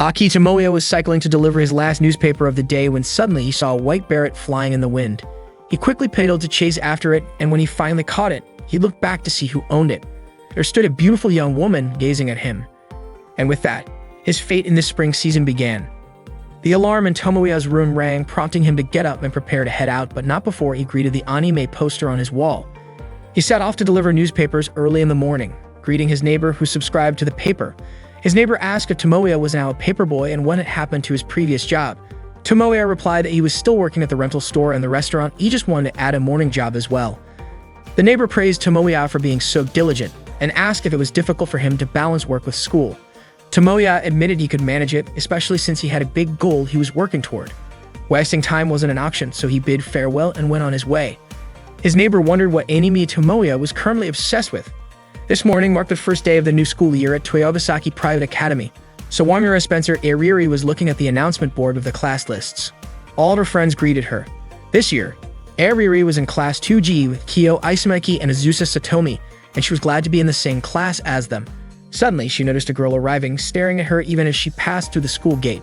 Aki Tomoya was cycling to deliver his last newspaper of the day when suddenly he saw a white beret flying in the wind. He quickly pedaled to chase after it, and when he finally caught it, he looked back to see who owned it. There stood a beautiful young woman gazing at him. And with that, his fate in this spring season began. The alarm in Tomoya's room rang, prompting him to get up and prepare to head out, but not before he greeted the anime poster on his wall. He set off to deliver newspapers early in the morning, greeting his neighbor who subscribed to the paper. His neighbor asked if Tomoya was now a paperboy and what had happened to his previous job. Tomoya replied that he was still working at the rental store and the restaurant, he just wanted to add a morning job as well. The neighbor praised Tomoya for being so diligent and asked if it was difficult for him to balance work with school. Tomoya admitted he could manage it, especially since he had a big goal he was working toward. Wasting time wasn't an option, so he bid farewell and went on his way. His neighbor wondered what anime Tomoya was currently obsessed with. This morning marked the first day of the new school year at Toyobasaki Private Academy. Sawamura Spencer Ariri was looking at the announcement board of the class lists. All her friends greeted her. This year, Ariri was in Class 2G with Kyo Isumaki and Azusa Satomi, and she was glad to be in the same class as them. Suddenly, she noticed a girl arriving, staring at her even as she passed through the school gate.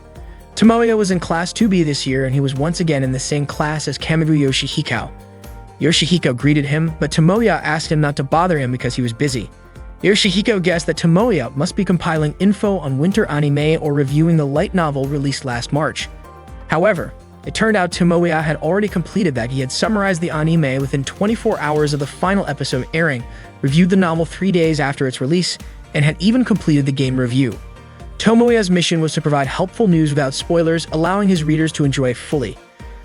Tomoya was in Class 2B this year, and he was once again in the same class as Kamibu Yoshihiko. Yoshihiko greeted him, but Tomoya asked him not to bother him because he was busy. Yoshihiko guessed that Tomoya must be compiling info on winter anime or reviewing the light novel released last March. However, it turned out Tomoya had already completed that. He had summarized the anime within 24 hours of the final episode airing, reviewed the novel 3 days after its release, and had even completed the game review. Tomoya's mission was to provide helpful news without spoilers, allowing his readers to enjoy it fully.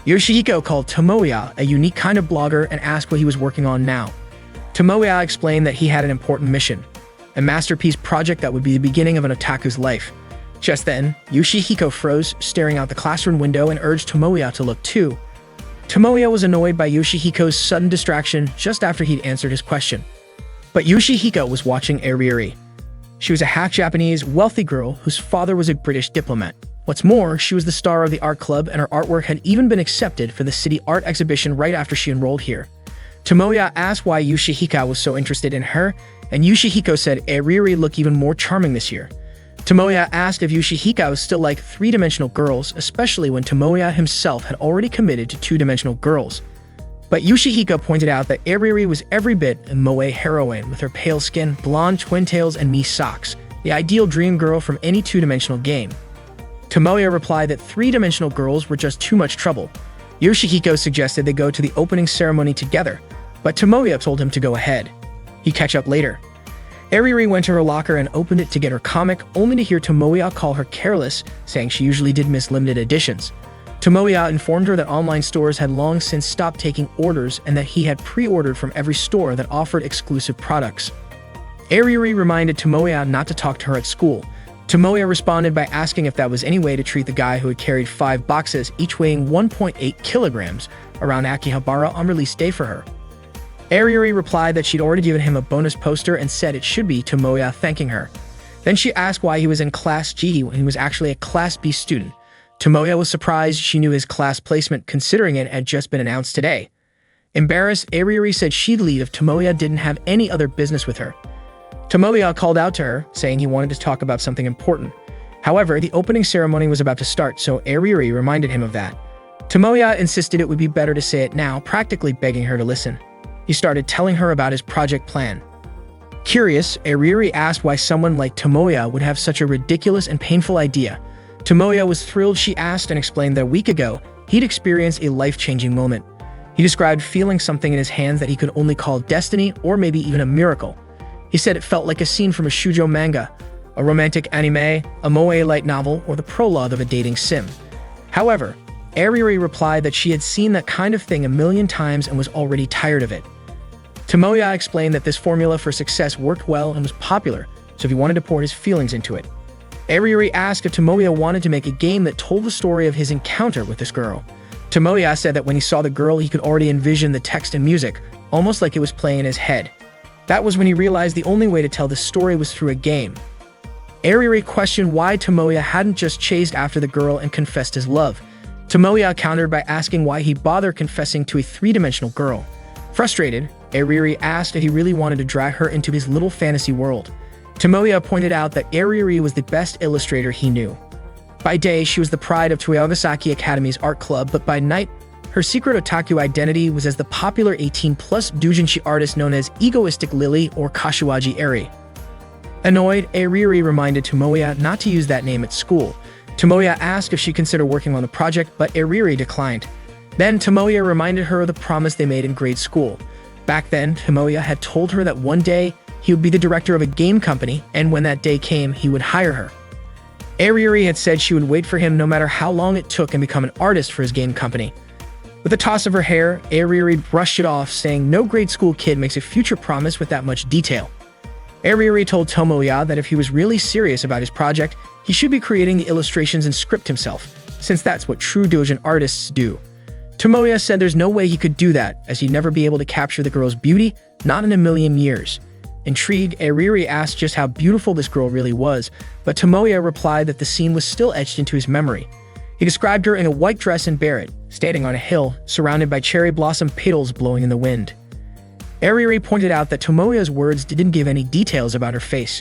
Yoshihiko called Tomoya a unique kind of blogger and asked what he was working on now. Tomoya explained that he had an important mission, a masterpiece project that would be the beginning of an otaku's life. Just then, Yoshihiko froze, staring out the classroom window and urged Tomoya to look too. Tomoya was annoyed by Yoshihiko's sudden distraction just after he'd answered his question. But Yoshihiko was watching Ariri. She was a half-Japanese, wealthy girl whose father was a British diplomat. What's more, she was the star of the art club, and her artwork had even been accepted for the city art exhibition right after she enrolled here. Tomoya asked why Yoshihiko was so interested in her, and Yoshihiko said Ariri looked even more charming this year. Tomoya asked if Yoshihiko still liked three-dimensional girls, especially when Tomoya himself had already committed to two-dimensional girls. But Yoshihiko pointed out that Ariri was every bit a moe heroine with her pale skin, blonde twin tails, and knee socks, the ideal dream girl from any two-dimensional game. Tomoya replied that three-dimensional girls were just too much trouble. Yoshihiko suggested they go to the opening ceremony together, but Tomoya told him to go ahead. He'd catch up later. Ariri went to her locker and opened it to get her comic, only to hear Tomoya call her careless, saying she usually did miss limited editions. Tomoya informed her that online stores had long since stopped taking orders and that he had pre-ordered from every store that offered exclusive products. Ariri reminded Tomoya not to talk to her at school. Tomoya responded by asking if that was any way to treat the guy who had carried 5 boxes, each weighing 1.8 kilograms, around Akihabara on release day for her. Ariri replied that she'd already given him a bonus poster and said it should be Tomoya thanking her. Then she asked why he was in Class G when he was actually a Class B student. Tomoya was surprised she knew his class placement, considering it had just been announced today. Embarrassed, Ariri said she'd leave if Tomoya didn't have any other business with her. Tomoya called out to her, saying he wanted to talk about something important. However, the opening ceremony was about to start, so Ariri reminded him of that. Tomoya insisted it would be better to say it now, practically begging her to listen. He started telling her about his project plan. Curious, Ariri asked why someone like Tomoya would have such a ridiculous and painful idea. Tomoya was thrilled she asked and explained that a week ago, he'd experienced a life-changing moment. He described feeling something in his hands that he could only call destiny or maybe even a miracle. He said it felt like a scene from a shoujo manga, a romantic anime, a moe light novel, or the prologue of a dating sim. However, Ariri replied that she had seen that kind of thing a million times and was already tired of it. Tomoya explained that this formula for success worked well and was popular, so he wanted to pour his feelings into it. Ariri asked if Tomoya wanted to make a game that told the story of his encounter with this girl. Tomoya said that when he saw the girl, he could already envision the text and music, almost like it was playing in his head. That was when he realized the only way to tell the story was through a game. Ariri questioned why Tomoya hadn't just chased after the girl and confessed his love. Tomoya countered by asking why he bothered confessing to a three-dimensional girl. Frustrated, Ariri asked if he really wanted to drag her into his little fantasy world. Tomoya pointed out that Ariri was the best illustrator he knew. By day, she was the pride of Toyogasaki Academy's art club, but by night, her secret otaku identity was as the popular 18-plus doujinshi artist known as Egoistic Lily or Kashiwaji Eri. Annoyed, Ariri reminded Tomoya not to use that name at school. Tomoya asked if she considered working on the project, but Ariri declined. Then Tomoya reminded her of the promise they made in grade school. Back then, Tomoya had told her that one day he would be the director of a game company, and when that day came, he would hire her. Ariri had said she would wait for him no matter how long it took and become an artist for his game company. With a toss of her hair, Ariri brushed it off, saying no grade school kid makes a future promise with that much detail. Ariri told Tomoya that if he was really serious about his project, he should be creating the illustrations and script himself, since that's what true doujin artists do. Tomoya said there's no way he could do that, as he'd never be able to capture the girl's beauty, not in a million years. Intrigued, Ariri asked just how beautiful this girl really was, but Tomoya replied that the scene was still etched into his memory. He described her in a white dress and beret, standing on a hill, surrounded by cherry blossom petals blowing in the wind. Ariri pointed out that Tomoya's words didn't give any details about her face.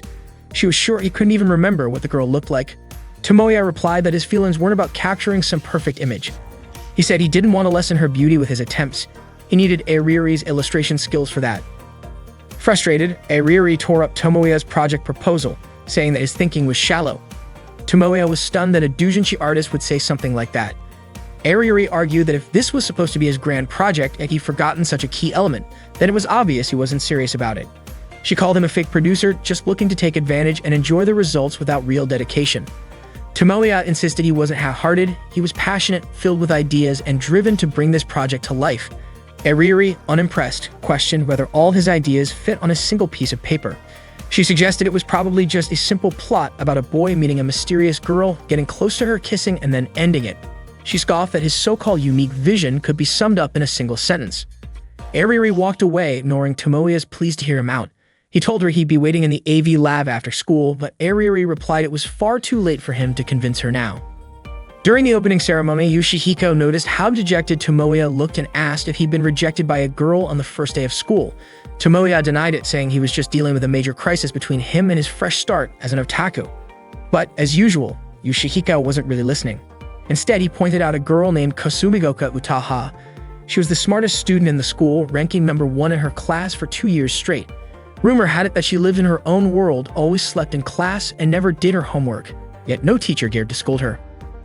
She was sure he couldn't even remember what the girl looked like. Tomoya replied that his feelings weren't about capturing some perfect image. He said he didn't want to lessen her beauty with his attempts. He needed Ariri's illustration skills for that. Frustrated, Ariri tore up Tomoya's project proposal, saying that his thinking was shallow. Tomoya was stunned that a doujinshi artist would say something like that. Ariri argued that if this was supposed to be his grand project and he'd forgotten such a key element, then it was obvious he wasn't serious about it. She called him a fake producer, just looking to take advantage and enjoy the results without real dedication. Tomoya insisted he wasn't half-hearted, he was passionate, filled with ideas, and driven to bring this project to life. Ariri, unimpressed, questioned whether all his ideas fit on a single piece of paper. She suggested it was probably just a simple plot about a boy meeting a mysterious girl, getting close to her, kissing, and then ending it. She scoffed that his so-called unique vision could be summed up in a single sentence. Ariri walked away, ignoring Tomoya's pleas to hear him out. He told her he'd be waiting in the AV lab after school, but Ariri replied it was far too late for him to convince her now. During the opening ceremony, Yoshihiko noticed how dejected Tomoya looked and asked if he'd been rejected by a girl on the first day of school. Tomoya denied it, saying he was just dealing with a major crisis between him and his fresh start as an otaku. But, as usual, Yoshihiko wasn't really listening. Instead, he pointed out a girl named Kosumigoka Utaha. She was the smartest student in the school, ranking number 1 in her class for 2 years straight. Rumor had it that she lived in her own world, always slept in class, and never did her homework. Yet no teacher dared to scold her.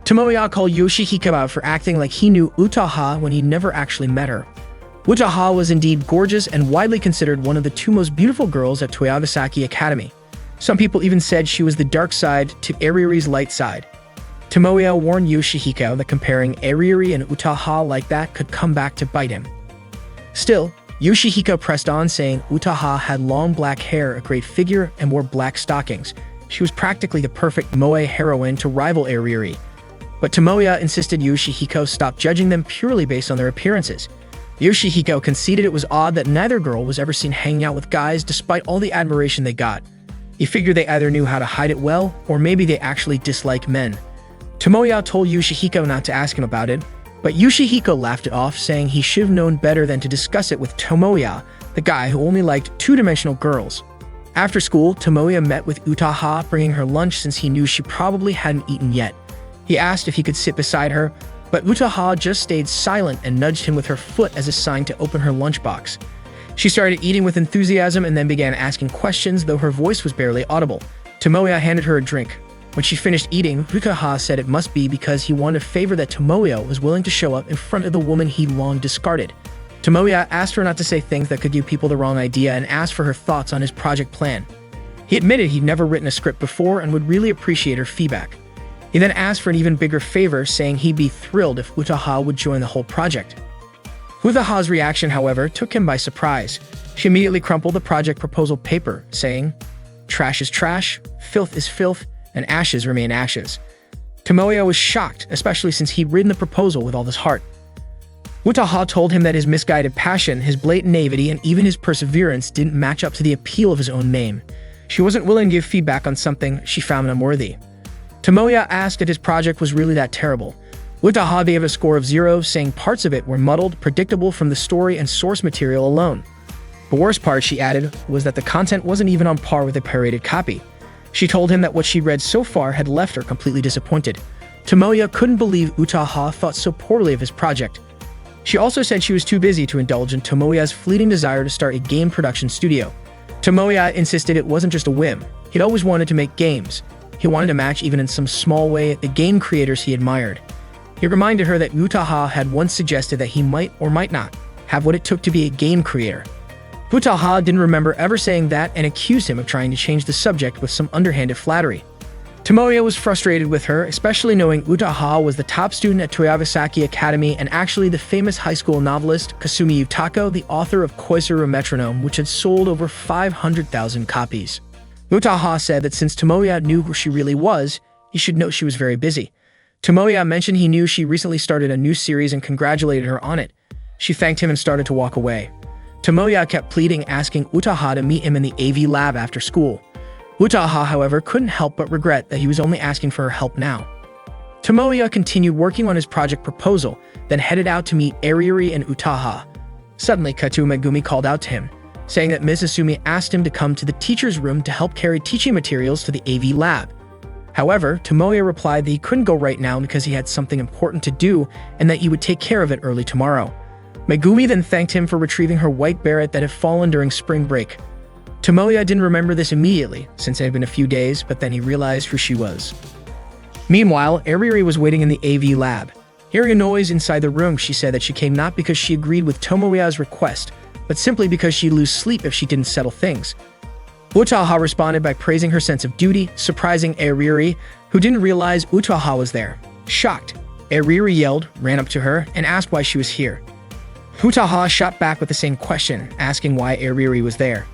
Tomoya called Yoshihiko out for acting like he knew Utaha when he'd never actually met her. Utaha was indeed gorgeous and widely considered one of the 2 most beautiful girls at Toyogasaki Academy. Some people even said she was the dark side to Ariri's light side. Tomoya warned Yoshihiko that comparing Ariri and Utaha like that could come back to bite him. Still, Yoshihiko pressed on, saying Utaha had long black hair, a great figure, and wore black stockings. She was practically the perfect moe heroine to rival Ariri. But Tomoya insisted Yoshihiko stop judging them purely based on their appearances. Yoshihiko conceded it was odd that neither girl was ever seen hanging out with guys despite all the admiration they got. He figured they either knew how to hide it well, or maybe they actually dislike men. Tomoya told Yoshihiko not to ask him about it, but Yoshihiko laughed it off, saying he should have known better than to discuss it with Tomoya, the guy who only liked two-dimensional girls. After school, Tomoya met with Utaha, bringing her lunch since he knew she probably hadn't eaten yet. He asked if he could sit beside her, but Utaha just stayed silent and nudged him with her foot as a sign to open her lunchbox. She started eating with enthusiasm and then began asking questions, though her voice was barely audible. Tomoya handed her a drink. When she finished eating, Utaha said it must be because he wanted a favor that Tomoya was willing to show up in front of the woman he long discarded. Tomoya asked her not to say things that could give people the wrong idea and asked for her thoughts on his project plan. He admitted he'd never written a script before and would really appreciate her feedback. He then asked for an even bigger favor, saying he'd be thrilled if Utaha would join the whole project. Utaha's reaction, however, took him by surprise. She immediately crumpled the project proposal paper, saying, "Trash is trash, filth is filth, and ashes remain ashes." Tomoya was shocked, especially since he'd written the proposal with all his heart. Utaha told him that his misguided passion, his blatant naivety, and even his perseverance didn't match up to the appeal of his own name. She wasn't willing to give feedback on something she found unworthy. Tomoya asked if his project was really that terrible. Utaha gave a score of 0, saying parts of it were muddled, predictable from the story and source material alone. The worst part, she added, was that the content wasn't even on par with a pirated copy. She told him that what she'd read so far had left her completely disappointed. Tomoya couldn't believe Utaha thought so poorly of his project. She also said she was too busy to indulge in Tomoya's fleeting desire to start a game production studio. Tomoya insisted it wasn't just a whim. He'd always wanted to make games. He wanted to match, even in some small way, the game creators he admired. He reminded her that Utaha had once suggested that he might or might not have what it took to be a game creator. Utaha didn't remember ever saying that and accused him of trying to change the subject with some underhanded flattery. Tomoya was frustrated with her, especially knowing Utaha was the top student at Toyabasaki Academy and actually the famous high school novelist Kasumi Utako, the author of Koizuru Metronome, which had sold over 500,000 copies. Utaha said that since Tomoya knew who she really was, he should know she was very busy. Tomoya mentioned he knew she recently started a new series and congratulated her on it. She thanked him and started to walk away. Tomoya kept pleading, asking Utaha to meet him in the AV lab after school. Utaha, however, couldn't help but regret that he was only asking for her help now. Tomoya continued working on his project proposal, then headed out to meet Ariuri and Utaha. Suddenly, Kato Megumi called out to him, saying that Ms. Asumi asked him to come to the teacher's room to help carry teaching materials to the AV lab. However, Tomoya replied that he couldn't go right now because he had something important to do and that he would take care of it early tomorrow. Megumi then thanked him for retrieving her white beret that had fallen during spring break. Tomoya didn't remember this immediately, since it had been a few days, but then he realized who she was. Meanwhile, Ariuri was waiting in the AV lab. Hearing a noise inside the room, she said that she came not because she agreed with Tomoya's request, but simply because she'd lose sleep if she didn't settle things. Utaha responded by praising her sense of duty, surprising Ariuri, who didn't realize Utaha was there. Shocked, Ariuri yelled, ran up to her, and asked why she was here. Utaha shot back with the same question, asking why Ariuri was there.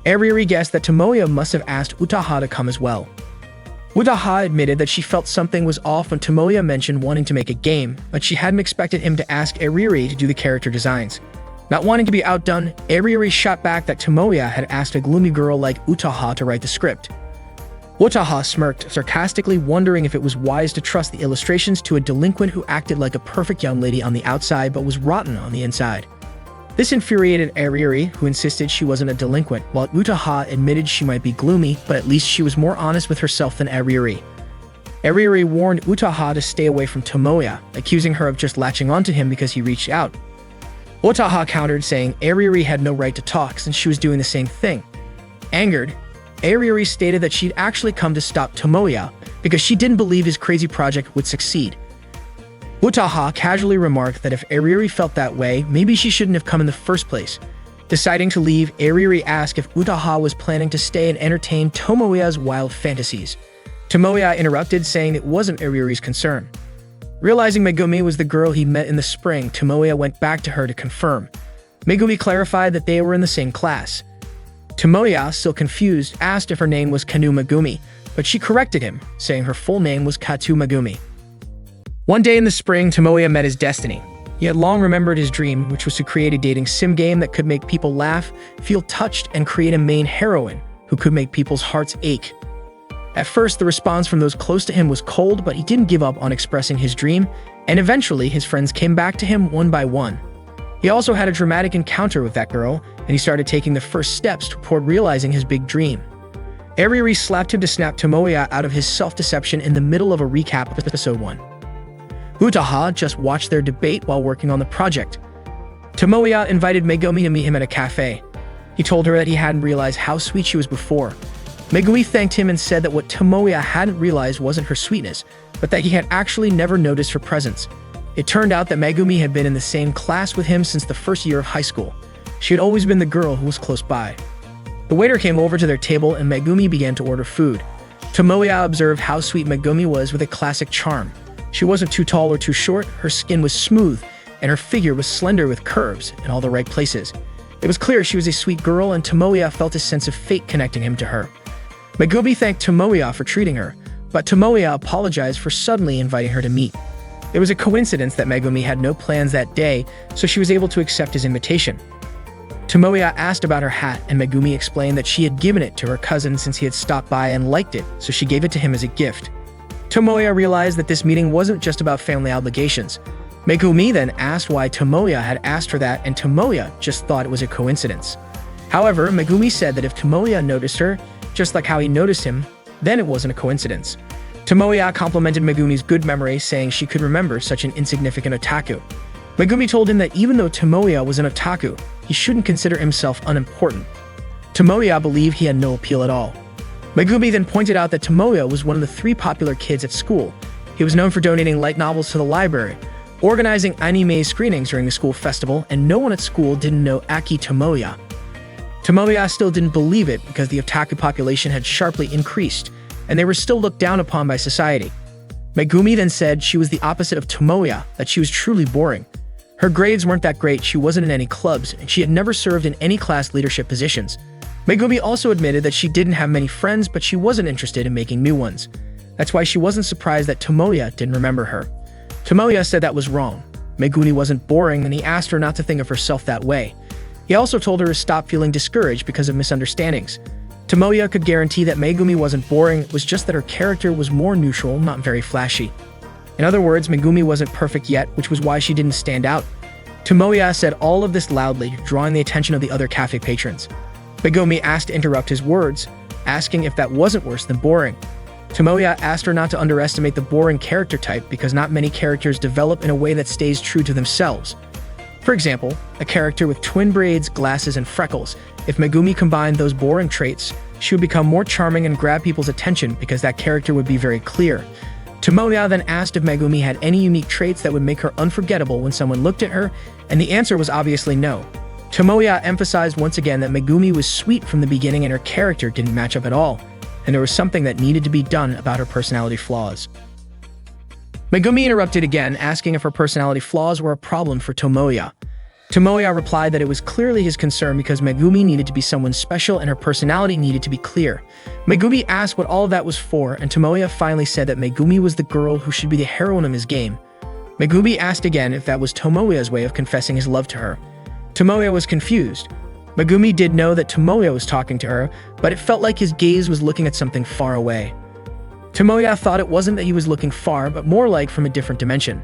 Ariuri guessed that Tomoya must have asked Utaha to come as well. Utaha admitted that she felt something was off when Tomoya mentioned wanting to make a game, but she hadn't expected him to ask Ariuri to do the character designs. Not wanting to be outdone, Ariuri shot back that Tomoya had asked a gloomy girl like Utaha to write the script. Utaha smirked, sarcastically wondering if it was wise to trust the illustrations to a delinquent who acted like a perfect young lady on the outside but was rotten on the inside. This infuriated Ariuri, who insisted she wasn't a delinquent, while Utaha admitted she might be gloomy, but at least she was more honest with herself than Ariuri. Ariuri warned Utaha to stay away from Tomoya, accusing her of just latching onto him because he reached out. Utaha countered, saying Ariuri had no right to talk since she was doing the same thing. Angered, Ariuri stated that she'd actually come to stop Tomoya because she didn't believe his crazy project would succeed. Utaha casually remarked that if Ariuri felt that way, maybe she shouldn't have come in the first place. Deciding to leave, Ariuri asked if Utaha was planning to stay and entertain Tomoya's wild fantasies. Tomoya interrupted, saying it wasn't Ariuri's concern. Realizing Megumi was the girl he met in the spring, Tomoya went back to her to confirm. Megumi clarified that they were in the same class. Tomoya, still confused, asked if her name was Kanu Megumi, but she corrected him, saying her full name was Katu Megumi. One day in the spring, Tomoya met his destiny. He had long remembered his dream, which was to create a dating sim game that could make people laugh, feel touched, and create a main heroine who could make people's hearts ache. At first, the response from those close to him was cold, but he didn't give up on expressing his dream, and eventually his friends came back to him one by one. He also had a dramatic encounter with that girl, and he started taking the first steps toward realizing his big dream. Ariuri slapped him to snap Tomoya out of his self-deception in the middle of a recap of episode 1. Utaha just watched their debate while working on the project. Tomoya invited Megumi to meet him at a cafe. He told her that he hadn't realized how sweet she was before. Megumi thanked him and said that what Tomoya hadn't realized wasn't her sweetness, but that he had actually never noticed her presence. It turned out that Megumi had been in the same class with him since the first year of high school. She had always been the girl who was close by. The waiter came over to their table and Megumi began to order food. Tomoya observed how sweet Megumi was with a classic charm. She wasn't too tall or too short, her skin was smooth, and her figure was slender with curves in all the right places. It was clear she was a sweet girl, and Tomoya felt a sense of fate connecting him to her. Megumi thanked Tomoya for treating her, but Tomoya apologized for suddenly inviting her to meet. It was a coincidence that Megumi had no plans that day, so she was able to accept his invitation. Tomoya asked about her hat, and Megumi explained that she had given it to her cousin since he had stopped by and liked it, so she gave it to him as a gift. Tomoya realized that this meeting wasn't just about family obligations. Megumi then asked why Tomoya had asked her that, and Tomoya just thought it was a coincidence. However, Megumi said that if Tomoya noticed her, just like how he noticed him, then it wasn't a coincidence. Tomoya complimented Megumi's good memory, saying she could remember such an insignificant otaku. Megumi told him that even though Tomoya was an otaku, he shouldn't consider himself unimportant. Tomoya believed he had no appeal at all. Megumi then pointed out that Tomoya was one of the 3 popular kids at school. He was known for donating light novels to the library, organizing anime screenings during the school festival, and no one at school didn't know Aki Tomoya. Tomoya still didn't believe it because the otaku population had sharply increased, and they were still looked down upon by society. Megumi then said she was the opposite of Tomoya, that she was truly boring. Her grades weren't that great, she wasn't in any clubs, and she had never served in any class leadership positions. Megumi also admitted that she didn't have many friends, but she wasn't interested in making new ones. That's why she wasn't surprised that Tomoya didn't remember her. Tomoya said that was wrong. Megumi wasn't boring, and he asked her not to think of herself that way. He also told her to stop feeling discouraged because of misunderstandings. Tomoya could guarantee that Megumi wasn't boring, it was just that her character was more neutral, not very flashy. In other words, Megumi wasn't perfect yet, which was why she didn't stand out. Tomoya said all of this loudly, drawing the attention of the other cafe patrons. Megumi asked to interrupt his words, asking if that wasn't worse than boring. Tomoya asked her not to underestimate the boring character type because not many characters develop in a way that stays true to themselves. For example, a character with twin braids, glasses, and freckles. If Megumi combined those boring traits, she would become more charming and grab people's attention because that character would be very clear. Tomoya then asked if Megumi had any unique traits that would make her unforgettable when someone looked at her, and the answer was obviously no. Tomoya emphasized once again that Megumi was sweet from the beginning and her character didn't match up at all, and there was something that needed to be done about her personality flaws. Megumi interrupted again, asking if her personality flaws were a problem for Tomoya. Tomoya replied that it was clearly his concern because Megumi needed to be someone special and her personality needed to be clear. Megumi asked what all of that was for, and Tomoya finally said that Megumi was the girl who should be the heroine of his game. Megumi asked again if that was Tomoya's way of confessing his love to her. Tomoya was confused. Megumi did know that Tomoya was talking to her, but it felt like his gaze was looking at something far away. Tomoya thought it wasn't that he was looking far, but more like from a different dimension.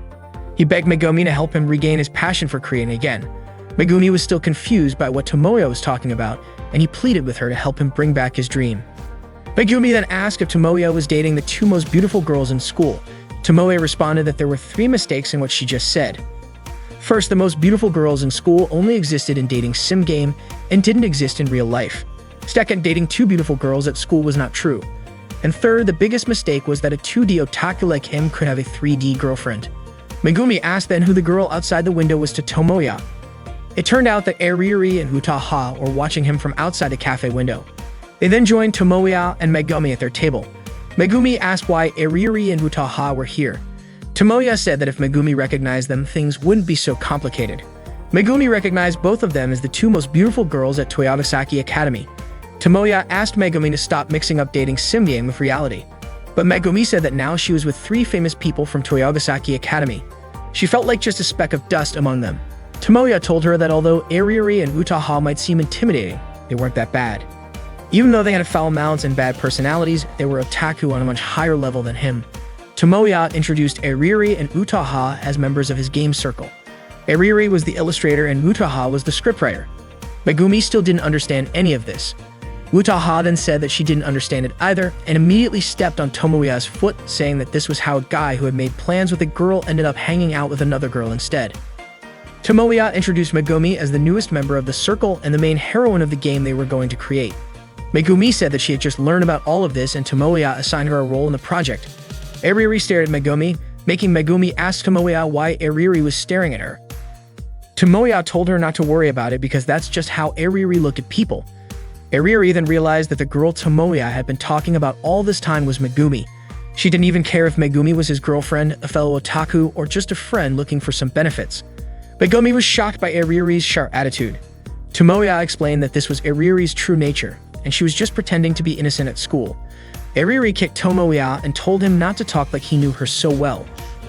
He begged Megumi to help him regain his passion for creating again. Megumi was still confused by what Tomoya was talking about, and he pleaded with her to help him bring back his dream. Megumi then asked if Tomoya was dating the 2 most beautiful girls in school. Tomoya responded that there were 3 mistakes in what she just said. First, the most beautiful girls in school only existed in dating sim game and didn't exist in real life. Second, dating 2 beautiful girls at school was not true. And third, the biggest mistake was that a 2D otaku like him could have a 3D girlfriend. Megumi asked then who the girl outside the window was to Tomoya. It turned out that Eriri and Utaha were watching him from outside the cafe window. They then joined Tomoya and Megumi at their table. Megumi asked why Eriri and Utaha were here. Tomoya said that if Megumi recognized them, things wouldn't be so complicated. Megumi recognized both of them as the 2 most beautiful girls at Toyogasaki Academy. Tomoya asked Megumi to stop mixing up dating sim game with reality. But Megumi said that now she was with 3 famous people from Toyogasaki Academy. She felt like just a speck of dust among them. Tomoya told her that although Eriri and Utaha might seem intimidating, they weren't that bad. Even though they had foul mouths and bad personalities, they were otaku on a much higher level than him. Tomoya introduced Eriri and Utaha as members of his game circle. Eriri was the illustrator and Utaha was the scriptwriter. Megumi still didn't understand any of this. Utaha then said that she didn't understand it either and immediately stepped on Tomoya's foot, saying that this was how a guy who had made plans with a girl ended up hanging out with another girl instead. Tomoya introduced Megumi as the newest member of the circle and the main heroine of the game they were going to create. Megumi said that she had just learned about all of this and Tomoya assigned her a role in the project. Eriri stared at Megumi, making Megumi ask Tomoya why Eriri was staring at her. Tomoya told her not to worry about it because that's just how Eriri looked at people. Eriri then realized that the girl Tomoya had been talking about all this time was Megumi. She didn't even care if Megumi was his girlfriend, a fellow otaku, or just a friend looking for some benefits. Megumi was shocked by Eriri's sharp attitude. Tomoya explained that this was Eriri's true nature, and she was just pretending to be innocent at school. Eriri kicked Tomoya and told him not to talk like he knew her so well.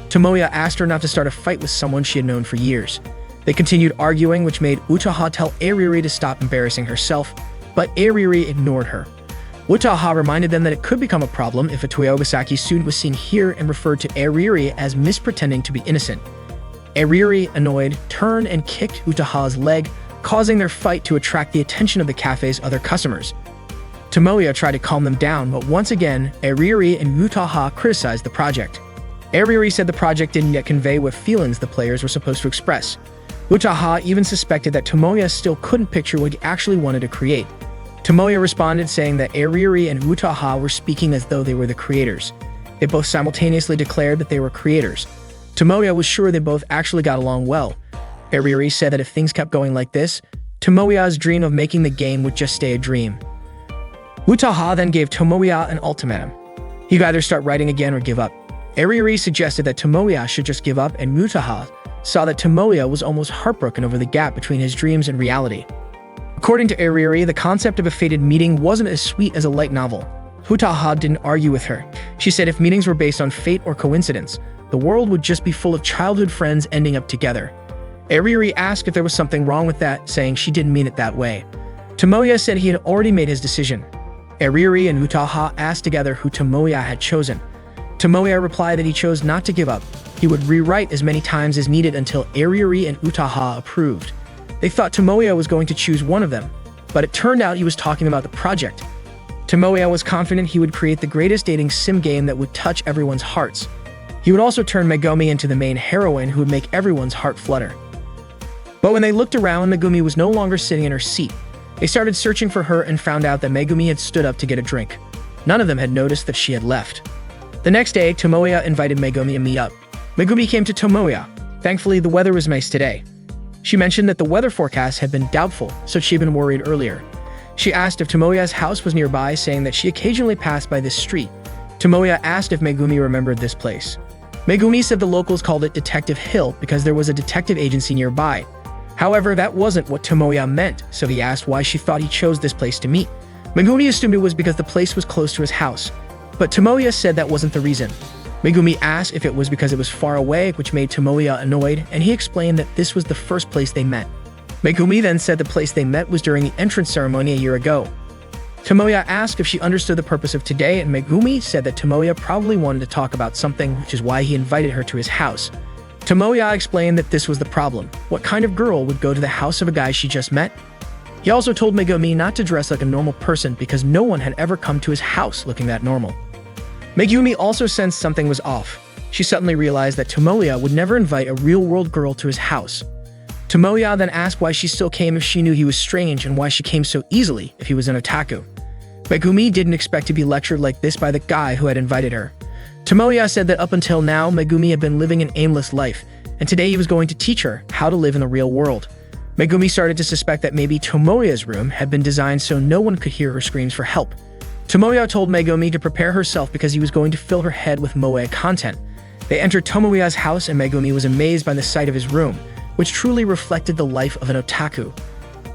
Tomoya asked her not to start a fight with someone she had known for years. They continued arguing, which made Utaha tell Eriri to stop embarrassing herself, but Eriri ignored her. Utaha reminded them that it could become a problem if a Toyogasaki student was seen here and referred to Eriri as mispretending to be innocent. Eriri, annoyed, turned and kicked Utaha's leg, causing their fight to attract the attention of the cafe's other customers. Tomoya tried to calm them down, but once again, Aririri and Utaha criticized the project. Aririri said the project didn't yet convey what feelings the players were supposed to express. Utaha even suspected that Tomoya still couldn't picture what he actually wanted to create. Tomoya responded saying that Aririri and Utaha were speaking as though they were the creators. They both simultaneously declared that they were creators. Tomoya was sure they both actually got along well. Aririri said that if things kept going like this, Tomoya's dream of making the game would just stay a dream. Utaha then gave Tomoya an ultimatum. He could either start writing again or give up. Aririri suggested that Tomoya should just give up, and Utaha saw that Tomoya was almost heartbroken over the gap between his dreams and reality. According to Aririri, the concept of a fated meeting wasn't as sweet as a light novel. Utaha didn't argue with her. She said if meetings were based on fate or coincidence, the world would just be full of childhood friends ending up together. Aririri asked if there was something wrong with that, saying she didn't mean it that way. Tomoya said he had already made his decision. Aririri and Utaha asked together who Tomoya had chosen. Tomoya replied that he chose not to give up. He would rewrite as many times as needed until Aririri and Utaha approved. They thought Tomoya was going to choose one of them, but it turned out he was talking about the project. Tomoya was confident he would create the greatest dating sim game that would touch everyone's hearts. He would also turn Megumi into the main heroine who would make everyone's heart flutter. But when they looked around, Megumi was no longer sitting in her seat. They started searching for her and found out that Megumi had stood up to get a drink. None of them had noticed that she had left. The next day, Tomoya invited Megumi to meet up. Megumi came to Tomoya. Thankfully, the weather was nice today. She mentioned that the weather forecast had been doubtful, so she'd been worried earlier. She asked if Tomoya's house was nearby, saying that she occasionally passed by this street. Tomoya asked if Megumi remembered this place. Megumi said the locals called it Detective Hill because there was a detective agency nearby. However, that wasn't what Tomoya meant, so he asked why she thought he chose this place to meet. Megumi assumed it was because the place was close to his house, but Tomoya said that wasn't the reason. Megumi asked if it was because it was far away, which made Tomoya annoyed, and he explained that this was the first place they met. Megumi then said the place they met was during the entrance ceremony a year ago. Tomoya asked if she understood the purpose of today, and Megumi said that Tomoya probably wanted to talk about something, which is why he invited her to his house. Tomoya explained that this was the problem. What kind of girl would go to the house of a guy she just met? He also told Megumi not to dress like a normal person because no one had ever come to his house looking that normal. Megumi also sensed something was off. She suddenly realized that Tomoya would never invite a real-world girl to his house. Tomoya then asked why she still came if she knew he was strange and why she came so easily if he was an otaku. Megumi didn't expect to be lectured like this by the guy who had invited her. Tomoya said that up until now, Megumi had been living an aimless life, and today he was going to teach her how to live in the real world. Megumi started to suspect that maybe Tomoya's room had been designed so no one could hear her screams for help. Tomoya told Megumi to prepare herself because he was going to fill her head with moe content. They entered Tomoya's house and Megumi was amazed by the sight of his room, which truly reflected the life of an otaku.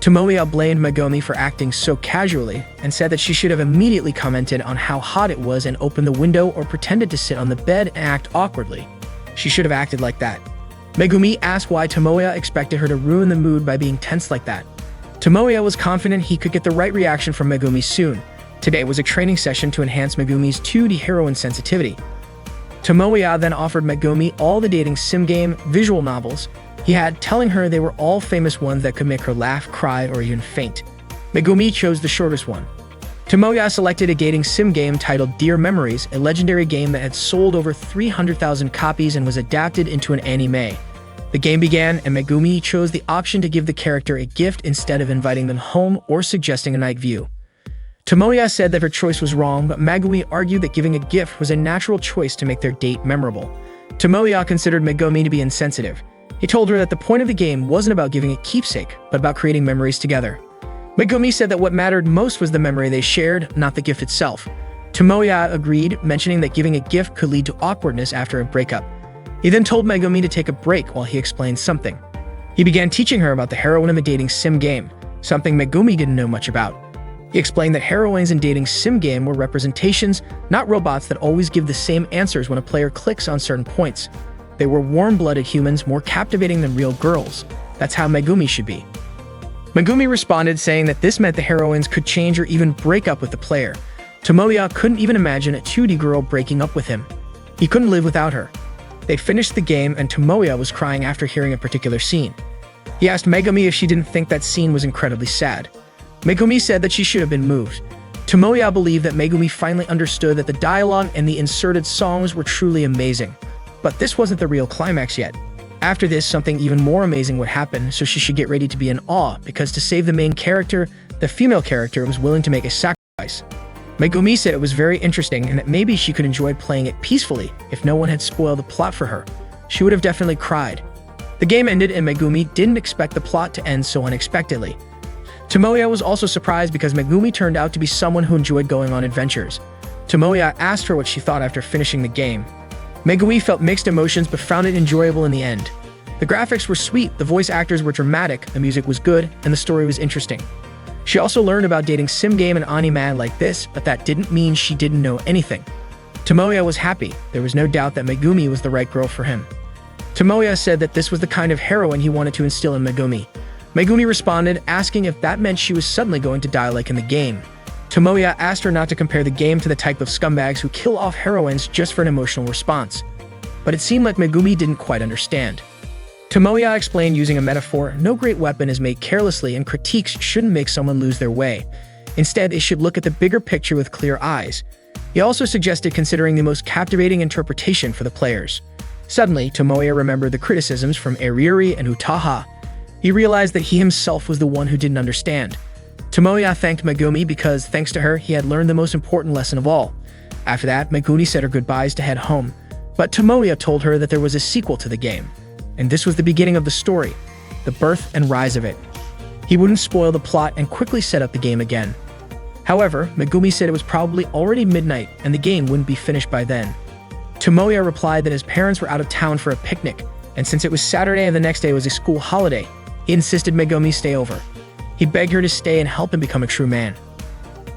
Tomoya blamed Megumi for acting so casually and said that she should have immediately commented on how hot it was and opened the window or pretended to sit on the bed and act awkwardly. She should have acted like that. Megumi asked why Tomoya expected her to ruin the mood by being tense like that. Tomoya was confident he could get the right reaction from Megumi soon. Today was a training session to enhance Megumi's 2D heroine sensitivity. Tomoya then offered Megumi all the dating sim game visual novels he had, telling her they were all famous ones that could make her laugh, cry, or even faint. Megumi chose the shortest one. Tomoya selected a dating sim game titled Dear Memories, a legendary game that had sold over 300,000 copies and was adapted into an anime. The game began, and Megumi chose the option to give the character a gift instead of inviting them home or suggesting a night view. Tomoya said that her choice was wrong, but Megumi argued that giving a gift was a natural choice to make their date memorable. Tomoya considered Megumi to be insensitive. He told her that the point of the game wasn't about giving a keepsake, but about creating memories together. Megumi said that what mattered most was the memory they shared, not the gift itself. Tomoya agreed, mentioning that giving a gift could lead to awkwardness after a breakup. He then told Megumi to take a break while he explained something. He began teaching her about the heroine of a dating sim game, something Megumi didn't know much about. He explained that heroines in dating sim game were representations, not robots that always give the same answers when a player clicks on certain points. They were warm-blooded humans, more captivating than real girls. That's how Megumi should be. Megumi responded, saying that this meant the heroines could change or even break up with the player. Tomoya couldn't even imagine a 2D girl breaking up with him. He couldn't live without her. They finished the game and Tomoya was crying after hearing a particular scene. He asked Megumi if she didn't think that scene was incredibly sad. Megumi said that she should have been moved. Tomoya believed that Megumi finally understood that the dialogue and the inserted songs were truly amazing. But this wasn't the real climax yet. After this, something even more amazing would happen, so she should get ready to be in awe, because to save the main character, the female character was willing to make a sacrifice. Megumi said it was very interesting and that maybe she could enjoy playing it peacefully if no one had spoiled the plot for her. She would have definitely cried. The game ended and Megumi didn't expect the plot to end so unexpectedly. Tomoya was also surprised because Megumi turned out to be someone who enjoyed going on adventures. Tomoya asked her what she thought after finishing the game. Megumi felt mixed emotions but found it enjoyable in the end. The graphics were sweet, the voice actors were dramatic, the music was good, and the story was interesting. She also learned about dating sim game and anime like this, but that didn't mean she didn't know anything. Tomoya was happy. There was no doubt that Megumi was the right girl for him. Tomoya said that this was the kind of heroine he wanted to instill in Megumi. Megumi responded, asking if that meant she was suddenly going to die like in the game. Tomoya asked her not to compare the game to the type of scumbags who kill off heroines just for an emotional response. But it seemed like Megumi didn't quite understand. Tomoya explained using a metaphor, no great weapon is made carelessly and critiques shouldn't make someone lose their way. Instead, they should look at the bigger picture with clear eyes. He also suggested considering the most captivating interpretation for the players. Suddenly, Tomoya remembered the criticisms from Eriri and Utaha. He realized that he himself was the one who didn't understand. Tomoya thanked Megumi because, thanks to her, he had learned the most important lesson of all. After that, Megumi said her goodbyes to head home. But Tomoya told her that there was a sequel to the game. And this was the beginning of the story, the birth and rise of it. He wouldn't spoil the plot and quickly set up the game again. However, Megumi said it was probably already midnight and the game wouldn't be finished by then. Tomoya replied that his parents were out of town for a picnic, and since it was Saturday and the next day was a school holiday, he insisted Megumi stay over. He begged her to stay and help him become a true man.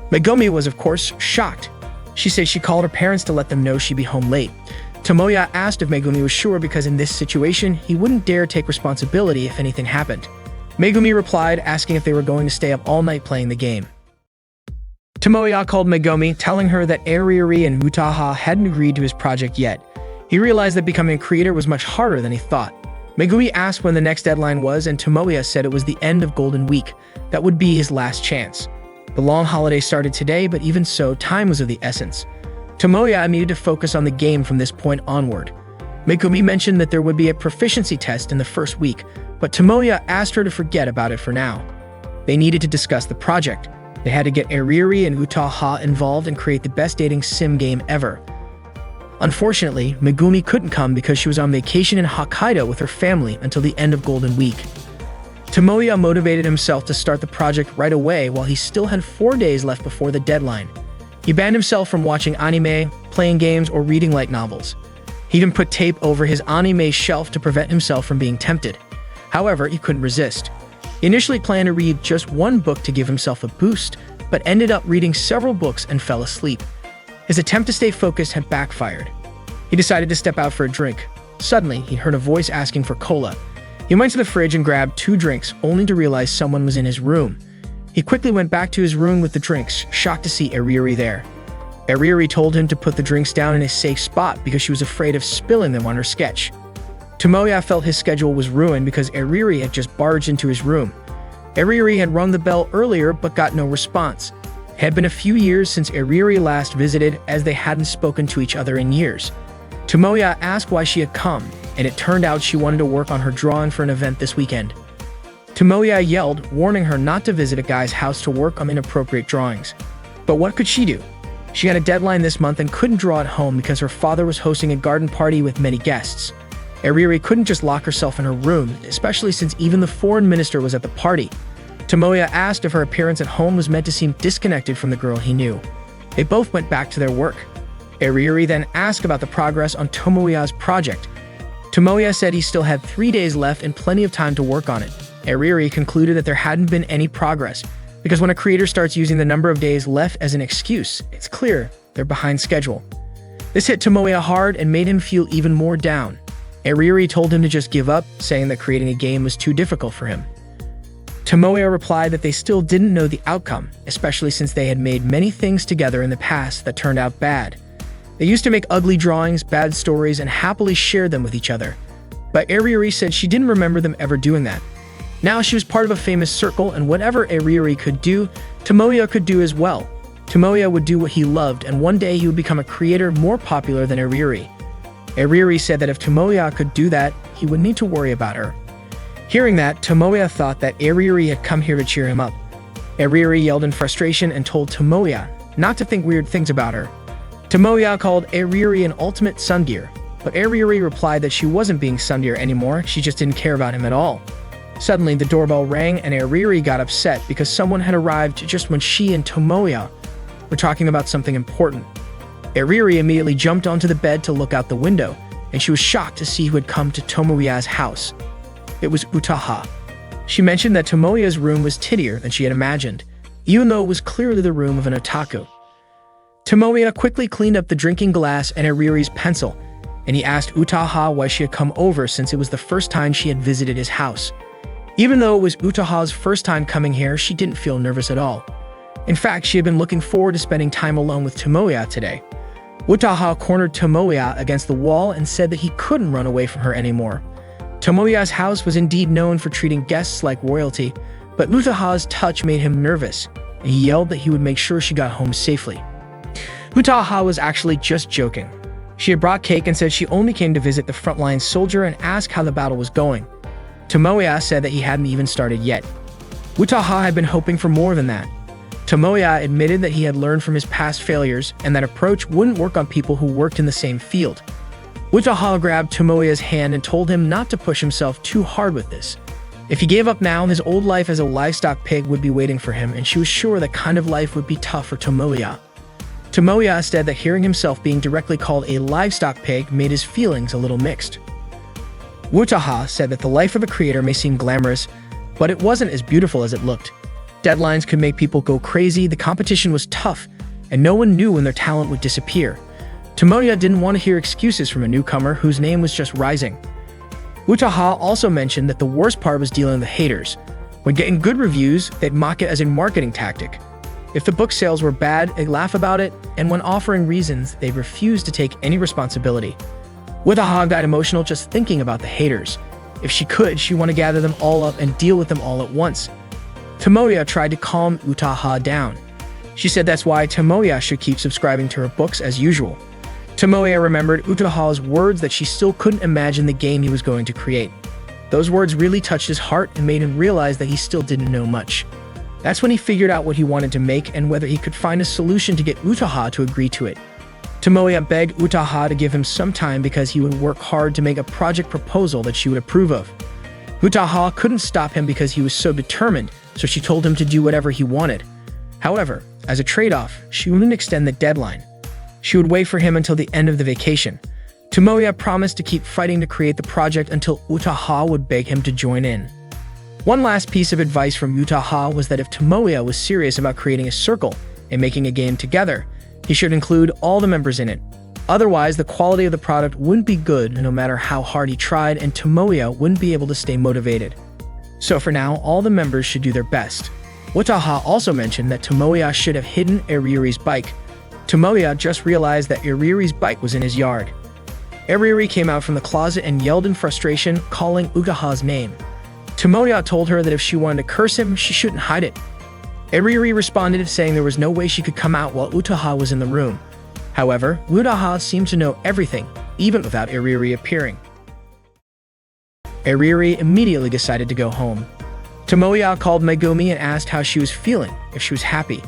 Megumi was, of course, shocked. She said she called her parents to let them know she'd be home late. Tomoya asked if Megumi was sure because in this situation, he wouldn't dare take responsibility if anything happened. Megumi replied, asking if they were going to stay up all night playing the game. Tomoya called Megumi, telling her that Eriri and Utaha hadn't agreed to his project yet. He realized that becoming a creator was much harder than he thought. Megumi asked when the next deadline was, and Tomoya said it was the end of Golden Week. That would be his last chance. The long holiday started today, but even so, time was of the essence. Tomoya needed to focus on the game from this point onward. Megumi mentioned that there would be a proficiency test in the first week, but Tomoya asked her to forget about it for now. They needed to discuss the project. They had to get Eriri and Utaha involved and create the best dating sim game ever. Unfortunately, Megumi couldn't come because she was on vacation in Hokkaido with her family until the end of Golden Week. Tomoya motivated himself to start the project right away while he still had 4 days left before the deadline. He banned himself from watching anime, playing games, or reading light novels. He even put tape over his anime shelf to prevent himself from being tempted. However, he couldn't resist. He initially planned to read just one book to give himself a boost, but ended up reading several books and fell asleep. His attempt to stay focused had backfired. He decided to step out for a drink. Suddenly, he heard a voice asking for cola. He went to the fridge and grabbed 2 drinks, only to realize someone was in his room. He quickly went back to his room with the drinks, shocked to see Eriri there. Eriri told him to put the drinks down in a safe spot because she was afraid of spilling them on her sketch. Tomoya felt his schedule was ruined because Eriri had just barged into his room. Eriri had rung the bell earlier but got no response. It had been a few years since Eriri last visited, as they hadn't spoken to each other in years. Tomoya asked why she had come, and it turned out she wanted to work on her drawing for an event this weekend. Tomoya yelled, warning her not to visit a guy's house to work on inappropriate drawings. But what could she do? She had a deadline this month and couldn't draw at home because her father was hosting a garden party with many guests. Eriri couldn't just lock herself in her room, especially since even the foreign minister was at the party. Tomoya asked if her appearance at home was meant to seem disconnected from the girl he knew. They both went back to their work. Eriri then asked about the progress on Tomoya's project. Tomoya said he still had 3 days left and plenty of time to work on it. Eriri concluded that there hadn't been any progress, because when a creator starts using the number of days left as an excuse, it's clear they're behind schedule. This hit Tomoya hard and made him feel even more down. Eriri told him to just give up, saying that creating a game was too difficult for him. Tomoya replied that they still didn't know the outcome, especially since they had made many things together in the past that turned out bad. They used to make ugly drawings, bad stories, and happily shared them with each other. But Eriri said she didn't remember them ever doing that. Now she was part of a famous circle, and whatever Eriri could do, Tomoya could do as well. Tomoya would do what he loved, and one day he would become a creator more popular than Iriri. Iriri said that if Tomoya could do that, he wouldn't need to worry about her. Hearing that, Tomoya thought that Iriri had come here to cheer him up. Iriri yelled in frustration and told Tomoya not to think weird things about her. Tomoya called Iriri an ultimate sundeer, but Iriri replied that she wasn't being sundeer anymore, she just didn't care about him at all. Suddenly, the doorbell rang and Iriri got upset because someone had arrived just when she and Tomoya were talking about something important. Iriri immediately jumped onto the bed to look out the window, and she was shocked to see who had come to Tomoya's house. It was Utaha. She mentioned that Tomoya's room was tittier than she had imagined, even though it was clearly the room of an otaku. Tomoya quickly cleaned up the drinking glass and Iriri's pencil, and he asked Utaha why she had come over since it was the first time she had visited his house. Even though it was Utaha's first time coming here, she didn't feel nervous at all. In fact, she had been looking forward to spending time alone with Tomoya today. Utaha cornered Tomoya against the wall and said that he couldn't run away from her anymore. Tomoya's house was indeed known for treating guests like royalty, but Utaha's touch made him nervous, and he yelled that he would make sure she got home safely. Utaha was actually just joking. She had brought cake and said she only came to visit the frontline soldier and ask how the battle was going. Tomoya said that he hadn't even started yet. Utaha had been hoping for more than that. Tomoya admitted that he had learned from his past failures and that approach wouldn't work on people who worked in the same field. Utaha grabbed Tomoya's hand and told him not to push himself too hard with this. If he gave up now, his old life as a livestock pig would be waiting for him, and she was sure that kind of life would be tough for Tomoya. Tomoya said that hearing himself being directly called a livestock pig made his feelings a little mixed. Utaha said that the life of a creator may seem glamorous, but it wasn't as beautiful as it looked. Deadlines could make people go crazy, the competition was tough, and no one knew when their talent would disappear. Tomoya didn't want to hear excuses from a newcomer whose name was just rising. Utaha also mentioned that the worst part was dealing with the haters. When getting good reviews, they'd mock it as a marketing tactic. If the book sales were bad, they'd laugh about it, and when offering reasons, they'd refuse to take any responsibility. Utaha got emotional just thinking about the haters. If she could, she wanted to gather them all up and deal with them all at once. Tomoya tried to calm Utaha down. She said that's why Tomoya should keep subscribing to her books as usual. Tomoya remembered Utaha's words that she still couldn't imagine the game he was going to create. Those words really touched his heart and made him realize that he still didn't know much. That's when he figured out what he wanted to make and whether he could find a solution to get Utaha to agree to it. Tomoya begged Utaha to give him some time because he would work hard to make a project proposal that she would approve of. Utaha couldn't stop him because he was so determined, so she told him to do whatever he wanted. However, as a trade-off, she wouldn't extend the deadline. She would wait for him until the end of the vacation. Tomoya promised to keep fighting to create the project until Utaha would beg him to join in. One last piece of advice from Utaha was that if Tomoya was serious about creating a circle and making a game together, he should include all the members in it. Otherwise, the quality of the product wouldn't be good no matter how hard he tried, and Tomoya wouldn't be able to stay motivated. So for now, all the members should do their best. Utaha also mentioned that Tomoya should have hidden Iriri's bike. Tomoya just realized that Iriri's bike was in his yard. Iriri came out from the closet and yelled in frustration, calling Utaha's name. Tomoya told her that if she wanted to curse him, she shouldn't hide it. Iriri responded saying there was no way she could come out while Utaha was in the room. However, Utaha seemed to know everything, even without Iriri appearing. Iriri immediately decided to go home. Tomoya called Megumi and asked how she was feeling, if she was happy.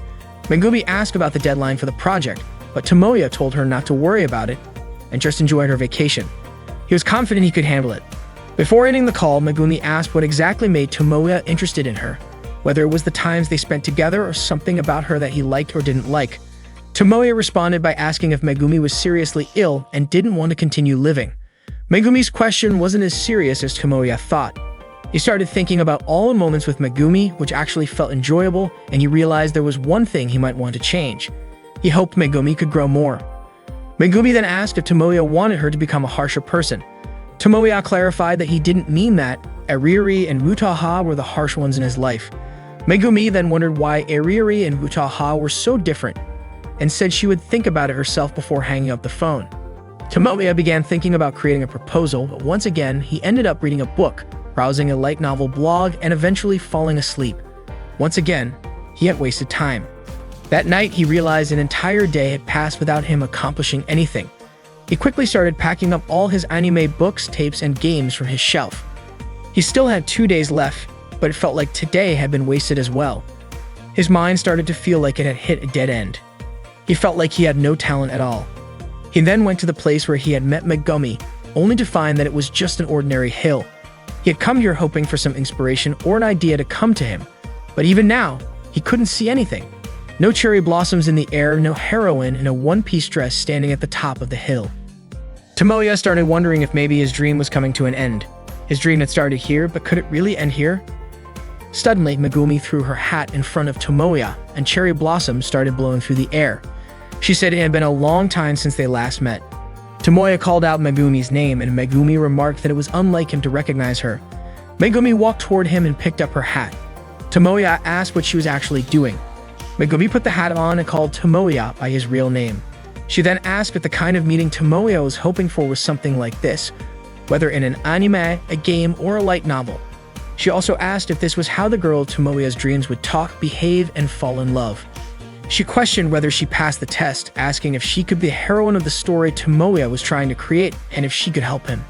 Megumi asked about the deadline for the project, but Tomoya told her not to worry about it and just enjoy her vacation. He was confident he could handle it. Before ending the call, Megumi asked what exactly made Tomoya interested in her, whether it was the times they spent together or something about her that he liked or didn't like. Tomoya responded by asking if Megumi was seriously ill and didn't want to continue living. Megumi's question wasn't as serious as Tomoya thought. He started thinking about all the moments with Megumi, which actually felt enjoyable, and he realized there was one thing he might want to change. He hoped Megumi could grow more. Megumi then asked if Tomoya wanted her to become a harsher person. Tomoya clarified that he didn't mean that. Iriri and Utaha were the harsh ones in his life. Megumi then wondered why Iriri and Utaha were so different, and said she would think about it herself before hanging up the phone. Tomoya began thinking about creating a proposal, but once again, he ended up reading a book, browsing a light novel blog, and eventually falling asleep. Once again, he had wasted time. That night, he realized an entire day had passed without him accomplishing anything. He quickly started packing up all his anime books, tapes, and games from his shelf. He still had 2 days left, but it felt like today had been wasted as well. His mind started to feel like it had hit a dead end. He felt like he had no talent at all. He then went to the place where he had met Megumi, only to find that it was just an ordinary hill. He had come here hoping for some inspiration or an idea to come to him, but even now, he couldn't see anything. No cherry blossoms in the air, no heroine in a one-piece dress standing at the top of the hill. Tomoya started wondering if maybe his dream was coming to an end. His dream had started here, but could it really end here? Suddenly, Megumi threw her hat in front of Tomoya, and cherry blossoms started blowing through the air. She said it had been a long time since they last met. Tomoya called out Megumi's name, and Megumi remarked that it was unlike him to recognize her. Megumi walked toward him and picked up her hat. Tomoya asked what she was actually doing. Megumi put the hat on and called Tomoya by his real name. She then asked if the kind of meeting Tomoya was hoping for was something like this, whether in an anime, a game, or a light novel. She also asked if this was how the girl Tomoya's dreams would talk, behave, and fall in love. She questioned whether she passed the test, asking if she could be the heroine of the story Tomoya was trying to create and if she could help him.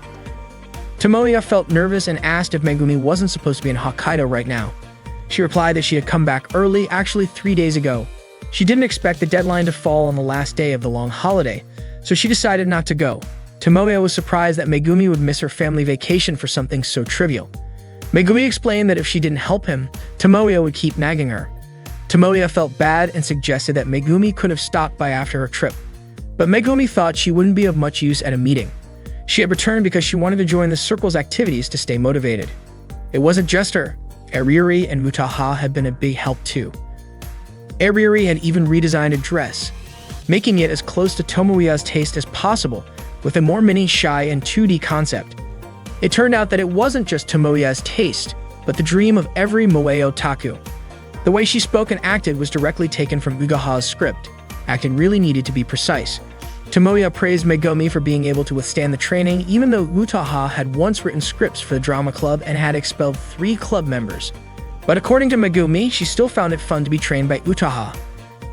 Tomoya felt nervous and asked if Megumi wasn't supposed to be in Hokkaido right now. She replied that she had come back early, actually 3 days ago. She didn't expect the deadline to fall on the last day of the long holiday, so she decided not to go. Tomoya was surprised that Megumi would miss her family vacation for something so trivial. Megumi explained that if she didn't help him, Tomoya would keep nagging her. Tomoya felt bad and suggested that Megumi could have stopped by after her trip. But Megumi thought she wouldn't be of much use at a meeting. She had returned because she wanted to join the circle's activities to stay motivated. It wasn't just her. Ariuri and Utaha had been a big help too. Ariuri had even redesigned a dress, making it as close to Tomoya's taste as possible, with a more mini, shy, and 2D concept. It turned out that it wasn't just Tomoya's taste, but the dream of every moe otaku. The way she spoke and acted was directly taken from Ugaha's script. Acting really needed to be precise. Tomoya praised Megumi for being able to withstand the training, even though Utaha had once written scripts for the drama club and had expelled 3 club members. But according to Megumi, she still found it fun to be trained by Utaha.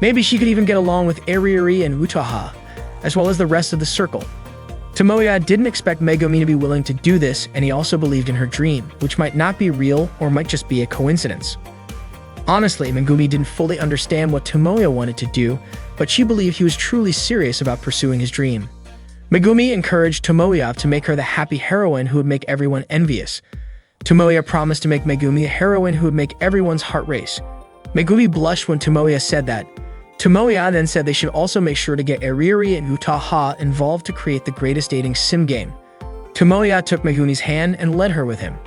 Maybe she could even get along with Ariuri and Utaha, as well as the rest of the circle. Tomoya didn't expect Megumi to be willing to do this, and he also believed in her dream, which might not be real or might just be a coincidence. Honestly, Megumi didn't fully understand what Tomoya wanted to do, but she believed he was truly serious about pursuing his dream. Megumi encouraged Tomoya to make her the happy heroine who would make everyone envious. Tomoya promised to make Megumi a heroine who would make everyone's heart race. Megumi blushed when Tomoya said that. Tomoya then said they should also make sure to get Ariuri and Utaha involved to create the greatest dating sim game. Tomoya took Megumi's hand and led her with him.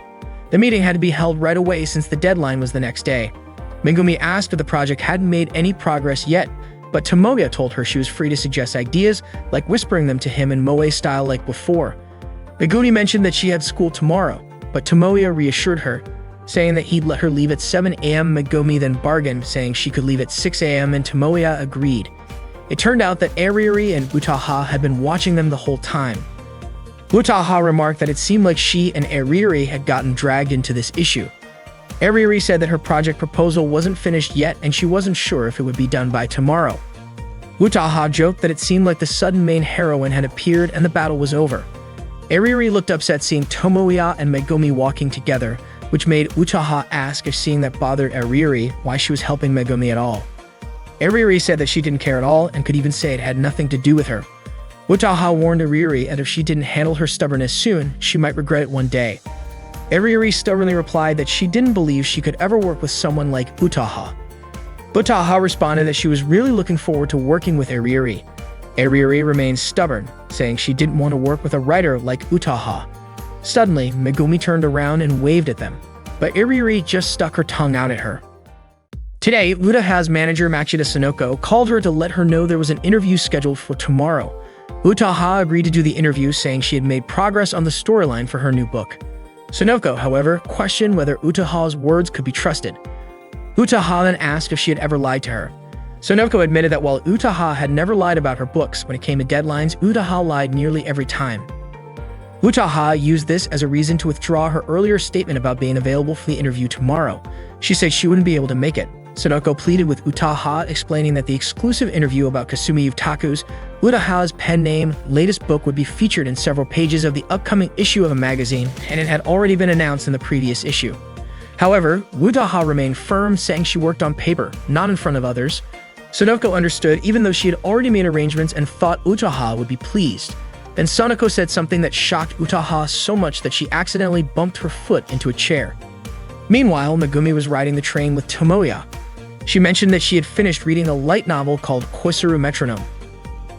The meeting had to be held right away since the deadline was the next day. Megumi asked if the project hadn't made any progress yet, but Tomoya told her she was free to suggest ideas, like whispering them to him in moe style like before. Megumi mentioned that she had school tomorrow, but Tomoya reassured her, saying that he'd let her leave at 7 a.m. Megumi then bargained, saying she could leave at 6 a.m. and Tomoya agreed. It turned out that Ariuri and Utaha had been watching them the whole time. Utaha remarked that it seemed like she and Ariuri had gotten dragged into this issue. Ariuri said that her project proposal wasn't finished yet and she wasn't sure if it would be done by tomorrow. Utaha joked that it seemed like the sudden main heroine had appeared and the battle was over. Ariuri looked upset seeing Tomoya and Megumi walking together, which made Utaha ask if seeing that bothered Ariuri why she was helping Megumi at all. Ariuri said that she didn't care at all and could even say it had nothing to do with her. Utaha warned Ariuri that if she didn't handle her stubbornness soon, she might regret it one day. Ariuri stubbornly replied that she didn't believe she could ever work with someone like Utaha. Utaha responded that she was really looking forward to working with Ariuri. Ariuri remained stubborn, saying she didn't want to work with a writer like Utaha. Suddenly, Megumi turned around and waved at them, but Ariuri just stuck her tongue out at her. Today, Utaha's manager Machida Sonoko called her to let her know there was an interview scheduled for tomorrow. Utaha agreed to do the interview, saying she had made progress on the storyline for her new book. Sonoko, however, questioned whether Utaha's words could be trusted. Utaha then asked if she had ever lied to her. Sonoko admitted that while Utaha had never lied about her books, when it came to deadlines, Utaha lied nearly every time. Utaha used this as a reason to withdraw her earlier statement about being available for the interview tomorrow. She said she wouldn't be able to make it. Sonoko pleaded with Utaha, explaining that the exclusive interview about Kasumi Otaku's Utaha's pen name latest book would be featured in several pages of the upcoming issue of a magazine, and it had already been announced in the previous issue. However, Utaha remained firm, saying she worked on paper, not in front of others. Sonoko understood, even though she had already made arrangements and thought Utaha would be pleased. Then Sonoko said something that shocked Utaha so much that she accidentally bumped her foot into a chair. Meanwhile, Megumi was riding the train with Tomoya. She mentioned that she had finished reading a light novel called Koisaru Metronome.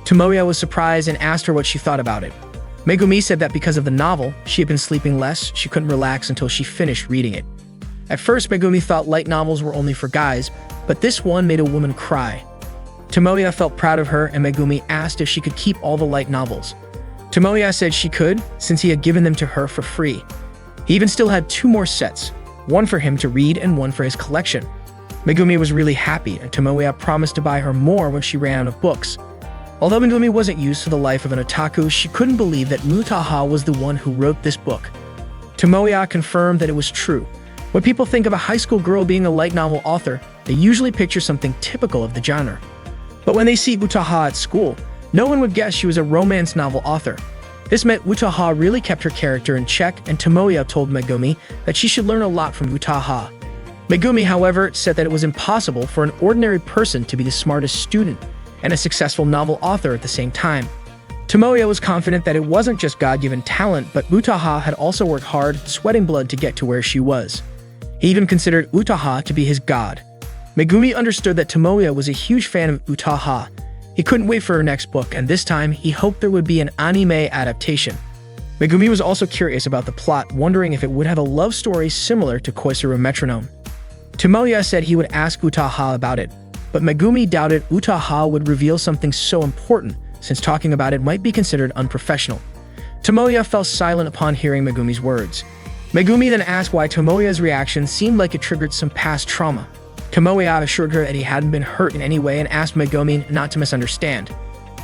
Tomoya was surprised and asked her what she thought about it. Megumi said that because of the novel, she had been sleeping less, she couldn't relax until she finished reading it. At first, Megumi thought light novels were only for guys, but this one made a woman cry. Tomoya felt proud of her, and Megumi asked if she could keep all the light novels. Tomoya said she could, since he had given them to her for free. He even still had 2 more sets, one for him to read and one for his collection. Megumi was really happy, and Tomoya promised to buy her more when she ran out of books. Although Megumi wasn't used to the life of an otaku, she couldn't believe that Utaha was the one who wrote this book. Tomoya confirmed that it was true. When people think of a high school girl being a light novel author, they usually picture something typical of the genre. But when they see Utaha at school, no one would guess she was a romance novel author. This meant Utaha really kept her character in check, and Tomoya told Megumi that she should learn a lot from Utaha. Megumi, however, said that it was impossible for an ordinary person to be the smartest student and a successful novel author at the same time. Tomoya was confident that it wasn't just God-given talent, but Utaha had also worked hard, sweating blood to get to where she was. He even considered Utaha to be his god. Megumi understood that Tomoya was a huge fan of Utaha. He couldn't wait for her next book, and this time he hoped there would be an anime adaptation. Megumi was also curious about the plot, wondering if it would have a love story similar to Koisaru Metronome. Tomoya said he would ask Utaha about it, but Megumi doubted Utaha would reveal something so important, since talking about it might be considered unprofessional. Tomoya fell silent upon hearing Megumi's words. Megumi then asked why Tomoya's reaction seemed like it triggered some past trauma. Tomoya assured her that he hadn't been hurt in any way and asked Megumi not to misunderstand.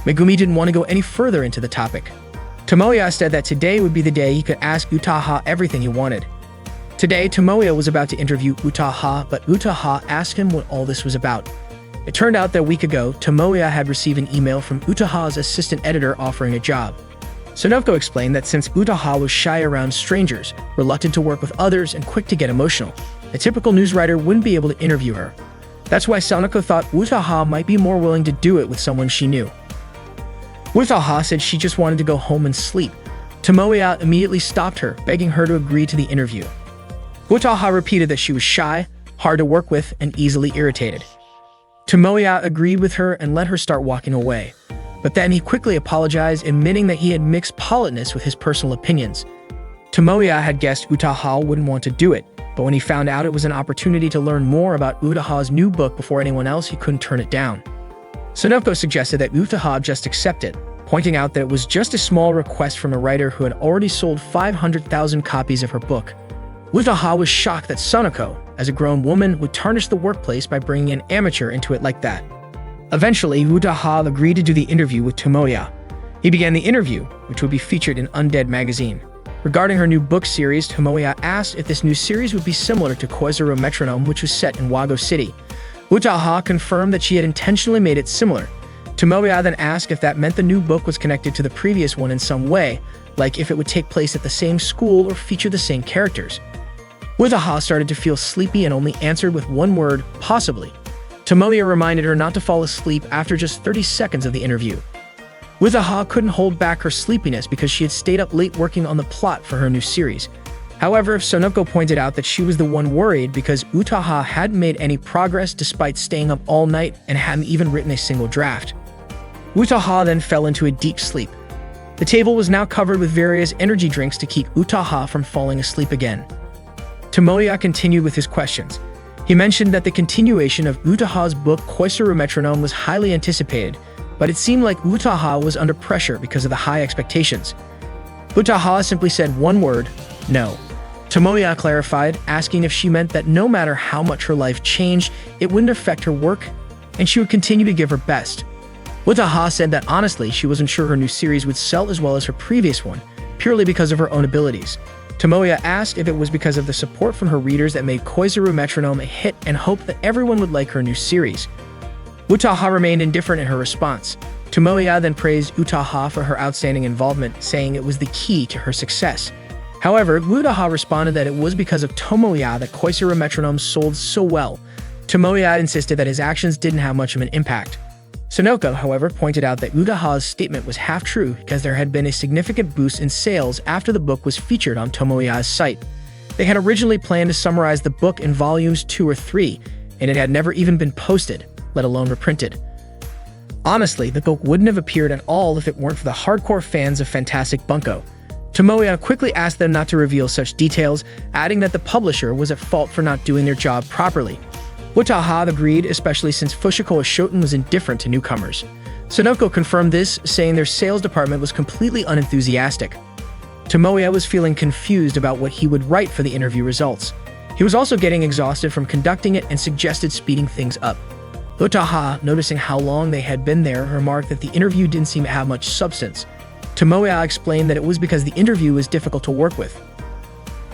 Megumi didn't want to go any further into the topic. Tomoya said that today would be the day he could ask Utaha everything he wanted. Today, Tomoya was about to interview Utaha, but Utaha asked him what all this was about. It turned out that a week ago, Tomoya had received an email from Utaha's assistant editor offering a job. Sonoko explained that since Utaha was shy around strangers, reluctant to work with others, and quick to get emotional, a typical news writer wouldn't be able to interview her. That's why Sonoko thought Utaha might be more willing to do it with someone she knew. Utaha said she just wanted to go home and sleep. Tomoya immediately stopped her, begging her to agree to the interview. Utaha repeated that she was shy, hard to work with, and easily irritated. Tomoya agreed with her and let her start walking away. But then he quickly apologized, admitting that he had mixed politeness with his personal opinions. Tomoya had guessed Utaha wouldn't want to do it, but when he found out it was an opportunity to learn more about Utaha's new book before anyone else, he couldn't turn it down. Sonoko suggested that Utaha just accept it, pointing out that it was just a small request from a writer who had already sold 500,000 copies of her book. Utaha was shocked that Sonoko, as a grown woman, would tarnish the workplace by bringing an amateur into it like that. Eventually, Utaha agreed to do the interview with Tomoya. He began the interview, which would be featured in Undead magazine. Regarding her new book series, Tomoya asked if this new series would be similar to Koisaru Metronome, which was set in Wago City. Utaha confirmed that she had intentionally made it similar. Tomoya then asked if that meant the new book was connected to the previous one in some way, like if it would take place at the same school or feature the same characters. Utaha started to feel sleepy and only answered with one word, possibly. Tomoya reminded her not to fall asleep after just 30 seconds of the interview. Utaha couldn't hold back her sleepiness because she had stayed up late working on the plot for her new series. However, Sonoko pointed out that she was the one worried because Utaha hadn't made any progress despite staying up all night and hadn't even written a single draft. Utaha then fell into a deep sleep. The table was now covered with various energy drinks to keep Utaha from falling asleep again. Tomoya continued with his questions. He mentioned that the continuation of Utaha's book Koisaru Metronome was highly anticipated, but it seemed like Utaha was under pressure because of the high expectations. Utaha simply said one word, no. Tomoya clarified, asking if she meant that no matter how much her life changed, it wouldn't affect her work, and she would continue to give her best. Utaha said that honestly, she wasn't sure her new series would sell as well as her previous one, purely because of her own abilities. Tomoya asked if it was because of the support from her readers that made Koizuru Metronome a hit and hoped that everyone would like her new series. Utaha remained indifferent in her response. Tomoya then praised Utaha for her outstanding involvement, saying it was the key to her success. However, Utaha responded that it was because of Tomoya that Koizuru Metronome sold so well. Tomoya insisted that his actions didn't have much of an impact. Sonoko, however, pointed out that Utaha's statement was half true because there had been a significant boost in sales after the book was featured on Tomoya's site. They had originally planned to summarize the book in volumes 2 or 3, and it had never even been posted, let alone reprinted. Honestly, the book wouldn't have appeared at all if it weren't for the hardcore fans of Fantastic Bunko. Tomoya quickly asked them not to reveal such details, adding that the publisher was at fault for not doing their job properly. Utaha agreed, especially since Fushikoa Shoten was indifferent to newcomers. Sonoko confirmed this, saying their sales department was completely unenthusiastic. Tomoya was feeling confused about what he would write for the interview results. He was also getting exhausted from conducting it and suggested speeding things up. Utaha, noticing how long they had been there, remarked that the interview didn't seem to have much substance. Tomoya explained that it was because the interview was difficult to work with.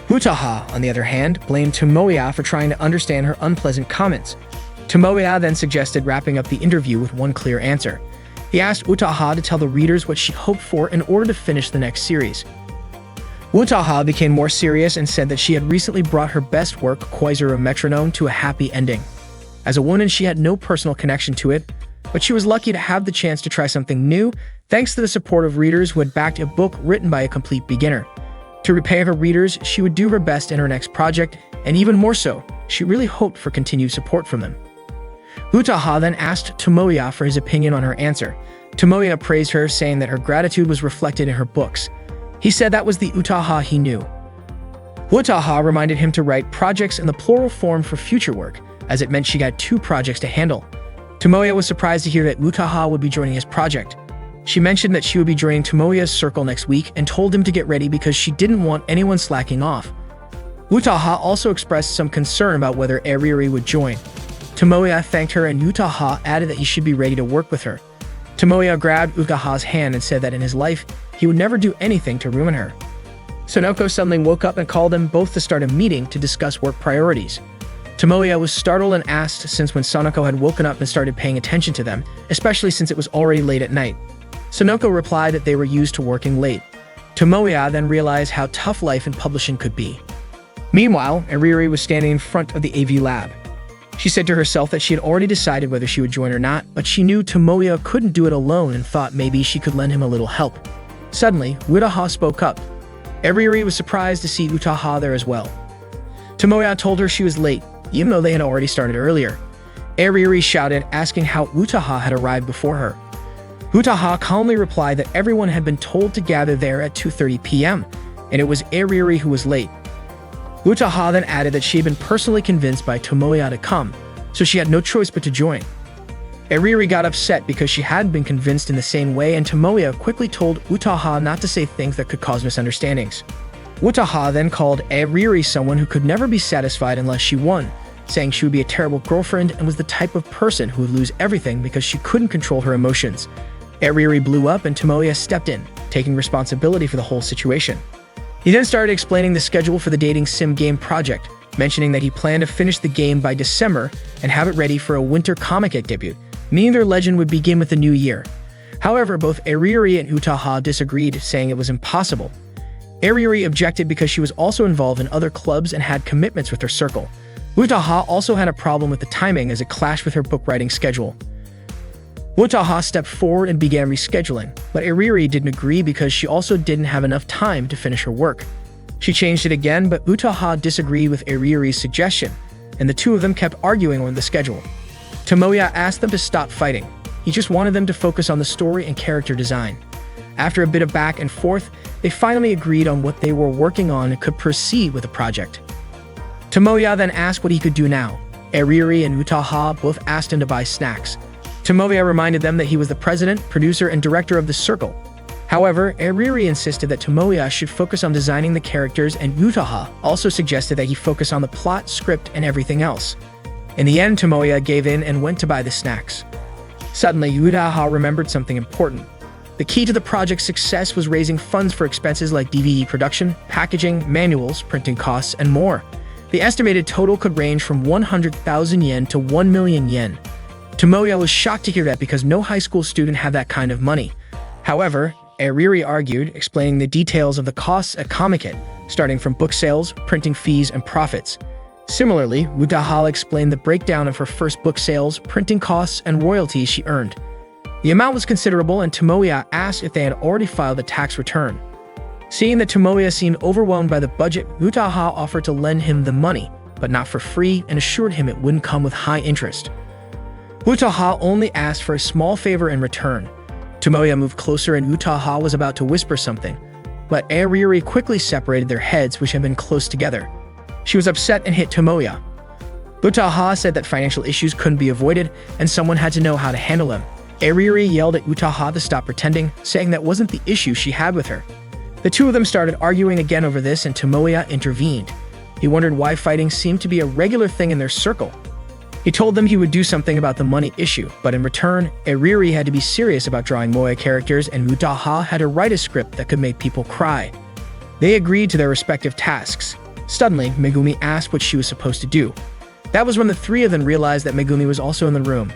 Utaha, on the other hand, blamed Tomoya for trying to understand her unpleasant comments. Tomoya then suggested wrapping up the interview with one clear answer. He asked Utaha to tell the readers what she hoped for in order to finish the next series. Utaha became more serious and said that she had recently brought her best work, Koizuru Metronome, to a happy ending. As a woman, she had no personal connection to it, but she was lucky to have the chance to try something new, thanks to the support of readers who had backed a book written by a complete beginner. To repay her readers, she would do her best in her next project, and even more so, she really hoped for continued support from them. Utaha then asked Tomoya for his opinion on her answer. Tomoya praised her, saying that her gratitude was reflected in her books. He said that was the Utaha he knew. Utaha reminded him to write projects in the plural form for future work, as it meant she got 2 projects to handle. Tomoya was surprised to hear that Utaha would be joining his project. She mentioned that she would be joining Tomoya's circle next week and told him to get ready because she didn't want anyone slacking off. Utaha also expressed some concern about whether Eriri would join. Tomoya thanked her and Utaha added that he should be ready to work with her. Tomoya grabbed Utaha's hand and said that in his life, he would never do anything to ruin her. Sonoko suddenly woke up and called them both to start a meeting to discuss work priorities. Tomoya was startled and asked since when Sonoko had woken up and started paying attention to them, especially since it was already late at night. Sonoko replied that they were used to working late. Tomoya then realized how tough life in publishing could be. Meanwhile, Eriri was standing in front of the AV lab. She said to herself that she had already decided whether she would join or not, but she knew Tomoya couldn't do it alone and thought maybe she could lend him a little help. Suddenly, Utaha spoke up. Eriri was surprised to see Utaha there as well. Tomoya told her she was late, even though they had already started earlier. Eriri shouted, asking how Utaha had arrived before her. Utaha calmly replied that everyone had been told to gather there at 2:30 p.m., and it was Eriri who was late. Utaha then added that she had been personally convinced by Tomoya to come, so she had no choice but to join. Eriri got upset because she hadn't been convinced in the same way, and Tomoya quickly told Utaha not to say things that could cause misunderstandings. Utaha then called Eriri someone who could never be satisfied unless she won, saying she would be a terrible girlfriend and was the type of person who would lose everything because she couldn't control her emotions. Eriri blew up and Tomoya stepped in, taking responsibility for the whole situation. He then started explaining the schedule for the dating sim game project, mentioning that he planned to finish the game by December and have it ready for a winter comic debut, meaning their legend would begin with the new year. However, both Eriri and Utaha disagreed, saying it was impossible. Eriri objected because she was also involved in other clubs and had commitments with her circle. Utaha also had a problem with the timing as it clashed with her book writing schedule. Utaha stepped forward and began rescheduling, but Eriri didn't agree because she also didn't have enough time to finish her work. She changed it again, but Utaha disagreed with Eriri's suggestion, and the two of them kept arguing on the schedule. Tomoya asked them to stop fighting. He just wanted them to focus on the story and character design. After a bit of back and forth, they finally agreed on what they were working on and could proceed with the project. Tomoya then asked what he could do now. Eriri and Utaha both asked him to buy snacks. Tomoya reminded them that he was the president, producer, and director of the circle. However, Eriri insisted that Tomoya should focus on designing the characters, and Utaha also suggested that he focus on the plot, script, and everything else. In the end, Tomoya gave in and went to buy the snacks. Suddenly, Utaha remembered something important. The key to the project's success was raising funds for expenses like DVD production, packaging, manuals, printing costs, and more. The estimated total could range from 100,000 yen to 1 million yen. Tomoya was shocked to hear that because no high school student had that kind of money. However, Ariri argued, explaining the details of the costs at Comic-Con, starting from book sales, printing fees, and profits. Similarly, Utaha explained the breakdown of her first book sales, printing costs, and royalties she earned. The amount was considerable, and Tomoya asked if they had already filed a tax return. Seeing that Tomoya seemed overwhelmed by the budget, Utaha offered to lend him the money, but not for free, and assured him it wouldn't come with high interest. Utaha only asked for a small favor in return. Tomoya moved closer and Utaha was about to whisper something, but Ariri quickly separated their heads, which had been close together. She was upset and hit Tomoya. Utaha said that financial issues couldn't be avoided, and someone had to know how to handle them. Ariri yelled at Utaha to stop pretending, saying that wasn't the issue she had with her. The two of them started arguing again over this, and Tomoya intervened. He wondered why fighting seemed to be a regular thing in their circle. He told them he would do something about the money issue, but in return, Ariri had to be serious about drawing moe characters, and Utaha had to write a script that could make people cry. They agreed to their respective tasks. Suddenly, Megumi asked what she was supposed to do. That was when the three of them realized that Megumi was also in the room.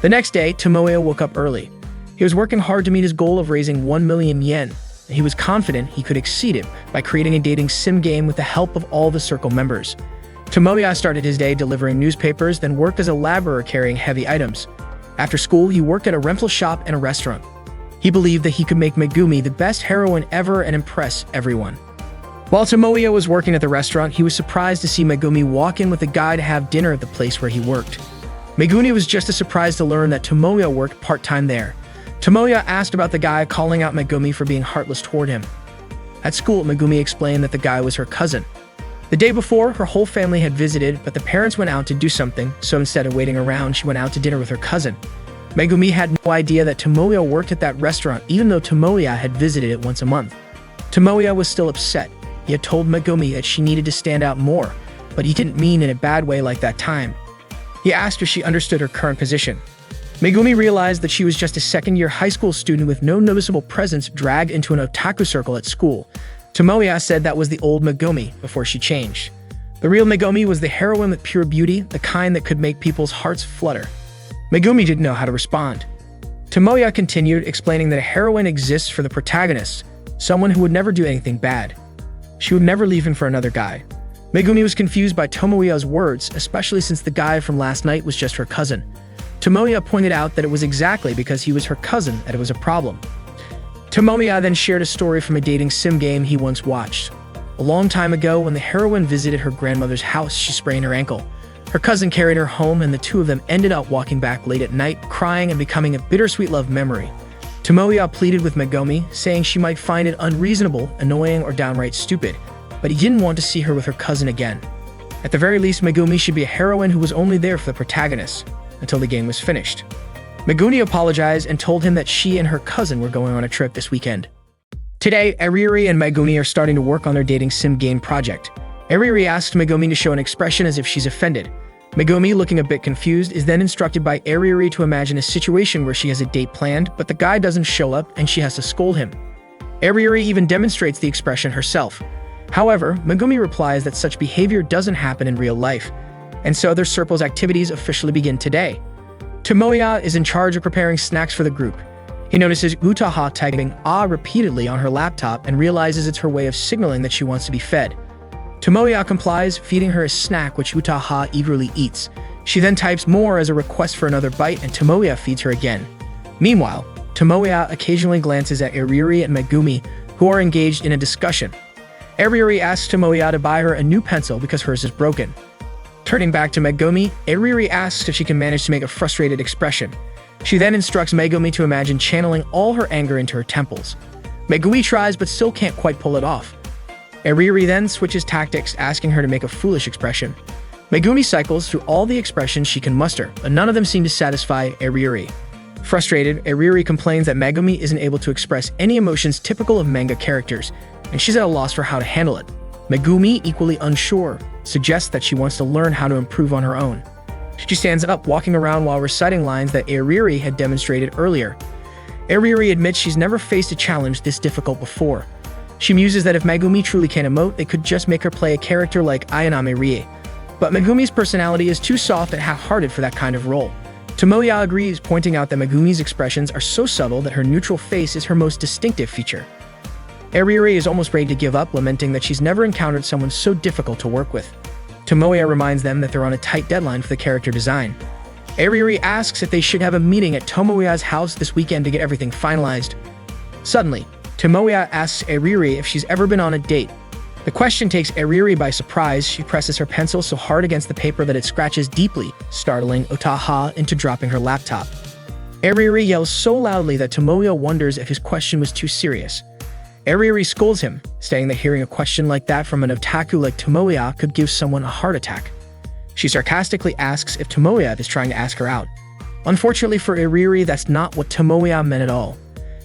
The next day, Tomoya woke up early. He was working hard to meet his goal of raising 1 million yen, and he was confident he could exceed it by creating a dating sim game with the help of all the circle members. Tomoya started his day delivering newspapers, then worked as a laborer carrying heavy items. After school, he worked at a rental shop and a restaurant. He believed that he could make Megumi the best heroine ever and impress everyone. While Tomoya was working at the restaurant, he was surprised to see Megumi walk in with a guy to have dinner at the place where he worked. Megumi was just as surprised to learn that Tomoya worked part-time there. Tomoya asked about the guy, calling out Megumi for being heartless toward him. At school, Megumi explained that the guy was her cousin. The day before, her whole family had visited, but the parents went out to do something, so instead of waiting around, she went out to dinner with her cousin. Megumi had no idea that Tomoya worked at that restaurant, even though Tomoya had visited it once a month. Tomoya was still upset. He had told Megumi that she needed to stand out more, but he didn't mean in a bad way like that time. He asked if she understood her current position. Megumi realized that she was just a second-year high school student with no noticeable presence dragged into an otaku circle at school. Tomoya said that was the old Megumi before she changed. The real Megumi was the heroine with pure beauty, the kind that could make people's hearts flutter. Megumi didn't know how to respond. Tomoya continued, explaining that a heroine exists for the protagonist, someone who would never do anything bad. She would never leave him for another guy. Megumi was confused by Tomoya's words, especially since the guy from last night was just her cousin. Tomoya pointed out that it was exactly because he was her cousin that it was a problem. Tomoya then shared a story from a dating sim game he once watched. A long time ago, when the heroine visited her grandmother's house, she sprained her ankle. Her cousin carried her home, and the two of them ended up walking back late at night, crying and becoming a bittersweet love memory. Tomoya pleaded with Megumi, saying she might find it unreasonable, annoying, or downright stupid, but he didn't want to see her with her cousin again. At the very least, Megumi should be a heroine who was only there for the protagonist, until the game was finished. Megumi apologized and told him that she and her cousin were going on a trip this weekend. Today, Ariri and Megumi are starting to work on their dating sim game project. Ariri asks Megumi to show an expression as if she's offended. Megumi, looking a bit confused, is then instructed by Ariri to imagine a situation where she has a date planned, but the guy doesn't show up and she has to scold him. Ariri even demonstrates the expression herself. However, Megumi replies that such behavior doesn't happen in real life, and so their circle's activities officially begin today. Tomoya is in charge of preparing snacks for the group. He notices Utaha typing "ah" repeatedly on her laptop and realizes it's her way of signaling that she wants to be fed. Tomoya complies, feeding her a snack which Utaha eagerly eats. She then types more as a request for another bite, and Tomoya feeds her again. Meanwhile, Tomoya occasionally glances at Ariri and Megumi, who are engaged in a discussion. Ariri asks Tomoya to buy her a new pencil because hers is broken. Turning back to Megumi, Ariri asks if she can manage to make a frustrated expression. She then instructs Megumi to imagine channeling all her anger into her temples. Megumi tries but still can't quite pull it off. Ariri then switches tactics, asking her to make a foolish expression. Megumi cycles through all the expressions she can muster, but none of them seem to satisfy Ariri. Frustrated, Ariri complains that Megumi isn't able to express any emotions typical of manga characters, and she's at a loss for how to handle it. Megumi, equally unsure, suggests that she wants to learn how to improve on her own. She stands up, walking around while reciting lines that Ariri had demonstrated earlier. Ariuri admits she's never faced a challenge this difficult before. She muses that if Megumi truly can emote, they could just make her play a character like Ayanami Rie. But Megumi's personality is too soft and half-hearted for that kind of role. Tomoya agrees, pointing out that Megumi's expressions are so subtle that her neutral face is her most distinctive feature. Ariuri is almost ready to give up, lamenting that she's never encountered someone so difficult to work with. Tomoya reminds them that they're on a tight deadline for the character design. Ariuri asks if they should have a meeting at Tomoya's house this weekend to get everything finalized. Suddenly, Tomoya asks Ariuri if she's ever been on a date. The question takes Ariuri by surprise. She presses her pencil so hard against the paper that it scratches deeply, startling Otaha into dropping her laptop. Ariuri yells so loudly that Tomoya wonders if his question was too serious. Ariuri scolds him, saying that hearing a question like that from an otaku like Tomoya could give someone a heart attack. She sarcastically asks if Tomoya is trying to ask her out. Unfortunately for Ariuri, that's not what Tomoya meant at all.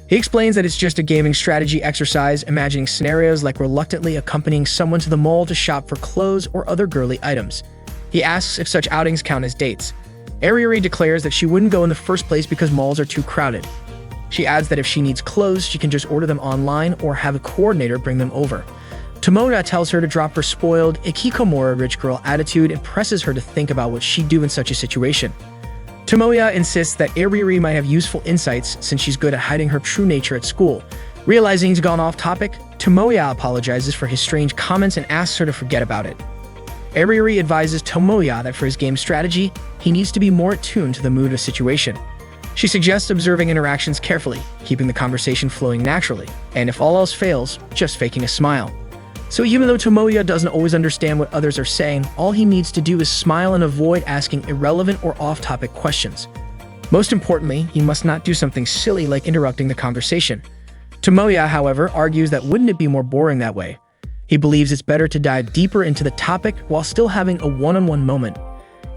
He explains that it's just a gaming strategy exercise, imagining scenarios like reluctantly accompanying someone to the mall to shop for clothes or other girly items. He asks if such outings count as dates. Ariuri declares that she wouldn't go in the first place because malls are too crowded. She adds that if she needs clothes, she can just order them online or have a coordinator bring them over. Tomoya tells her to drop her spoiled, ikikomori rich girl attitude and presses her to think about what she'd do in such a situation. Tomoya insists that Ariuri might have useful insights since she's good at hiding her true nature at school. Realizing he's gone off topic, Tomoya apologizes for his strange comments and asks her to forget about it. Ariuri advises Tomoya that for his game strategy, he needs to be more attuned to the mood of the situation. She suggests observing interactions carefully, keeping the conversation flowing naturally, and if all else fails, just faking a smile. So even though Tomoya doesn't always understand what others are saying, all he needs to do is smile and avoid asking irrelevant or off-topic questions. Most importantly, he must not do something silly like interrupting the conversation. Tomoya, however, argues that wouldn't it be more boring that way? He believes it's better to dive deeper into the topic while still having a one-on-one moment.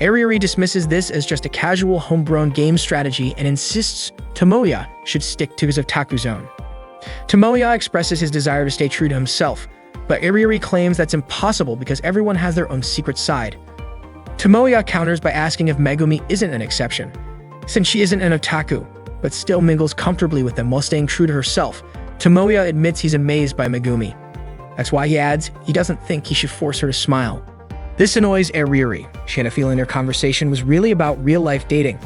Ariuri dismisses this as just a casual homegrown game strategy and insists Tomoya should stick to his otaku zone. Tomoya expresses his desire to stay true to himself, but Ariuri claims that's impossible because everyone has their own secret side. Tomoya counters by asking if Megumi isn't an exception, since she isn't an otaku, but still mingles comfortably with them while staying true to herself. Tomoya admits he's amazed by Megumi. That's why he adds he doesn't think he should force her to smile. This annoys Ariuri. She had a feeling their conversation was really about real-life dating.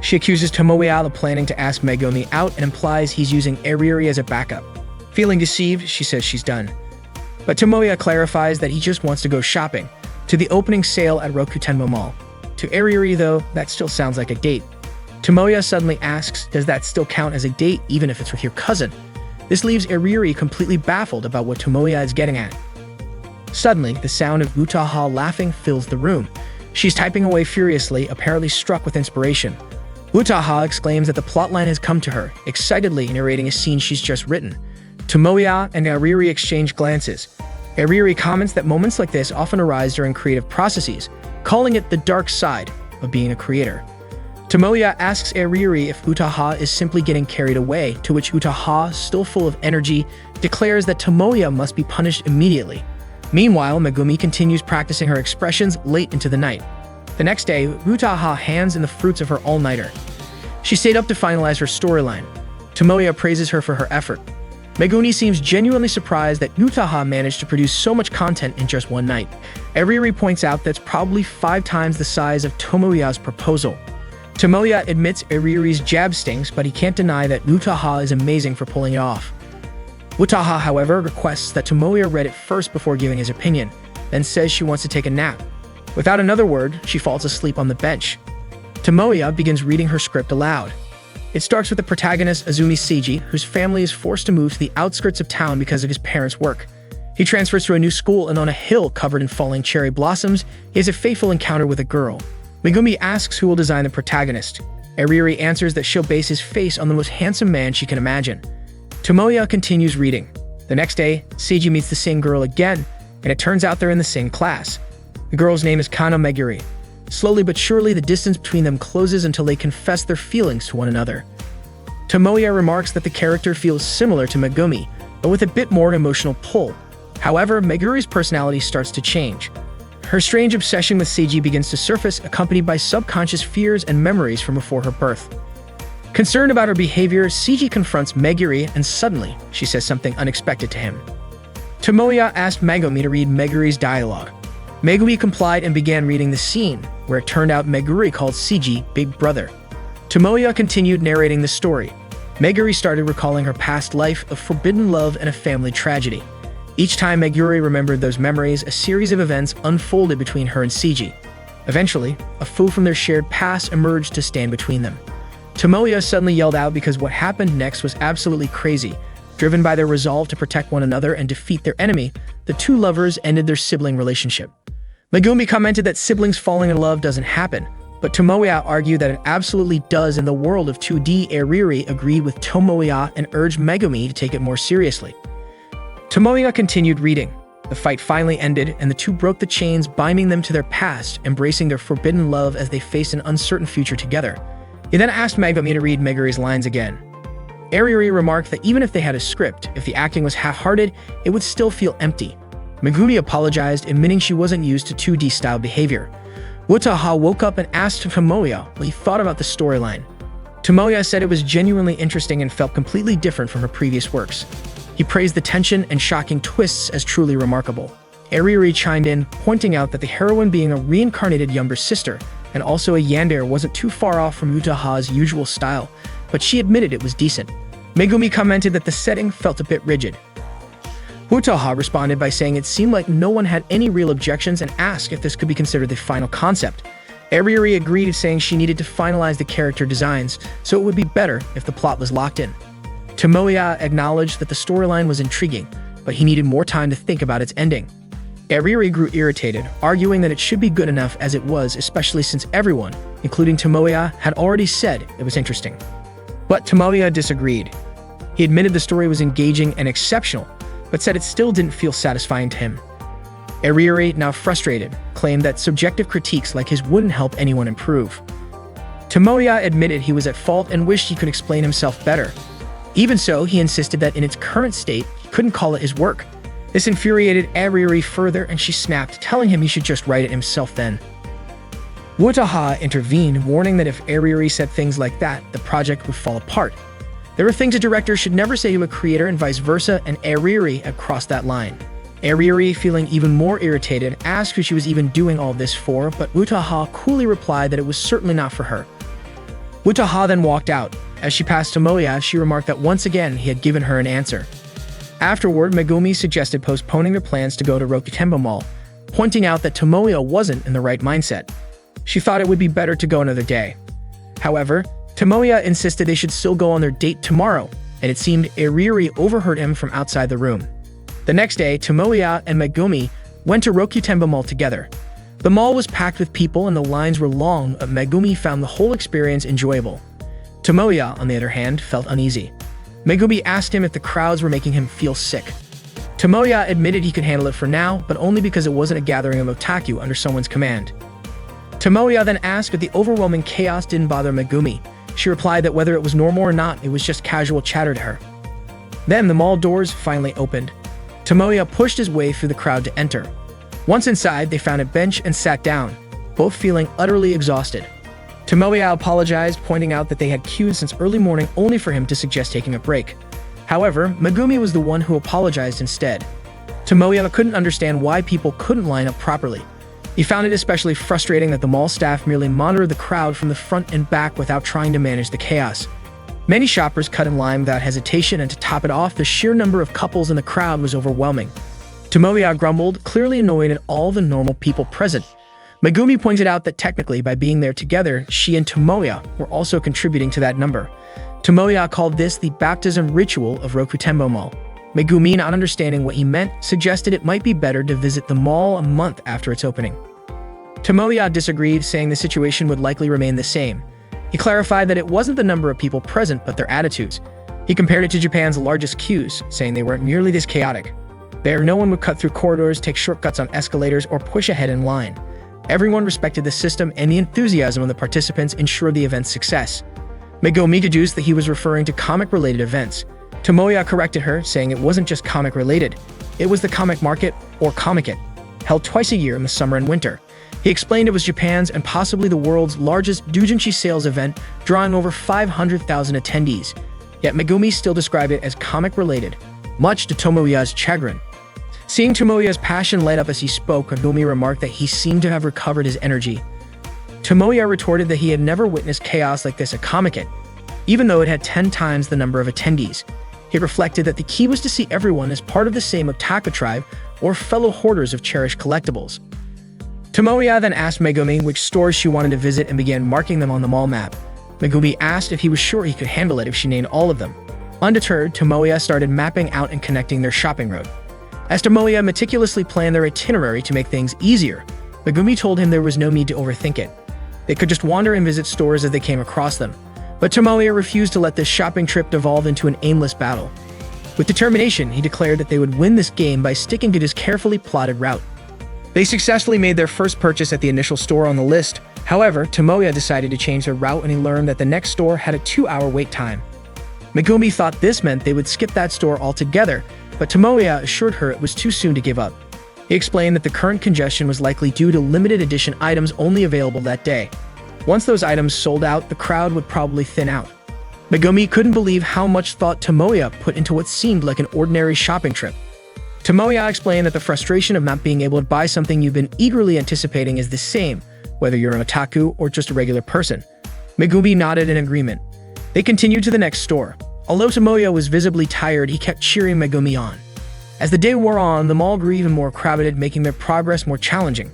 She accuses Tomoya of planning to ask Megumi out and implies he's using Ariuri as a backup. Feeling deceived, she says she's done. But Tomoya clarifies that he just wants to go shopping, to the opening sale at Rokutenmo Mall. To Ariuri, though, that still sounds like a date. Tomoya suddenly asks, does that still count as a date even if it's with your cousin? This leaves Ariuri completely baffled about what Tomoya is getting at. Suddenly, the sound of Utaha laughing fills the room. She's typing away furiously, apparently struck with inspiration. Utaha exclaims that the plotline has come to her, excitedly narrating a scene she's just written. Tomoya and Ariuri exchange glances. Ariuri comments that moments like this often arise during creative processes, calling it the dark side of being a creator. Tomoya asks Ariuri if Utaha is simply getting carried away, to which Utaha, still full of energy, declares that Tomoya must be punished immediately. Meanwhile, Megumi continues practicing her expressions late into the night. The next day, Utaha hands in the fruits of her all-nighter. She stayed up to finalize her storyline. Tomoya praises her for her effort. Megumi seems genuinely surprised that Utaha managed to produce so much content in just one night. Ariuri points out that's probably 5 times the size of Tomoya's proposal. Tomoya admits Ariuri's jab stings, but he can't deny that Utaha is amazing for pulling it off. Utaha, however, requests that Tomoya read it first before giving his opinion, then says she wants to take a nap. Without another word, she falls asleep on the bench. Tomoya begins reading her script aloud. It starts with the protagonist Azumi Seiji, whose family is forced to move to the outskirts of town because of his parents' work. He transfers to a new school, and on a hill covered in falling cherry blossoms, he has a fateful encounter with a girl. Megumi asks who will design the protagonist. Ariuri answers that she'll base his face on the most handsome man she can imagine. Tomoya continues reading. The next day, Seiji meets the same girl again, and it turns out they're in the same class. The girl's name is Kano Meguri. Slowly but surely, the distance between them closes until they confess their feelings to one another. Tomoya remarks that the character feels similar to Megumi, but with a bit more emotional pull. However, Meguri's personality starts to change. Her strange obsession with Seiji begins to surface, accompanied by subconscious fears and memories from before her birth. Concerned about her behavior, Seiji confronts Meguri and suddenly, she says something unexpected to him. Tomoya asked Megumi to read Meguri's dialogue. Megumi complied and began reading the scene, where it turned out Meguri called Seiji Big Brother. Tomoya continued narrating the story. Meguri started recalling her past life of forbidden love and a family tragedy. Each time Meguri remembered those memories, a series of events unfolded between her and Seiji. Eventually, a foe from their shared past emerged to stand between them. Tomoya suddenly yelled out because what happened next was absolutely crazy. Driven by their resolve to protect one another and defeat their enemy, the two lovers ended their sibling relationship. Megumi commented that siblings falling in love doesn't happen, but Tomoya argued that it absolutely does in the world of 2D. Eriri agreed with Tomoya and urged Megumi to take it more seriously. Tomoya continued reading. The fight finally ended, and the two broke the chains binding them to their past, embracing their forbidden love as they faced an uncertain future together. He then asked Megumi to read Meguri's lines again. Eriri remarked that even if they had a script, if the acting was half-hearted, it would still feel empty. Megumi apologized, admitting she wasn't used to 2D-style behavior. Wataha woke up and asked Tomoya what he thought about the storyline. Tomoya said it was genuinely interesting and felt completely different from her previous works. He praised the tension and shocking twists as truly remarkable. Eriri chimed in, pointing out that the heroine being a reincarnated younger sister and also a yandere wasn't too far off from Wataha's usual style, but she admitted it was decent. Megumi commented that the setting felt a bit rigid. Wataha responded by saying it seemed like no one had any real objections and asked if this could be considered the final concept. Eriri agreed, saying she needed to finalize the character designs, so it would be better if the plot was locked in. Tomoya acknowledged that the storyline was intriguing, but he needed more time to think about its ending. Eriri grew irritated, arguing that it should be good enough as it was, especially since everyone, including Tomoya, had already said it was interesting. But Tomoya disagreed. He admitted the story was engaging and exceptional, but said it still didn't feel satisfying to him. Eriri, now frustrated, claimed that subjective critiques like his wouldn't help anyone improve. Tomoya admitted he was at fault and wished he could explain himself better. Even so, he insisted that in its current state, he couldn't call it his work. This infuriated Eriri further, and she snapped, telling him he should just write it himself then. Wataha intervened, warning that if Eriri said things like that, the project would fall apart. There are things a director should never say to a creator and vice versa, and Eriri had crossed that line. Eriri, feeling even more irritated, asked who she was even doing all this for, but Wataha coolly replied that it was certainly not for her. Wataha then walked out. As she passed Tomoya, she remarked that once again he had given her an answer. Afterward, Megumi suggested postponing their plans to go to Rokutembo Mall, pointing out that Tomoya wasn't in the right mindset. She thought it would be better to go another day. However, Tomoya insisted they should still go on their date tomorrow, and it seemed Eriri overheard him from outside the room. The next day, Tomoya and Megumi went to Rokutembo Mall together. The mall was packed with people and the lines were long, but Megumi found the whole experience enjoyable. Tomoya, on the other hand, felt uneasy. Megumi asked him if the crowds were making him feel sick. Tomoya admitted he could handle it for now, but only because it wasn't a gathering of otaku under someone's command. Tomoya then asked if the overwhelming chaos didn't bother Megumi. She replied that whether it was normal or not, it was just casual chatter to her. Then the mall doors finally opened. Tomoya pushed his way through the crowd to enter. Once inside, they found a bench and sat down, both feeling utterly exhausted. Tomoya apologized, pointing out that they had queued since early morning only for him to suggest taking a break. However, Megumi was the one who apologized instead. Tomoya couldn't understand why people couldn't line up properly. He found it especially frustrating that the mall staff merely monitored the crowd from the front and back without trying to manage the chaos. Many shoppers cut in line without hesitation, and to top it off, the sheer number of couples in the crowd was overwhelming. Tomoya grumbled, clearly annoyed at all the normal people present. Megumi pointed out that technically, by being there together, she and Tomoya were also contributing to that number. Tomoya called this the baptism ritual of Rokutembo Mall. Megumi, not understanding what he meant, suggested it might be better to visit the mall a month after its opening. Tomoya disagreed, saying the situation would likely remain the same. He clarified that it wasn't the number of people present, but their attitudes. He compared it to Japan's largest queues, saying they weren't nearly this chaotic. There, no one would cut through corridors, take shortcuts on escalators, or push ahead in line. Everyone respected the system, and the enthusiasm of the participants ensured the event's success. Megumi deduced that he was referring to comic-related events. Tomoya corrected her, saying it wasn't just comic-related. It was the comic market, or Comic-It, held twice a year in the summer and winter. He explained it was Japan's and possibly the world's largest doujinshi sales event, drawing over 500,000 attendees. Yet Megumi still described it as comic-related, much to Tomoya's chagrin. Seeing Tomoya's passion light up as he spoke, Megumi remarked that he seemed to have recovered his energy. Tomoya retorted that he had never witnessed chaos like this at Comic-Con, even though it had 10 times the number of attendees. He reflected that the key was to see everyone as part of the same Otaku tribe or fellow hoarders of cherished collectibles. Tomoya then asked Megumi which stores she wanted to visit and began marking them on the mall map. Megumi asked if he was sure he could handle it if she named all of them. Undeterred, Tomoya started mapping out and connecting their shopping route. As Tomoya meticulously planned their itinerary to make things easier, Megumi told him there was no need to overthink it. They could just wander and visit stores as they came across them. But Tomoya refused to let this shopping trip devolve into an aimless battle. With determination, he declared that they would win this game by sticking to his carefully plotted route. They successfully made their first purchase at the initial store on the list. However, Tomoya decided to change their route when he learned that the next store had a 2-hour wait time. Megumi thought this meant they would skip that store altogether, but Tomoya assured her it was too soon to give up. He explained that the current congestion was likely due to limited edition items only available that day. Once those items sold out, the crowd would probably thin out. Megumi couldn't believe how much thought Tomoya put into what seemed like an ordinary shopping trip. Tomoya explained that the frustration of not being able to buy something you've been eagerly anticipating is the same, whether you're an otaku or just a regular person. Megumi nodded in agreement. They continued to the next store. Although Tomoya was visibly tired, he kept cheering Megumi on. As the day wore on, the mall grew even more crowded, making their progress more challenging.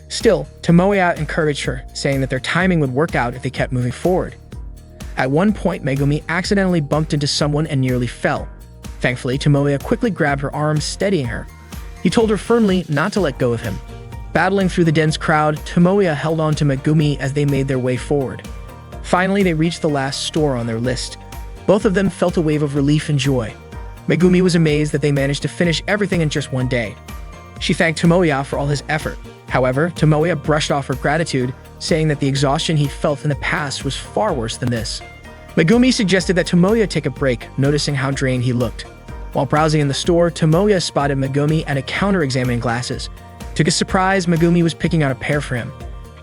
Still, Tomoya encouraged her, saying that their timing would work out if they kept moving forward. At one point, Megumi accidentally bumped into someone and nearly fell. Thankfully, Tomoya quickly grabbed her arm, steadying her. He told her firmly not to let go of him. Battling through the dense crowd, Tomoya held on to Megumi as they made their way forward. Finally, they reached the last store on their list. Both of them felt a wave of relief and joy. Megumi was amazed that they managed to finish everything in just one day. She thanked Tomoya for all his effort. However, Tomoya brushed off her gratitude, saying that the exhaustion he'd felt in the past was far worse than this. Megumi suggested that Tomoya take a break, noticing how drained he looked. While browsing in the store, Tomoya spotted Megumi at a counter examining glasses. To his surprise, Megumi was picking out a pair for him.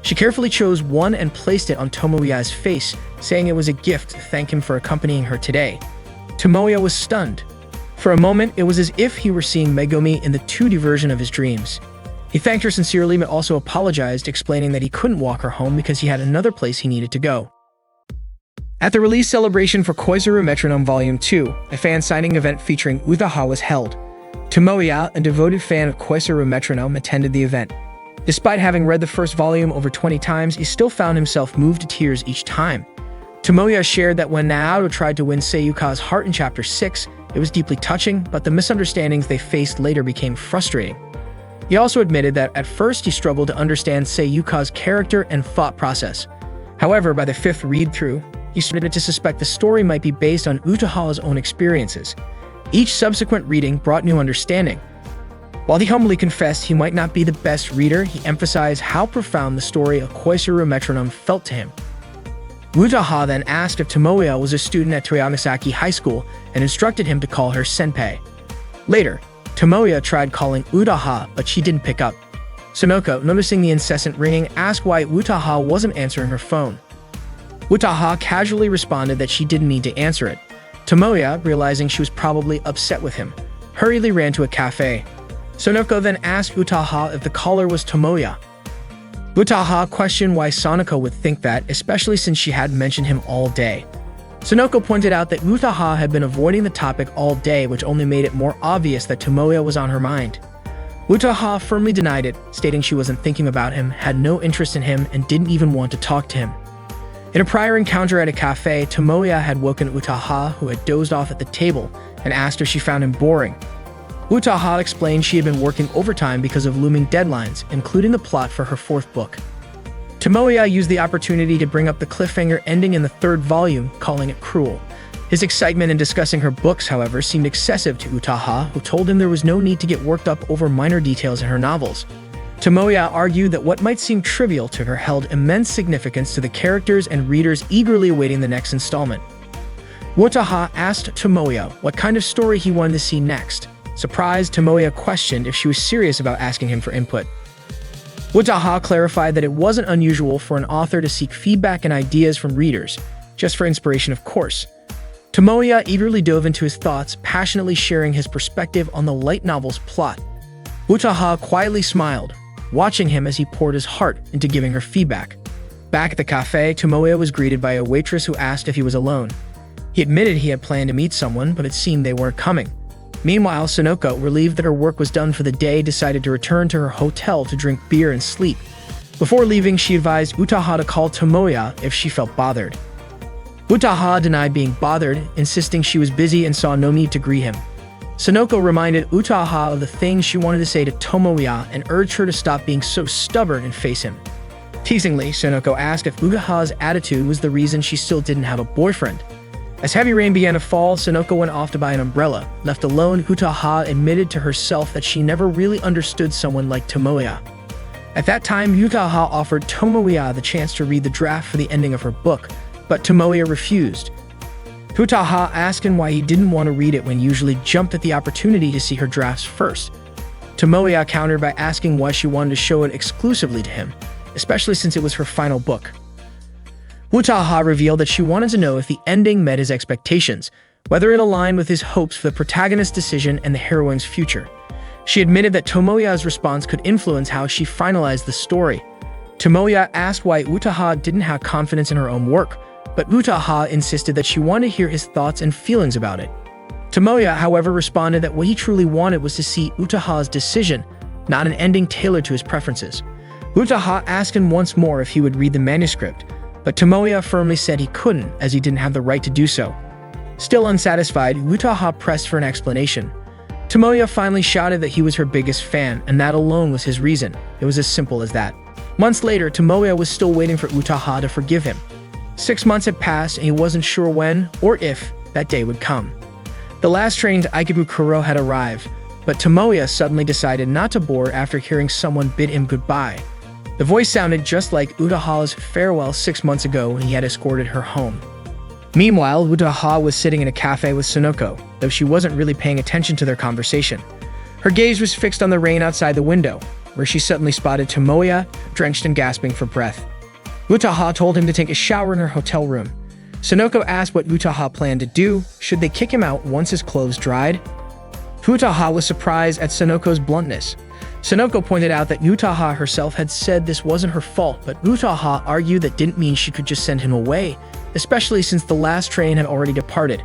She carefully chose one and placed it on Tomoya's face, saying it was a gift to thank him for accompanying her today. Tomoya was stunned. For a moment, it was as if he were seeing Megumi in the 2D version of his dreams. He thanked her sincerely but also apologized, explaining that he couldn't walk her home because he had another place he needed to go. At the release celebration for Koizuru Metronome Volume 2, a fan signing event featuring Utaha was held. Tomoya, a devoted fan of Koizuru Metronome, attended the event. Despite having read the first volume over 20 times, he still found himself moved to tears each time. Tomoya shared that when Naoto tried to win Seiyuka's heart in Chapter 6, it was deeply touching, but the misunderstandings they faced later became frustrating. He also admitted that at first he struggled to understand Seiyuka's character and thought process. However, by the 5th read-through, he started to suspect the story might be based on Utaha's own experiences. Each subsequent reading brought new understanding. While he humbly confessed he might not be the best reader, he emphasized how profound the story of Koizuru Metronome felt to him. Utaha then asked if Tomoya was a student at Toyamasaki High School and instructed him to call her senpai. Later, Tomoya tried calling Utaha, but she didn't pick up. Sonoko, noticing the incessant ringing, asked why Utaha wasn't answering her phone. Utaha casually responded that she didn't need to answer it. Tomoya, realizing she was probably upset with him, hurriedly ran to a cafe. Sonoko then asked Utaha if the caller was Tomoya. Utaha questioned why Sonoko would think that, especially since she had mentioned him all day. Sonoko pointed out that Utaha had been avoiding the topic all day, which only made it more obvious that Tomoya was on her mind. Utaha firmly denied it, stating she wasn't thinking about him, had no interest in him, and didn't even want to talk to him. In a prior encounter at a cafe, Tomoya had woken Utaha, who had dozed off at the table, and asked if she found him boring. Utaha explained she had been working overtime because of looming deadlines, including the plot for her 4th book. Tomoya used the opportunity to bring up the cliffhanger ending in the 3rd volume, calling it cruel. His excitement in discussing her books, however, seemed excessive to Utaha, who told him there was no need to get worked up over minor details in her novels. Tomoya argued that what might seem trivial to her held immense significance to the characters and readers eagerly awaiting the next installment. Utaha asked Tomoya what kind of story he wanted to see next. Surprised, Tomoya questioned if she was serious about asking him for input. Utaha clarified that it wasn't unusual for an author to seek feedback and ideas from readers, just for inspiration, of course. Tomoya eagerly dove into his thoughts, passionately sharing his perspective on the light novel's plot. Utaha quietly smiled, watching him as he poured his heart into giving her feedback. Back at the cafe, Tomoya was greeted by a waitress who asked if he was alone. He admitted he had planned to meet someone, but it seemed they weren't coming. Meanwhile, Sonoko, relieved that her work was done for the day, decided to return to her hotel to drink beer and sleep. Before leaving, she advised Utaha to call Tomoya if she felt bothered. Utaha denied being bothered, insisting she was busy and saw no need to greet him. Sonoko reminded Utaha of the things she wanted to say to Tomoya and urged her to stop being so stubborn and face him. Teasingly, Sonoko asked if Utaha's attitude was the reason she still didn't have a boyfriend. As heavy rain began to fall, Sonoko went off to buy an umbrella. Left alone, Utaha admitted to herself that she never really understood someone like Tomoya. At that time, Utaha offered Tomoya the chance to read the draft for the ending of her book, but Tomoya refused. Utaha asked him why he didn't want to read it when he usually jumped at the opportunity to see her drafts first. Tomoya countered by asking why she wanted to show it exclusively to him, especially since it was her final book. Utaha revealed that she wanted to know if the ending met his expectations, whether it aligned with his hopes for the protagonist's decision and the heroine's future. She admitted that Tomoya's response could influence how she finalized the story. Tomoya asked why Utaha didn't have confidence in her own work, but Utaha insisted that she wanted to hear his thoughts and feelings about it. Tomoya, however, responded that what he truly wanted was to see Utaha's decision, not an ending tailored to his preferences. Utaha asked him once more if he would read the manuscript, but Tomoya firmly said he couldn't, as he didn't have the right to do so. Still unsatisfied, Utaha pressed for an explanation. Tomoya finally shouted that he was her biggest fan, and that alone was his reason. It was as simple as that. Months later, Tomoya was still waiting for Utaha to forgive him. 6 months had passed, and he wasn't sure when, or if, that day would come. The last train to Ikebukuro had arrived, but Tomoya suddenly decided not to board after hearing someone bid him goodbye. The voice sounded just like Utaha's farewell 6 months ago when he had escorted her home. Meanwhile, Utaha was sitting in a cafe with Sonoko, though she wasn't really paying attention to their conversation. Her gaze was fixed on the rain outside the window, where she suddenly spotted Tomoya, drenched and gasping for breath. Utaha told him to take a shower in her hotel room. Sonoko asked what Utaha planned to do. Should they kick him out once his clothes dried? Utaha was surprised at Sonoko's bluntness. Sonoko pointed out that Utaha herself had said this wasn't her fault, but Utaha argued that didn't mean she could just send him away, especially since the last train had already departed.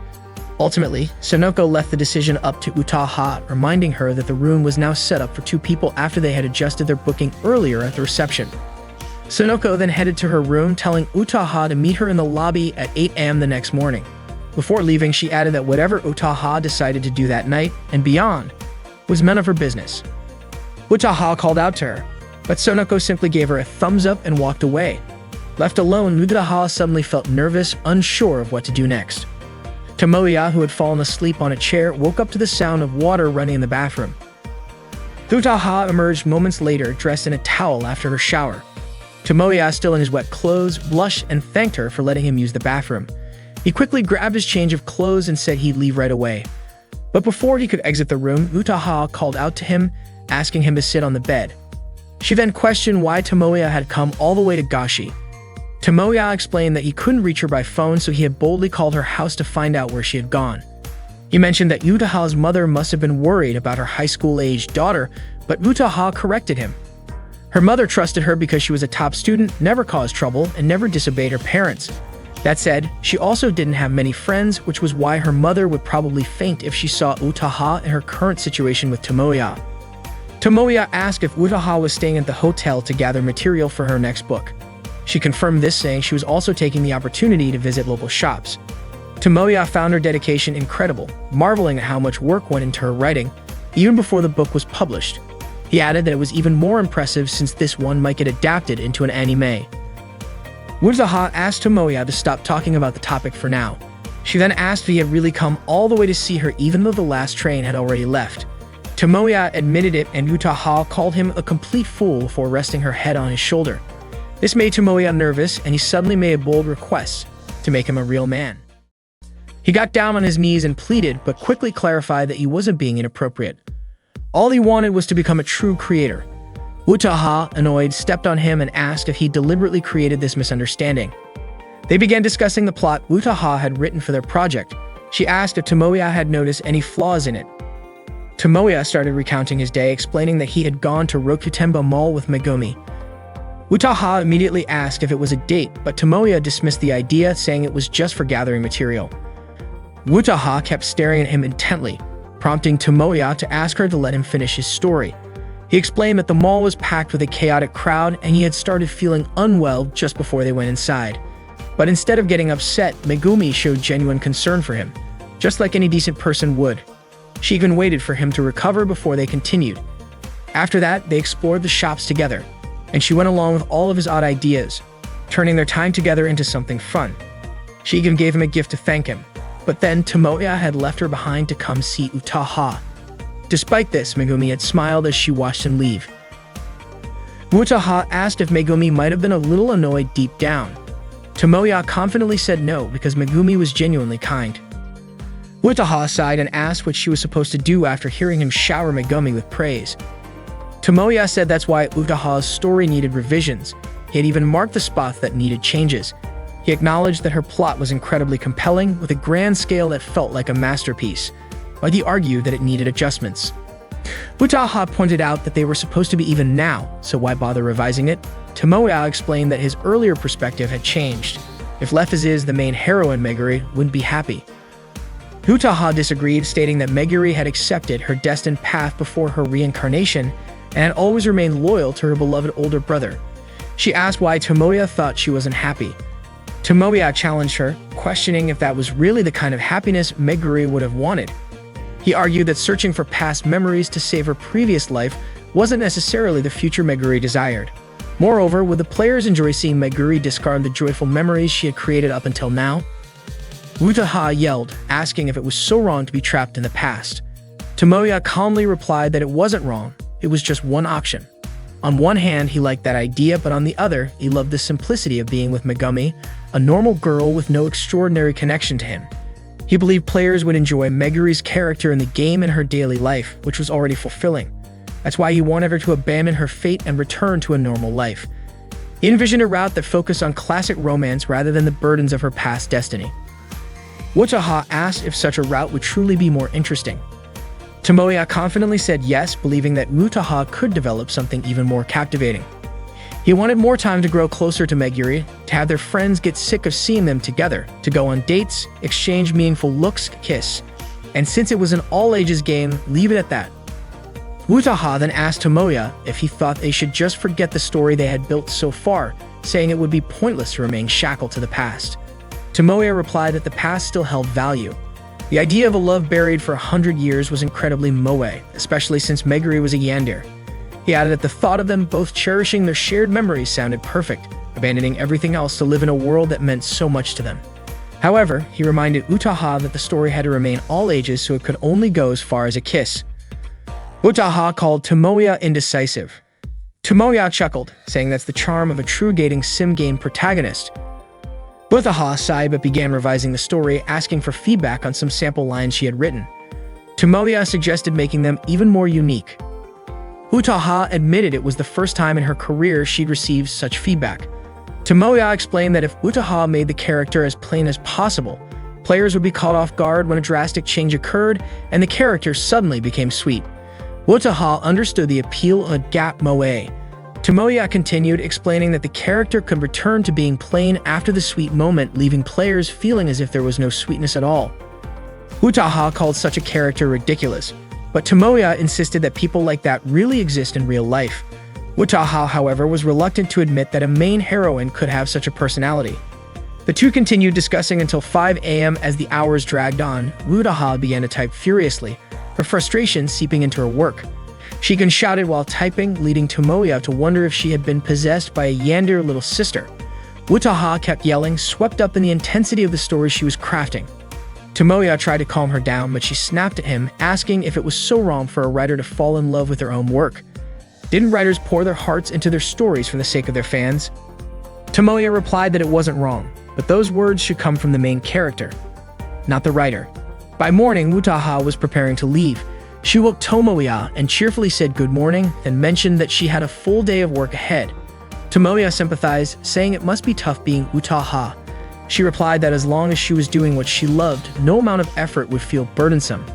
Ultimately, Sonoko left the decision up to Utaha, reminding her that the room was now set up for 2 people after they had adjusted their booking earlier at the reception. Sonoko then headed to her room, telling Utaha to meet her in the lobby at 8 a.m. the next morning. Before leaving, she added that whatever Utaha decided to do that night and beyond was none of her business. Utaha called out to her, but Sonoko simply gave her a thumbs up and walked away. Left alone, Utaha suddenly felt nervous, unsure of what to do next. Tomoya, who had fallen asleep on a chair, woke up to the sound of water running in the bathroom. Utaha emerged moments later, dressed in a towel after her shower. Tomoya, still in his wet clothes, blushed and thanked her for letting him use the bathroom. He quickly grabbed his change of clothes and said he'd leave right away. But before he could exit the room, Utaha called out to him, asking him to sit on the bed. She then questioned why Tomoya had come all the way to Gashi. Tomoya explained that he couldn't reach her by phone, so he had boldly called her house to find out where she had gone. He mentioned that Utaha's mother must have been worried about her high school-aged daughter, but Utaha corrected him. Her mother trusted her because she was a top student, never caused trouble, and never disobeyed her parents. That said, she also didn't have many friends, which was why her mother would probably faint if she saw Utaha in her current situation with Tomoya. Tomoya asked if Utaha was staying at the hotel to gather material for her next book. She confirmed this, saying she was also taking the opportunity to visit local shops. Tomoya found her dedication incredible, marveling at how much work went into her writing, even before the book was published. He added that it was even more impressive since this one might get adapted into an anime. Utaha asked Tomoya to stop talking about the topic for now. She then asked if he had really come all the way to see her even though the last train had already left. Tomoya admitted it, and Utaha called him a complete fool before resting her head on his shoulder. This made Tomoya nervous, and he suddenly made a bold request to make him a real man. He got down on his knees and pleaded, but quickly clarified that he wasn't being inappropriate. All he wanted was to become a true creator. Utaha, annoyed, stepped on him and asked if he deliberately created this misunderstanding. They began discussing the plot Utaha had written for their project. She asked if Tomoya had noticed any flaws in it. Tomoya started recounting his day, explaining that he had gone to Rokutenba Mall with Megumi. Utaha immediately asked if it was a date, but Tomoya dismissed the idea, saying it was just for gathering material. Utaha kept staring at him intently, prompting Tomoya to ask her to let him finish his story. He explained that the mall was packed with a chaotic crowd and he had started feeling unwell just before they went inside. But instead of getting upset, Megumi showed genuine concern for him, just like any decent person would. She even waited for him to recover before they continued. After that, they explored the shops together, and she went along with all of his odd ideas, turning their time together into something fun. She even gave him a gift to thank him, but then Tomoya had left her behind to come see Utaha. Despite this, Megumi had smiled as she watched him leave. Utaha asked if Megumi might have been a little annoyed deep down. Tomoya confidently said no because Megumi was genuinely kind. Utaha sighed and asked what she was supposed to do after hearing him shower Megumi with praise. Tomoya said that's why Utaha's story needed revisions. He had even marked the spots that needed changes. He acknowledged that her plot was incredibly compelling, with a grand scale that felt like a masterpiece, but he argued that it needed adjustments. Utaha pointed out that they were supposed to be even now, so why bother revising it? Tomoya explained that his earlier perspective had changed. If left as is, the main heroine, Meguri, wouldn't be happy. Utaha disagreed, stating that Meguri had accepted her destined path before her reincarnation and had always remained loyal to her beloved older brother. She asked why Tomoya thought she wasn't happy. Tomoya challenged her, questioning if that was really the kind of happiness Meguri would have wanted. He argued that searching for past memories to save her previous life wasn't necessarily the future Meguri desired. Moreover, would the players enjoy seeing Meguri discard the joyful memories she had created up until now? Utaha yelled, asking if it was so wrong to be trapped in the past. Tomoya calmly replied that it wasn't wrong, it was just one option. On one hand, he liked that idea, but on the other, he loved the simplicity of being with Megumi, a normal girl with no extraordinary connection to him. He believed players would enjoy Meguri's character in the game and her daily life, which was already fulfilling. That's why he wanted her to abandon her fate and return to a normal life. He envisioned a route that focused on classic romance rather than the burdens of her past destiny. Utaha asked if such a route would truly be more interesting. Tomoya confidently said yes, believing that Utaha could develop something even more captivating. He wanted more time to grow closer to Meguri, to have their friends get sick of seeing them together, to go on dates, exchange meaningful looks, kiss. And since it was an all-ages game, leave it at that. Utaha then asked Tomoya if he thought they should just forget the story they had built so far, saying it would be pointless to remain shackled to the past. Tomoya replied that the past still held value. The idea of a love buried for 100 years was incredibly moe, especially since Meguri was a yandere. He added that the thought of them both cherishing their shared memories sounded perfect, abandoning everything else to live in a world that meant so much to them. However, he reminded Utaha that the story had to remain all ages, so it could only go as far as a kiss. Utaha called Tomoya indecisive. Tomoya chuckled, saying that's the charm of a true dating sim game protagonist. Utaha sighed but began revising the story, asking for feedback on some sample lines she had written. Tomoya suggested making them even more unique. Utaha admitted it was the first time in her career she'd received such feedback. Tomoya explained that if Utaha made the character as plain as possible, players would be caught off guard when a drastic change occurred and the character suddenly became sweet. Utaha understood the appeal of a gap moe. Tomoya continued, explaining that the character could return to being plain after the sweet moment, leaving players feeling as if there was no sweetness at all. Utaha called such a character ridiculous, but Tomoya insisted that people like that really exist in real life. Utaha, however, was reluctant to admit that a main heroine could have such a personality. The two continued discussing until 5 a.m. As the hours dragged on. Utaha began to type furiously, her frustration seeping into her work. She even shouted while typing, leading Tomoya to wonder if she had been possessed by a yandere little sister. Utaha kept yelling, swept up in the intensity of the story she was crafting. Tomoya tried to calm her down, but she snapped at him, asking if it was so wrong for a writer to fall in love with their own work. Didn't writers pour their hearts into their stories for the sake of their fans? Tomoya replied that it wasn't wrong, but those words should come from the main character, not the writer. By morning, Utaha was preparing to leave. She woke Tomoya and cheerfully said good morning, then mentioned that she had a full day of work ahead. Tomoya sympathized, saying it must be tough being Utaha. She replied that as long as she was doing what she loved, no amount of effort would feel burdensome.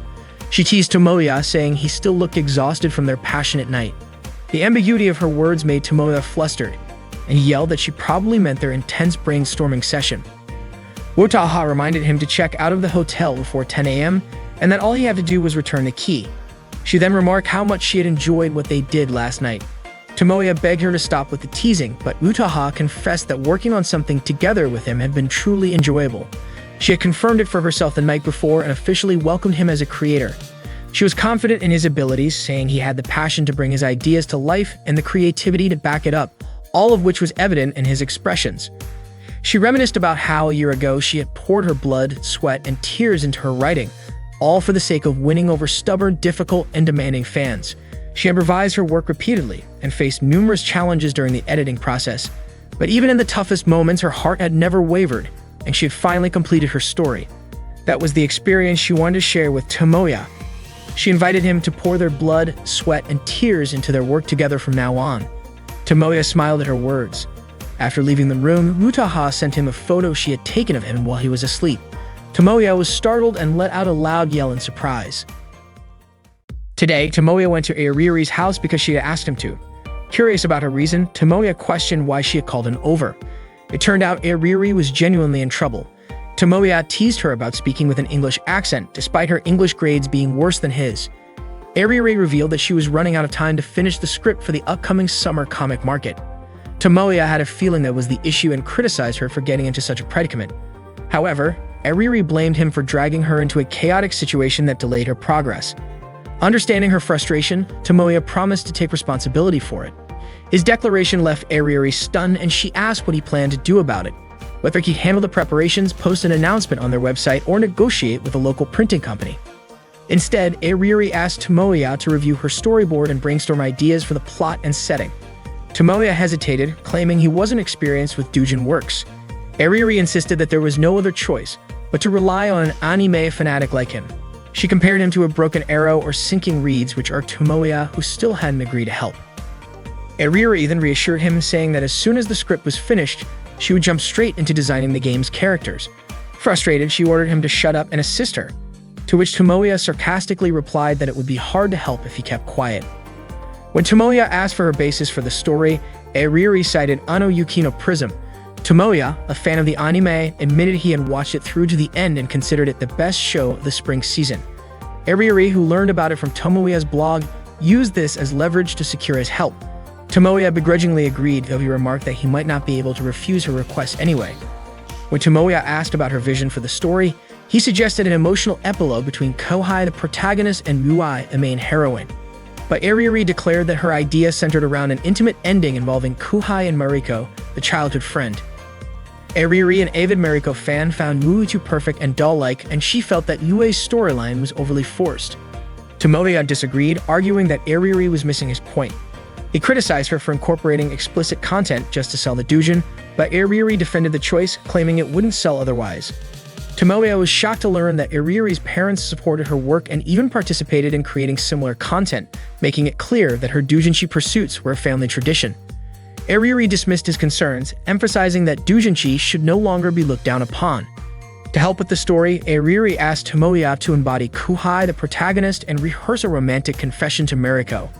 She teased Tomoya, saying he still looked exhausted from their passionate night. The ambiguity of her words made Tomoya flustered, and he yelled that she probably meant their intense brainstorming session. Utaha reminded him to check out of the hotel before 10 a.m. and that all he had to do was return the key. She then remarked how much she had enjoyed what they did last night. Tomoya begged her to stop with the teasing, but Utaha confessed that working on something together with him had been truly enjoyable. She had confirmed it for herself the night before and officially welcomed him as a creator. She was confident in his abilities, saying he had the passion to bring his ideas to life and the creativity to back it up, all of which was evident in his expressions. She reminisced about how a year ago she had poured her blood, sweat, and tears into her writing, all for the sake of winning over stubborn, difficult, and demanding fans. She had revised her work repeatedly and faced numerous challenges during the editing process, but even in the toughest moments, her heart had never wavered, and she had finally completed her story. That was the experience she wanted to share with Tomoya. She invited him to pour their blood, sweat, and tears into their work together from now on. Tomoya smiled at her words. After leaving the room, Utaha sent him a photo she had taken of him while he was asleep. Tomoya was startled and let out a loud yell in surprise. Today, Tomoya went to Airiri's house because she had asked him to. Curious about her reason, Tomoya questioned why she had called him over. It turned out Airiri was genuinely in trouble. Tomoya teased her about speaking with an English accent, despite her English grades being worse than his. Airiri revealed that she was running out of time to finish the script for the upcoming summer comic market. Tomoya had a feeling that was the issue and criticized her for getting into such a predicament. However, Airiri blamed him for dragging her into a chaotic situation that delayed her progress. Understanding her frustration, Tomoya promised to take responsibility for it. His declaration left Airiri stunned, and she asked what he planned to do about it, whether he'd handle the preparations, post an announcement on their website, or negotiate with a local printing company. Instead, Airiri asked Tomoya to review her storyboard and brainstorm ideas for the plot and setting. Tomoya hesitated, claiming he wasn't experienced with doujin works. Airiri insisted that there was no other choice but to rely on an anime fanatic like him. She compared him to a broken arrow or sinking reeds, which are Tomoya, who still hadn't agreed to help. Airiri then reassured him, saying that as soon as the script was finished, she would jump straight into designing the game's characters. Frustrated, she ordered him to shut up and assist her, to which Tomoya sarcastically replied that it would be hard to help if he kept quiet. When Tomoya asked for her basis for the story, Airiri cited Ano Yukino Prism. Tomoya, a fan of the anime, admitted he had watched it through to the end and considered it the best show of the spring season. Airiri, who learned about it from Tomoya's blog, used this as leverage to secure his help. Tomoya begrudgingly agreed, though he remarked that he might not be able to refuse her request anyway. When Tomoya asked about her vision for the story, he suggested an emotional epilogue between Kohai, the protagonist, and Mui, the main heroine. But Airiri declared that her idea centered around an intimate ending involving Kohai and Mariko, the childhood friend. Airiri, an avid Mariko fan, found Mui too perfect and doll-like, and she felt that Yue's storyline was overly forced. Tomoya disagreed, arguing that Airiri was missing his point. He criticized her for incorporating explicit content just to sell the doujin, but Airiri defended the choice, claiming it wouldn't sell otherwise. Tomoya was shocked to learn that Airiri's parents supported her work and even participated in creating similar content, making it clear that her doujinshi pursuits were a family tradition. Airiri dismissed his concerns, emphasizing that doujinshi should no longer be looked down upon. To help with the story, Airiri asked Tomoya to embody Kohai, the protagonist, and rehearse a romantic confession to Mariko.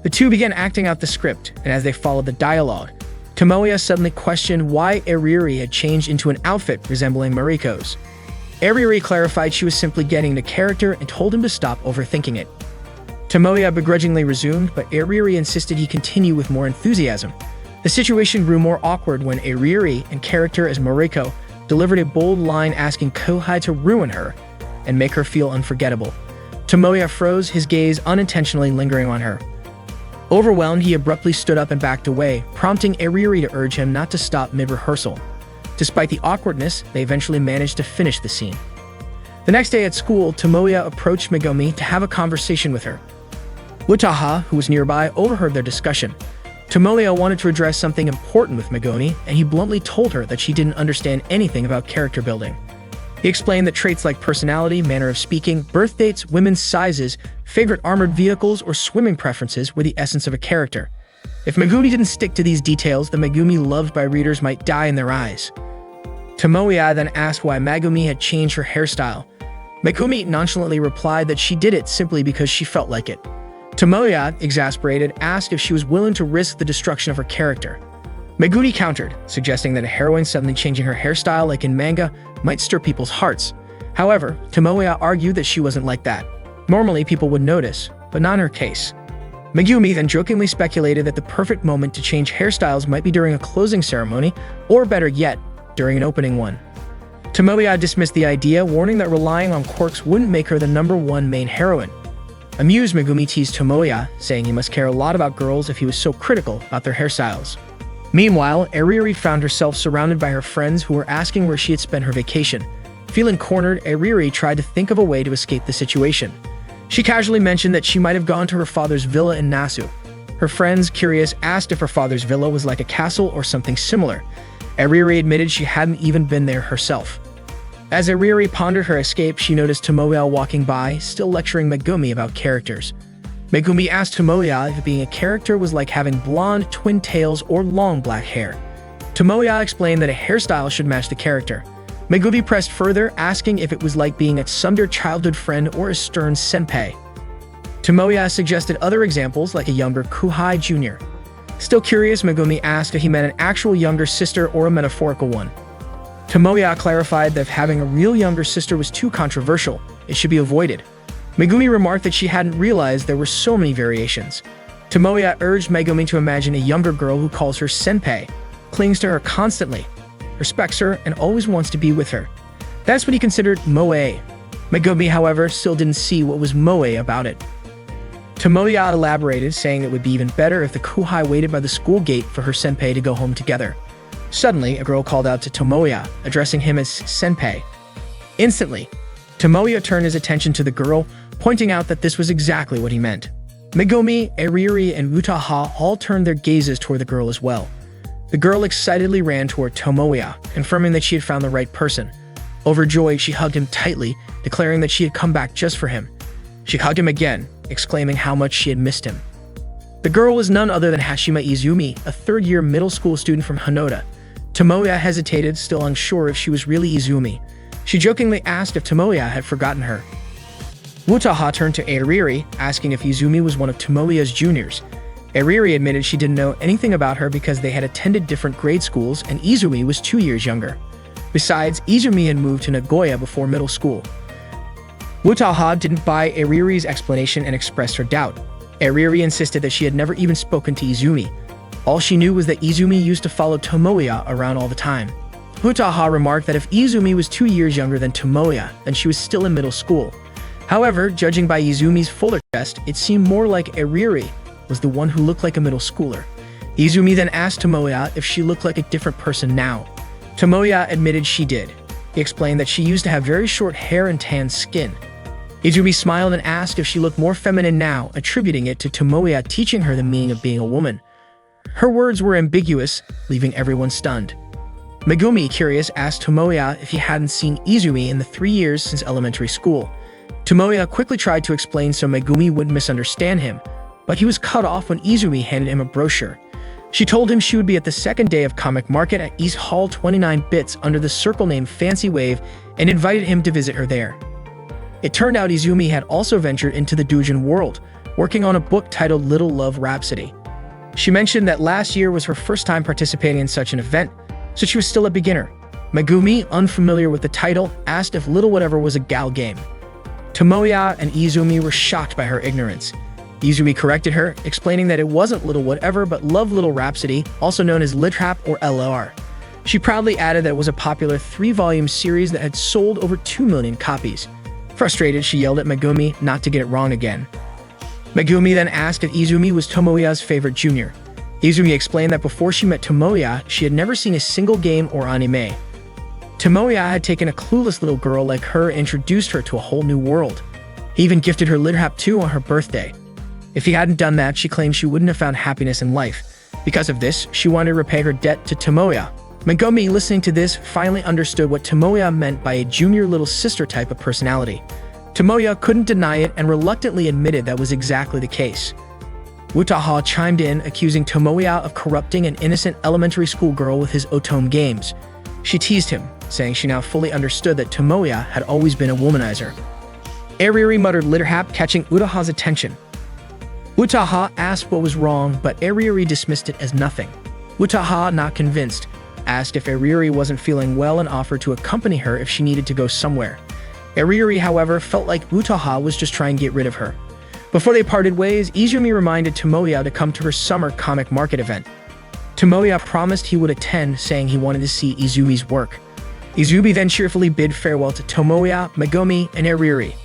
The two began acting out the script, and as they followed the dialogue, Tomoya suddenly questioned why Airiri had changed into an outfit resembling Mariko's. Airiri clarified she was simply getting into character and told him to stop overthinking it. Tomoya begrudgingly resumed, but Airiri insisted he continue with more enthusiasm. The situation grew more awkward when Airiri, in character as Mariko, delivered a bold line asking Kohai to ruin her and make her feel unforgettable. Tomoya froze, his gaze unintentionally lingering on her. Overwhelmed, he abruptly stood up and backed away, prompting Airiri to urge him not to stop mid-rehearsal. Despite the awkwardness, they eventually managed to finish the scene. The next day at school, Tomoya approached Megumi to have a conversation with her. Utaha, who was nearby, overheard their discussion. Tomoya wanted to address something important with Megumi, and he bluntly told her that she didn't understand anything about character building. He explained that traits like personality, manner of speaking, birth dates, women's sizes, favorite armored vehicles, or swimming preferences were the essence of a character. If Megumi didn't stick to these details, the Megumi loved by readers might die in their eyes. Tomoya then asked why Megumi had changed her hairstyle. Megumi nonchalantly replied that she did it simply because she felt like it. Tomoya, exasperated, asked if she was willing to risk the destruction of her character. Megumi countered, suggesting that a heroine suddenly changing her hairstyle like in manga might stir people's hearts. However, Tomoya argued that she wasn't like that. Normally, people would notice, but not in her case. Megumi then jokingly speculated that the perfect moment to change hairstyles might be during a closing ceremony, or better yet, during an opening one. Tomoya dismissed the idea, warning that relying on quirks wouldn't make her the #1 main heroine. Amused, Megumi teased Tomoya, saying he must care a lot about girls if he was so critical about their hairstyles. Meanwhile, Eriri found herself surrounded by her friends who were asking where she had spent her vacation. Feeling cornered, Eriri tried to think of a way to escape the situation. She casually mentioned that she might have gone to her father's villa in Nasu. Her friends, curious, asked if her father's villa was like a castle or something similar. Eriri admitted she hadn't even been there herself. As Eriri pondered her escape, she noticed Tomoya walking by, still lecturing Megumi about characters. Megumi asked Tomoya if being a character was like having blonde, twin tails, or long black hair. Tomoya explained that a hairstyle should match the character. Megumi pressed further, asking if it was like being a tsundere childhood friend or a stern senpai. Tomoya suggested other examples like a younger Kuhai Jr. Still curious, Megumi asked if he meant an actual younger sister or a metaphorical one. Tomoya clarified that if having a real younger sister was too controversial, it should be avoided. Megumi remarked that she hadn't realized there were so many variations. Tomoya urged Megumi to imagine a younger girl who calls her senpai, clings to her constantly, respects her, and always wants to be with her. That's what he considered moe. Megumi, however, still didn't see what was moe about it. Tomoya elaborated, saying it would be even better if the Kuhai waited by the school gate for her senpai to go home together. Suddenly, a girl called out to Tomoya, addressing him as senpai. Instantly, Tomoya turned his attention to the girl, pointing out that this was exactly what he meant. Megumi, Eriri, and Utaha all turned their gazes toward the girl as well. The girl excitedly ran toward Tomoya, confirming that she had found the right person. Overjoyed, she hugged him tightly, declaring that she had come back just for him. She hugged him again, exclaiming how much she had missed him. The girl was none other than Hashima Izumi, a third-year middle school student from Hanoda. Tomoya hesitated, still unsure if she was really Izumi. She jokingly asked if Tomoya had forgotten her. Utaha turned to Eriri, asking if Izumi was one of Tomoya's juniors. Eriri admitted she didn't know anything about her because they had attended different grade schools and Izumi was 2 years younger. Besides, Izumi had moved to Nagoya before middle school. Utaha didn't buy Eriri's explanation and expressed her doubt. Eriri insisted that she had never even spoken to Izumi. All she knew was that Izumi used to follow Tomoya around all the time. Utaha remarked that if Izumi was 2 years younger than Tomoya, then she was still in middle school. However, judging by Izumi's fuller chest, it seemed more like Eriri was the one who looked like a middle schooler. Izumi then asked Tomoya if she looked like a different person now. Tomoya admitted she did. He explained that she used to have very short hair and tan skin. Izumi smiled and asked if she looked more feminine now, attributing it to Tomoya teaching her the meaning of being a woman. Her words were ambiguous, leaving everyone stunned. Megumi, curious, asked Tomoya if he hadn't seen Izumi in the 3 years since elementary school. Tomoya quickly tried to explain so Megumi wouldn't misunderstand him, but he was cut off when Izumi handed him a brochure. She told him she would be at the second day of Comic Market at East Hall 29 Bits under the circle name Fancy Wave and invited him to visit her there. It turned out Izumi had also ventured into the doujin world, working on a book titled Little Love Rhapsody. She mentioned that last year was her first time participating in such an event, so she was still a beginner. Megumi, unfamiliar with the title, asked if Little Whatever was a gal game. Tomoya and Izumi were shocked by her ignorance. Izumi corrected her, explaining that it wasn't Little Whatever but Love Little Rhapsody, also known as Litrap or LR. She proudly added that it was a popular 3-volume series that had sold over 2 million copies. Frustrated, she yelled at Megumi not to get it wrong again. Megumi then asked if Izumi was Tomoya's favorite junior. Izumi explained that before she met Tomoya, she had never seen a single game or anime. Tomoya had taken a clueless little girl like her and introduced her to a whole new world. He even gifted her Litrap 2 on her birthday. If he hadn't done that, she claimed she wouldn't have found happiness in life. Because of this, she wanted to repay her debt to Tomoya. Megumi, listening to this, finally understood what Tomoya meant by a junior little sister type of personality. Tomoya couldn't deny it and reluctantly admitted that was exactly the case. Wutaha chimed in, accusing Tomoya of corrupting an innocent elementary school girl with his otome games. She teased him, saying she now fully understood that Tomoya had always been a womanizer. Ariri muttered litterhap, catching Wutaha's attention. Wutaha asked what was wrong, but Ariri dismissed it as nothing. Wutaha, not convinced, asked if Ariri wasn't feeling well and offered to accompany her if she needed to go somewhere. Ariri, however, felt like Wutaha was just trying to get rid of her. Before they parted ways, Izumi reminded Tomoya to come to her summer comic market event. Tomoya promised he would attend, saying he wanted to see Izumi's work. Izumi then cheerfully bid farewell to Tomoya, Megumi, and Ariri.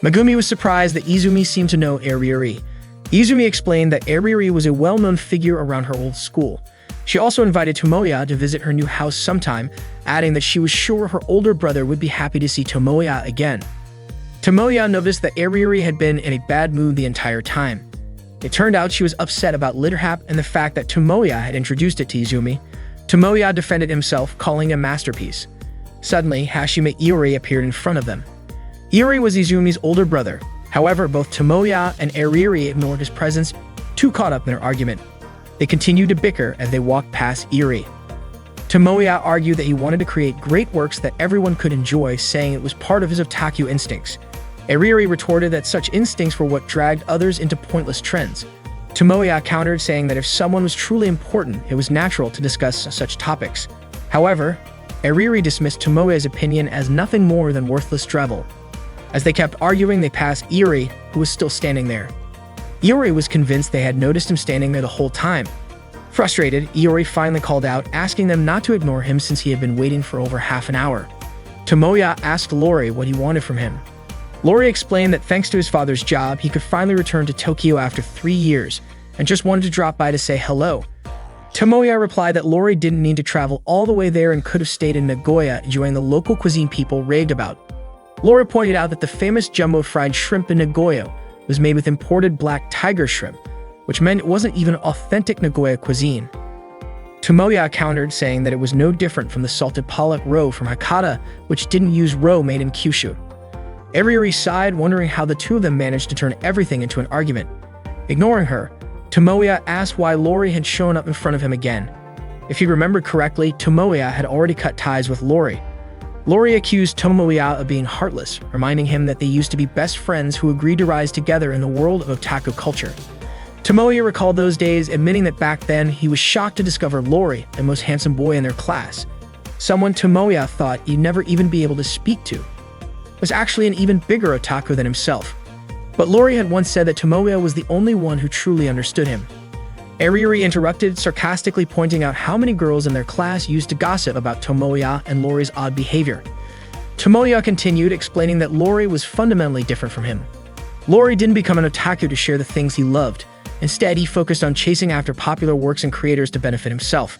Megumi was surprised that Izumi seemed to know Ariri. Izumi explained that Ariri was a well-known figure around her old school. She also invited Tomoya to visit her new house sometime, adding that she was sure her older brother would be happy to see Tomoya again. Tomoya noticed that Ariri had been in a bad mood the entire time. It turned out she was upset about litterhap and the fact that Tomoya had introduced it to Izumi. Tomoya defended himself, calling it a masterpiece. Suddenly, Hashime Iori appeared in front of them. Iori was Izumi's older brother. However, both Tomoya and Ariri ignored his presence, too caught up in their argument. They continued to bicker as they walked past Iori. Tomoya argued that he wanted to create great works that everyone could enjoy, saying it was part of his otaku instincts. Ariri retorted that such instincts were what dragged others into pointless trends. Tomoya countered, saying that if someone was truly important, it was natural to discuss such topics. However, Ariri dismissed Tomoya's opinion as nothing more than worthless drivel. As they kept arguing, they passed Iori, who was still standing there. Iori was convinced they had noticed him standing there the whole time. Frustrated, Iori finally called out, asking them not to ignore him since he had been waiting for over half an hour. Tomoya asked Lori what he wanted from him. Lori explained that thanks to his father's job, he could finally return to Tokyo after 3 years, and just wanted to drop by to say hello. Tomoya replied that Lori didn't need to travel all the way there and could have stayed in Nagoya, enjoying the local cuisine people raved about. Lori pointed out that the famous jumbo fried shrimp in Nagoya was made with imported black tiger shrimp, which meant it wasn't even authentic Nagoya cuisine. Tomoya countered, saying that it was no different from the salted pollock roe from Hakata, which didn't use roe made in Kyushu. Ariri sighed, wondering how the two of them managed to turn everything into an argument. Ignoring her, Tomoya asked why Lori had shown up in front of him again. If he remembered correctly, Tomoya had already cut ties with Lori. Lori accused Tomoya of being heartless, reminding him that they used to be best friends who agreed to rise together in the world of otaku culture. Tomoya recalled those days, admitting that back then he was shocked to discover Lori, the most handsome boy in their class, someone Tomoya thought he'd never even be able to speak to, was actually an even bigger otaku than himself. But Lori had once said that Tomoya was the only one who truly understood him. Ariri interrupted, sarcastically pointing out how many girls in their class used to gossip about Tomoya and Lori's odd behavior. Tomoya continued, explaining that Lori was fundamentally different from him. Lori didn't become an otaku to share the things he loved. Instead, he focused on chasing after popular works and creators to benefit himself.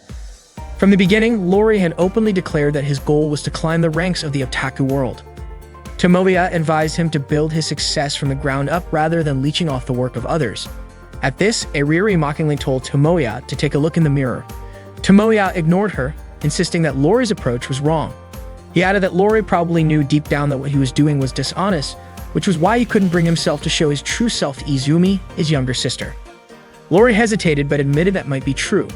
From the beginning, Lori had openly declared that his goal was to climb the ranks of the otaku world. Tomoya advised him to build his success from the ground up rather than leeching off the work of others. At this, Ariri mockingly told Tomoya to take a look in the mirror. Tomoya ignored her, insisting that Lori's approach was wrong. He added that Lori probably knew deep down that what he was doing was dishonest, which was why he couldn't bring himself to show his true self to Izumi, his younger sister. Lori hesitated but admitted that might be true.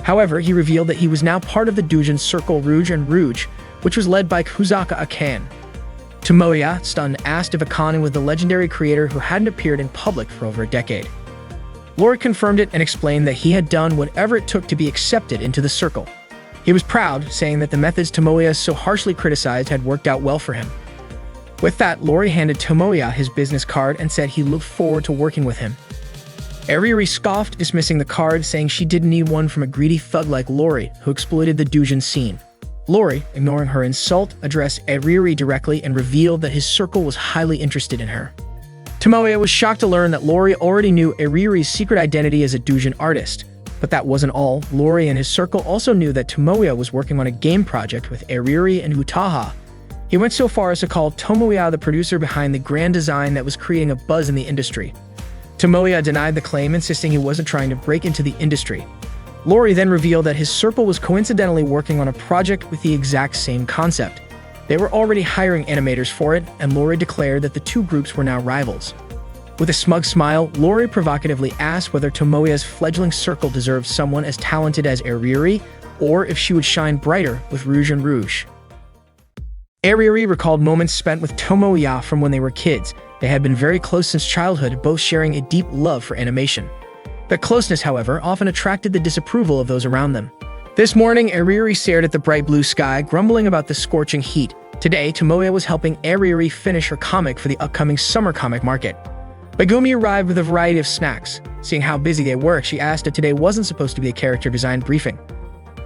However, he revealed that he was now part of the Doujin Circle Rouge and Rouge, which was led by Kusaka Akane. Tomoya, stunned, asked if Akane was the legendary creator who hadn't appeared in public for over a decade. Lori confirmed it and explained that he had done whatever it took to be accepted into the circle. He was proud, saying that the methods Tomoya so harshly criticized had worked out well for him. With that, Lori handed Tomoya his business card and said he looked forward to working with him. Ariri scoffed, dismissing the card, saying she didn't need one from a greedy thug like Lori, who exploited the Doujin scene. Lori, ignoring her insult, addressed Ariri directly and revealed that his circle was highly interested in her. Tomoya was shocked to learn that Lori already knew Ariri's secret identity as a Doujin artist. But that wasn't all. Lori and his circle also knew that Tomoya was working on a game project with Ariri and Wutaha. He went so far as to call Tomoya the producer behind the grand design that was creating a buzz in the industry. Tomoya denied the claim, insisting he wasn't trying to break into the industry. Lori then revealed that his circle was coincidentally working on a project with the exact same concept. They were already hiring animators for it, and Lori declared that the two groups were now rivals. With a smug smile, Lori provocatively asked whether Tomoya's fledgling circle deserved someone as talented as Airiuri, or if she would shine brighter with Rouge and Rouge. Airiuri recalled moments spent with Tomoya from when they were kids. They had been very close since childhood, both sharing a deep love for animation. Their closeness, however, often attracted the disapproval of those around them. This morning, Airiuri stared at the bright blue sky, grumbling about the scorching heat. Today, Tomoya was helping Airiuri finish her comic for the upcoming summer comic market. Megumi arrived with a variety of snacks. Seeing how busy they were, she asked if today wasn't supposed to be a character design briefing.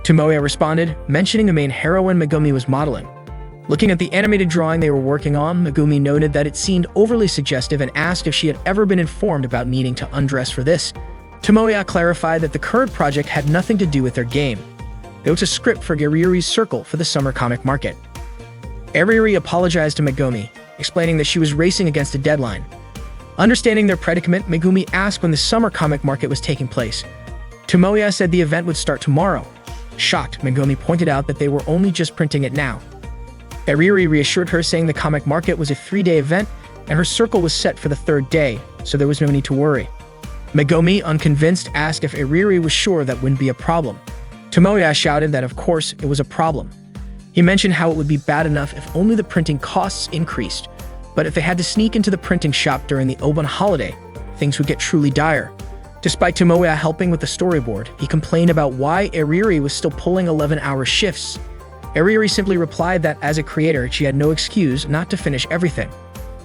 Tomoya responded, mentioning the main heroine Megumi was modeling. Looking at the animated drawing they were working on, Megumi noted that it seemed overly suggestive and asked if she had ever been informed about needing to undress for this. Tomoya clarified that the current project had nothing to do with their game. It was a script for Airiuri's circle for the summer comic market. Airiuri apologized to Megumi, explaining that she was racing against a deadline. Understanding their predicament, Megumi asked when the summer comic market was taking place. Tomoya said the event would start tomorrow. Shocked, Megumi pointed out that they were only just printing it now. Airiuri reassured her, saying the comic market was a 3-day event and her circle was set for the 3rd day, so there was no need to worry. Megumi, unconvinced, asked if Airiuri was sure that wouldn't be a problem. Tomoya shouted that of course it was a problem. He mentioned how it would be bad enough if only the printing costs increased, but if they had to sneak into the printing shop during the Obon holiday, things would get truly dire. Despite Tomoya helping with the storyboard, he complained about why Airiuri was still pulling 11-hour shifts. Airiuri simply replied that as a creator, she had no excuse not to finish everything.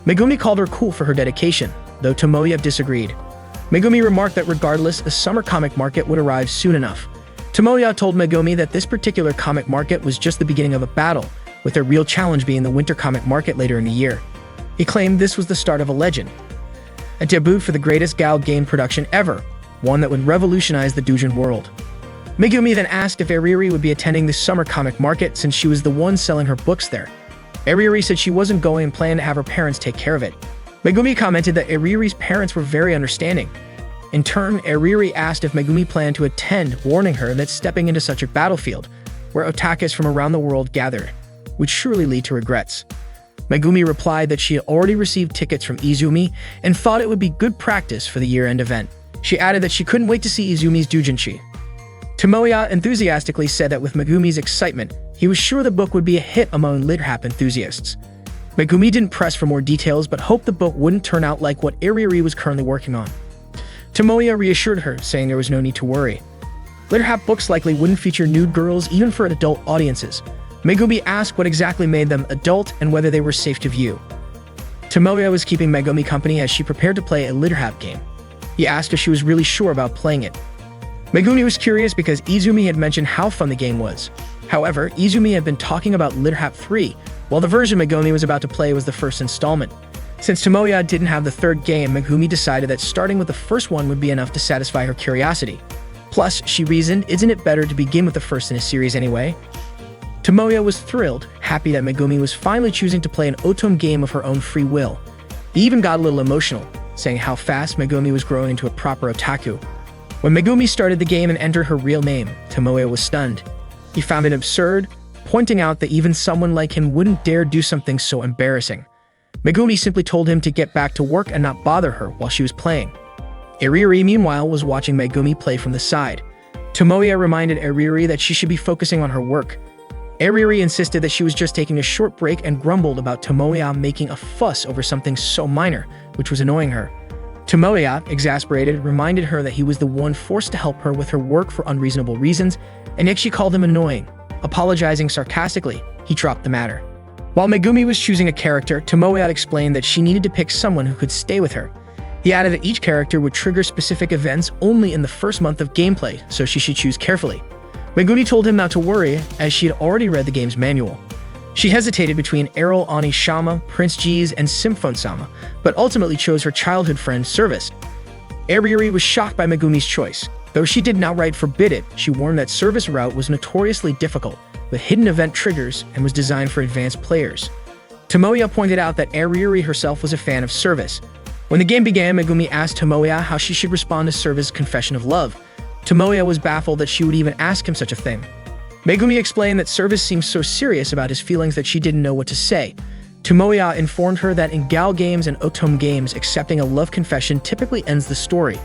Megumi called her cool for her dedication, though Tomoya disagreed. Megumi remarked that regardless, the summer comic market would arrive soon enough. Tomoya told Megumi that this particular comic market was just the beginning of a battle, with their real challenge being the winter comic market later in the year. He claimed this was the start of a legend, a debut for the greatest gal game production ever, one that would revolutionize the doujin world. Megumi then asked if Airiuri would be attending the summer comic market since she was the one selling her books there. Airiuri said she wasn't going and planned to have her parents take care of it. Megumi commented that Airiuri's parents were very understanding. In turn, Airiuri asked if Megumi planned to attend, warning her that stepping into such a battlefield, where otakus from around the world gathered, would surely lead to regrets. Megumi replied that she had already received tickets from Izumi and thought it would be good practice for the year-end event. She added that she couldn't wait to see Izumi's doujinshi. Tomoya enthusiastically said that with Megumi's excitement, he was sure the book would be a hit among LitHap enthusiasts. Megumi didn't press for more details but hoped the book wouldn't turn out like what Airiuri was currently working on. Tomoya reassured her, saying there was no need to worry. LitHap books likely wouldn't feature nude girls even for adult audiences. Megumi asked what exactly made them adult and whether they were safe to view. Tomoya was keeping Megumi company as she prepared to play a LitHap game. He asked if she was really sure about playing it. Megumi was curious because Izumi had mentioned how fun the game was. However, Izumi had been talking about LitHap 3, while the version Megumi was about to play was the first installment. Since Tomoya didn't have the 3rd game, Megumi decided that starting with the first one would be enough to satisfy her curiosity. Plus, she reasoned, isn't it better to begin with the first in a series anyway? Tomoya was thrilled, happy that Megumi was finally choosing to play an Otom game of her own free will. He even got a little emotional, saying how fast Megumi was growing into a proper otaku. When Megumi started the game and entered her real name, Tomoya was stunned. He found it absurd, pointing out that even someone like him wouldn't dare do something so embarrassing. Megumi simply told him to get back to work and not bother her while she was playing. Airiuri, meanwhile, was watching Megumi play from the side. Tomoya reminded Airiuri that she should be focusing on her work. Airiuri insisted that she was just taking a short break and grumbled about Tomoya making a fuss over something so minor, which was annoying her. Tomoya, exasperated, reminded her that he was the one forced to help her with her work for unreasonable reasons, and yet she called him annoying. Apologizing sarcastically, he dropped the matter. While Megumi was choosing a character, Tomoya explained that she needed to pick someone who could stay with her. He added that each character would trigger specific events only in the first month of gameplay, so she should choose carefully. Megumi told him not to worry, as she had already read the game's manual. She hesitated between Errol Onishama, Prince G's, and Symphone-sama, but ultimately chose her childhood friend, Service. Airiuri was shocked by Megumi's choice. Though she didn't outright forbid it, she warned that Service route was notoriously difficult, with hidden event triggers, and was designed for advanced players. Tomoya pointed out that Airiuri herself was a fan of Service. When the game began, Megumi asked Tomoya how she should respond to Service's confession of love. Tomoya was baffled that she would even ask him such a thing. Megumi explained that service seemed so serious about his feelings that she didn't know what to say. Tomoya informed her that in gal games and otome games, accepting a love confession typically ends the story.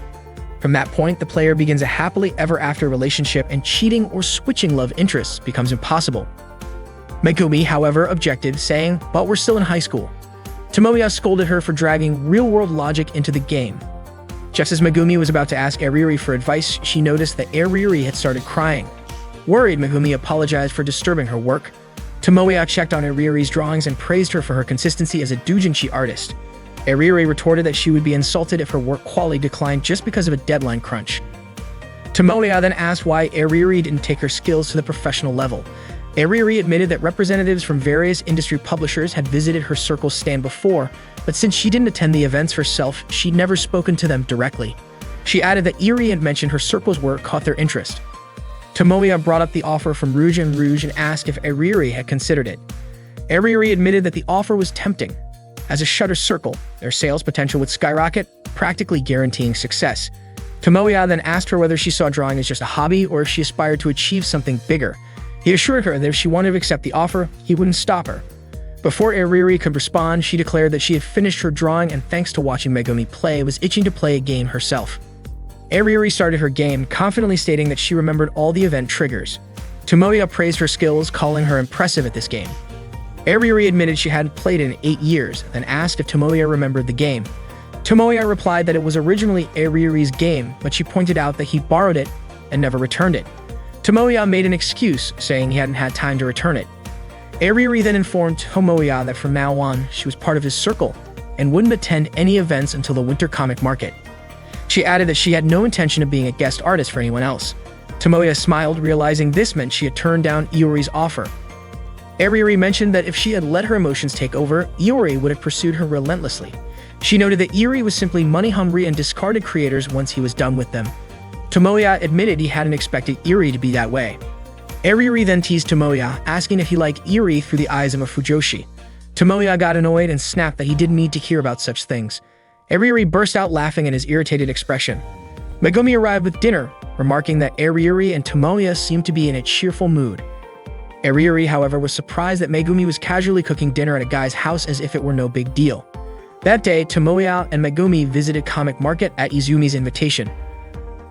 From that point, the player begins a happily ever after relationship and cheating or switching love interests becomes impossible. Megumi, however, objected, saying, "But we're still in high school." Tomoya scolded her for dragging real-world logic into the game. Just as Megumi was about to ask Ariri for advice, she noticed that Ariri had started crying. Worried, Megumi apologized for disturbing her work. Tomoya checked on Ariri's drawings and praised her for her consistency as a doujinshi artist. Ariri retorted that she would be insulted if her work quality declined just because of a deadline crunch. Tomoya then asked why Ariri didn't take her skills to the professional level. Ariri admitted that representatives from various industry publishers had visited her circle's stand before, but since she didn't attend the events herself, she'd never spoken to them directly. She added that Eri had mentioned her circle's work caught their interest. Tomoya brought up the offer from Rouge and asked if Ariri had considered it. Ariri admitted that the offer was tempting. As a Shutter circle, their sales potential would skyrocket, practically guaranteeing success. Tomoya then asked her whether she saw drawing as just a hobby or if she aspired to achieve something bigger. He assured her that if she wanted to accept the offer, he wouldn't stop her. Before Ariri could respond, she declared that she had finished her drawing and thanks to watching Megumi play, was itching to play a game herself. Ariri started her game, confidently stating that she remembered all the event triggers. Tomoya praised her skills, calling her impressive at this game. Ariri admitted she hadn't played it in 8 years, then asked if Tomoya remembered the game. Tomoya replied that it was originally Ariri's game, but she pointed out that he borrowed it and never returned it. Tomoya made an excuse, saying he hadn't had time to return it. Ariri then informed Tomoya that from now on, she was part of his circle and wouldn't attend any events until the winter comic market. She added that she had no intention of being a guest artist for anyone else. Tomoya smiled, realizing this meant she had turned down Iori's offer. Ariri mentioned that if she had let her emotions take over, Iori would have pursued her relentlessly. She noted that Iori was simply money-hungry and discarded creators once he was done with them. Tomoya admitted he hadn't expected Iori to be that way. Ariri then teased Tomoya, asking if he liked Iori through the eyes of a Fujoshi. Tomoya got annoyed and snapped that he didn't need to hear about such things. Ariri burst out laughing at his irritated expression. Megumi arrived with dinner, remarking that Ariri and Tomoya seemed to be in a cheerful mood. Ariri, however, was surprised that Megumi was casually cooking dinner at a guy's house as if it were no big deal. That day, Tomoya and Megumi visited Comic Market at Izumi's invitation.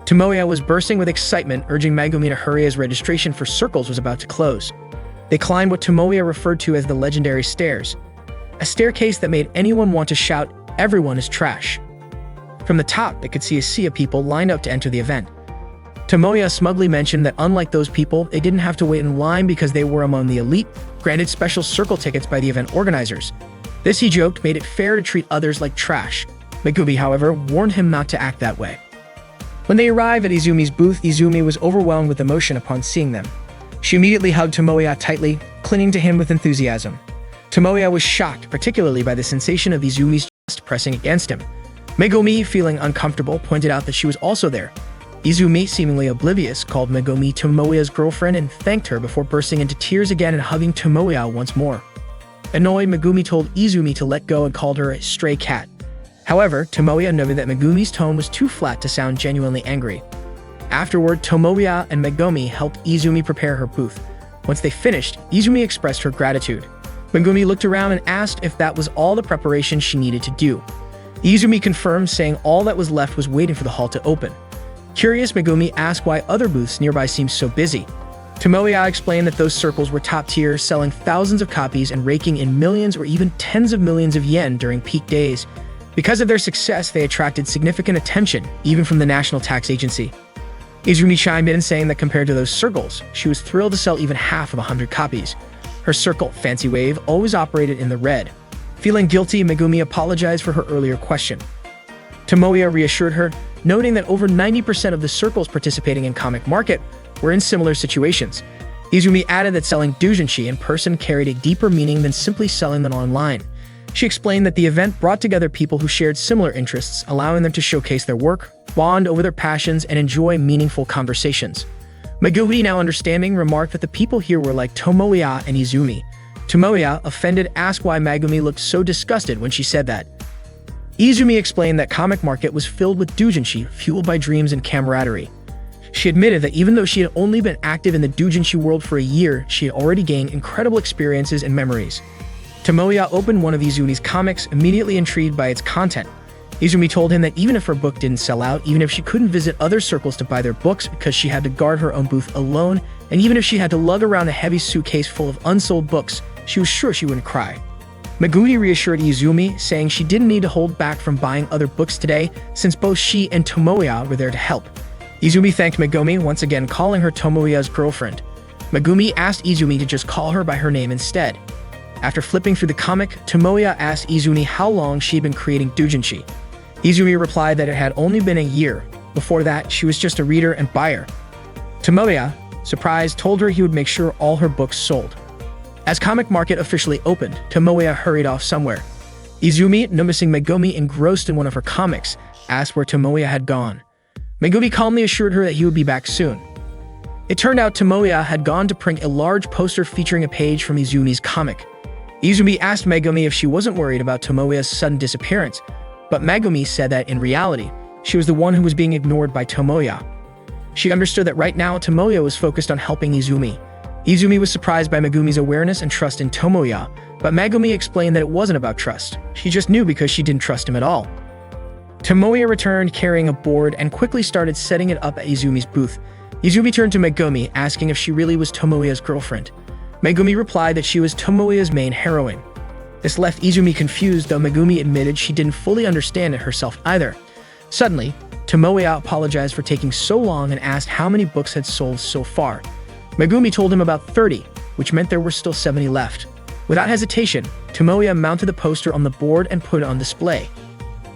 Tomoya was bursting with excitement, urging Megumi to hurry as registration for circles was about to close. They climbed what Tomoya referred to as the legendary stairs, a staircase that made anyone want to shout, "Everyone is trash." From the top, they could see a sea of people lined up to enter the event. Tomoya smugly mentioned that unlike those people, they didn't have to wait in line because they were among the elite, granted special circle tickets by the event organizers. This, he joked, made it fair to treat others like trash. Megumi, however, warned him not to act that way. When they arrived at Izumi's booth, Izumi was overwhelmed with emotion upon seeing them. She immediately hugged Tomoya tightly, clinging to him with enthusiasm. Tomoya was shocked, particularly by the sensation of Izumi's chest pressing against him. Megumi, feeling uncomfortable, pointed out that she was also there. Izumi, seemingly oblivious, called Megumi Tomoya's girlfriend and thanked her before bursting into tears again and hugging Tomoya once more. Annoyed, Megumi told Izumi to let go and called her a stray cat. However, Tomoya noted that Megumi's tone was too flat to sound genuinely angry. Afterward, Tomoya and Megumi helped Izumi prepare her booth. Once they finished, Izumi expressed her gratitude. Megumi looked around and asked if that was all the preparation she needed to do. Izumi confirmed, saying all that was left was waiting for the hall to open. Curious, Megumi asked why other booths nearby seemed so busy. Tomoya explained that those circles were top tier, selling thousands of copies and raking in millions or even tens of millions of yen during peak days. Because of their success, they attracted significant attention, even from the National Tax Agency. Izumi chimed in, saying that compared to those circles, she was thrilled to sell even half of 100 copies. Her circle, Fancy Wave, always operated in the red. Feeling guilty, Megumi apologized for her earlier question. Tomoya reassured her, noting that over 90% of the circles participating in Comic Market were in similar situations. Izumi added that selling doujinshi in person carried a deeper meaning than simply selling them online. She explained that the event brought together people who shared similar interests, allowing them to showcase their work, bond over their passions, and enjoy meaningful conversations. Megumi, now understanding, remarked that the people here were like Tomoya and Izumi. Tomoya, offended, asked why Megumi looked so disgusted when she said that. Izumi explained that Comic Market was filled with doujinshi, fueled by dreams and camaraderie. She admitted that even though she had only been active in the doujinshi world for a year, she had already gained incredible experiences and memories. Tomoya opened one of Izumi's comics, immediately intrigued by its content. Izumi told him that even if her book didn't sell out, even if she couldn't visit other circles to buy their books because she had to guard her own booth alone, and even if she had to lug around a heavy suitcase full of unsold books, she was sure she wouldn't cry. Megumi reassured Izumi, saying she didn't need to hold back from buying other books today, since both she and Tomoya were there to help. Izumi thanked Megumi, once again calling her Tomoya's girlfriend. Megumi asked Izumi to just call her by her name instead. After flipping through the comic, Tomoya asked Izumi how long she had been creating doujinshi. Izumi replied that it had only been a year. Before that, she was just a reader and buyer. Tomoya, surprised, told her he would make sure all her books sold. As Comic Market officially opened, Tomoya hurried off somewhere. Izumi, noticing Megumi engrossed in one of her comics, asked where Tomoya had gone. Megumi calmly assured her that he would be back soon. It turned out Tomoya had gone to print a large poster featuring a page from Izumi's comic. Izumi asked Megumi if she wasn't worried about Tomoya's sudden disappearance, but Megumi said that in reality, she was the one who was being ignored by Tomoya. She understood that right now Tomoya was focused on helping Izumi. Izumi was surprised by Megumi's awareness and trust in Tomoya, but Megumi explained that it wasn't about trust. She just knew because she didn't trust him at all. Tomoya returned carrying a board and quickly started setting it up at Izumi's booth. Izumi turned to Megumi, asking if she really was Tomoya's girlfriend. Megumi replied that she was Tomoya's main heroine. This left Izumi confused, though Megumi admitted she didn't fully understand it herself either. Suddenly, Tomoya apologized for taking so long and asked how many books had sold so far. Megumi told him about 30, which meant there were still 70 left. Without hesitation, Tomoya mounted the poster on the board and put it on display.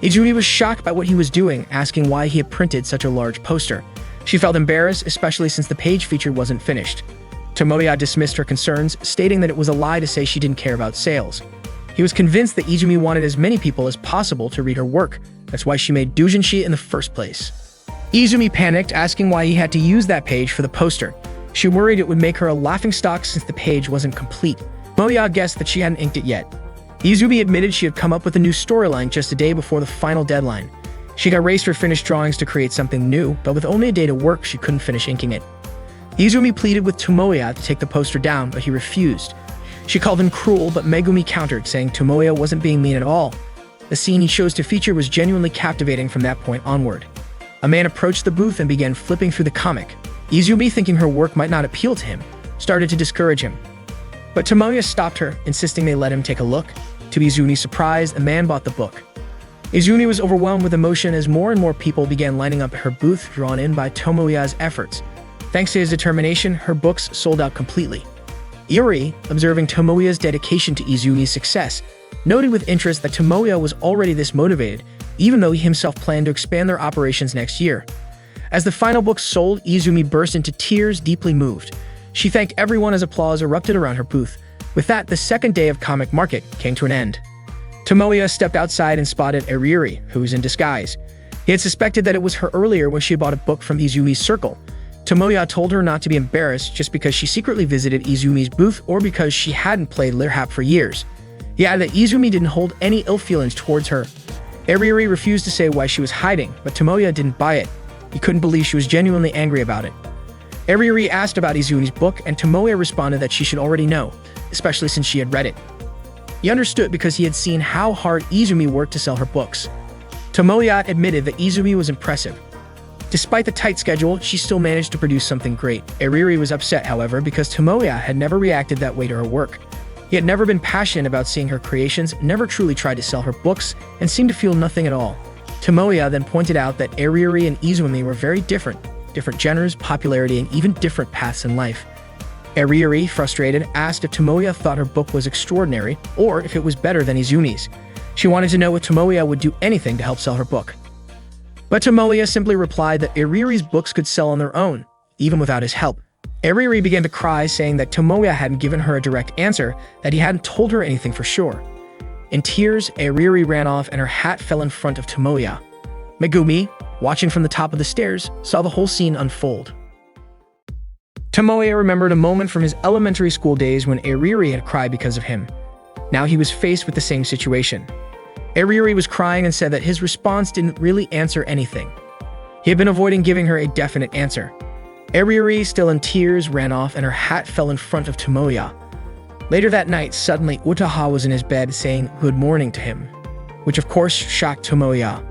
Izumi was shocked by what he was doing, asking why he had printed such a large poster. She felt embarrassed, especially since the page feature wasn't finished. Tomoya dismissed her concerns, stating that it was a lie to say she didn't care about sales. He was convinced that Izumi wanted as many people as possible to read her work. That's why she made doujinshi in the first place. Izumi panicked, asking why he had to use that page for the poster. She worried it would make her a laughingstock since the page wasn't complete. Tomoya guessed that she hadn't inked it yet. Izumi admitted she had come up with a new storyline just a day before the final deadline. She got erased her finished drawings to create something new, but with only a day to work, she couldn't finish inking it. Izumi pleaded with Tomoya to take the poster down, but he refused. She called him cruel, but Megumi countered, saying Tomoya wasn't being mean at all. The scene he chose to feature was genuinely captivating from that point onward. A man approached the booth and began flipping through the comic. Izumi, thinking her work might not appeal to him, started to discourage him. But Tomoya stopped her, insisting they let him take a look. To Izumi's surprise, the man bought the book. Izumi was overwhelmed with emotion as more and more people began lining up at her booth, drawn in by Tomoya's efforts. Thanks to his determination, her books sold out completely. Yuri, observing Tomoya's dedication to Izumi's success, noted with interest that Tomoya was already this motivated, even though he himself planned to expand their operations next year. As the final book sold, Izumi burst into tears, deeply moved. She thanked everyone as applause erupted around her booth. With that, the second day of Comic Market came to an end. Tomoya stepped outside and spotted Yuri, who was in disguise. He had suspected that it was her earlier when she bought a book from Izumi's circle. Tomoya told her not to be embarrassed just because she secretly visited Izumi's booth or because she hadn't played Lirhap for years. He added that Izumi didn't hold any ill feelings towards her. Yuri refused to say why she was hiding, but Tomoya didn't buy it. He couldn't believe she was genuinely angry about it. Yuri asked about Izumi's book, and Tomoya responded that she should already know, especially since she had read it. He understood because he had seen how hard Izumi worked to sell her books. Tomoya admitted that Izumi was impressive. Despite the tight schedule, she still managed to produce something great. Yuri was upset, however, because Tomoya had never reacted that way to her work. He had never been passionate about seeing her creations, never truly tried to sell her books, and seemed to feel nothing at all. Tomoya then pointed out that Yuri and Izumi were very different genders, popularity, and even different paths in life. Yuri, frustrated, asked if Tomoya thought her book was extraordinary or if it was better than Izumi's. She wanted to know if Tomoya would do anything to help sell her book. But Tomoya simply replied that Yuri's books could sell on their own, even without his help. Yuri began to cry, saying that Tomoya hadn't given her a direct answer, that he hadn't told her anything for sure. In tears, Yuri ran off and her hat fell in front of Tomoya. Megumi, watching from the top of the stairs, saw the whole scene unfold. Tomoya remembered a moment from his elementary school days when Yuri had cried because of him. Now he was faced with the same situation. Yuri was crying and said that his response didn't really answer anything. He had been avoiding giving her a definite answer. Eriri, still in tears, ran off and her hat fell in front of Tomoya. Later that night, suddenly Utaha was in his bed saying good morning to him, which of course shocked Tomoya.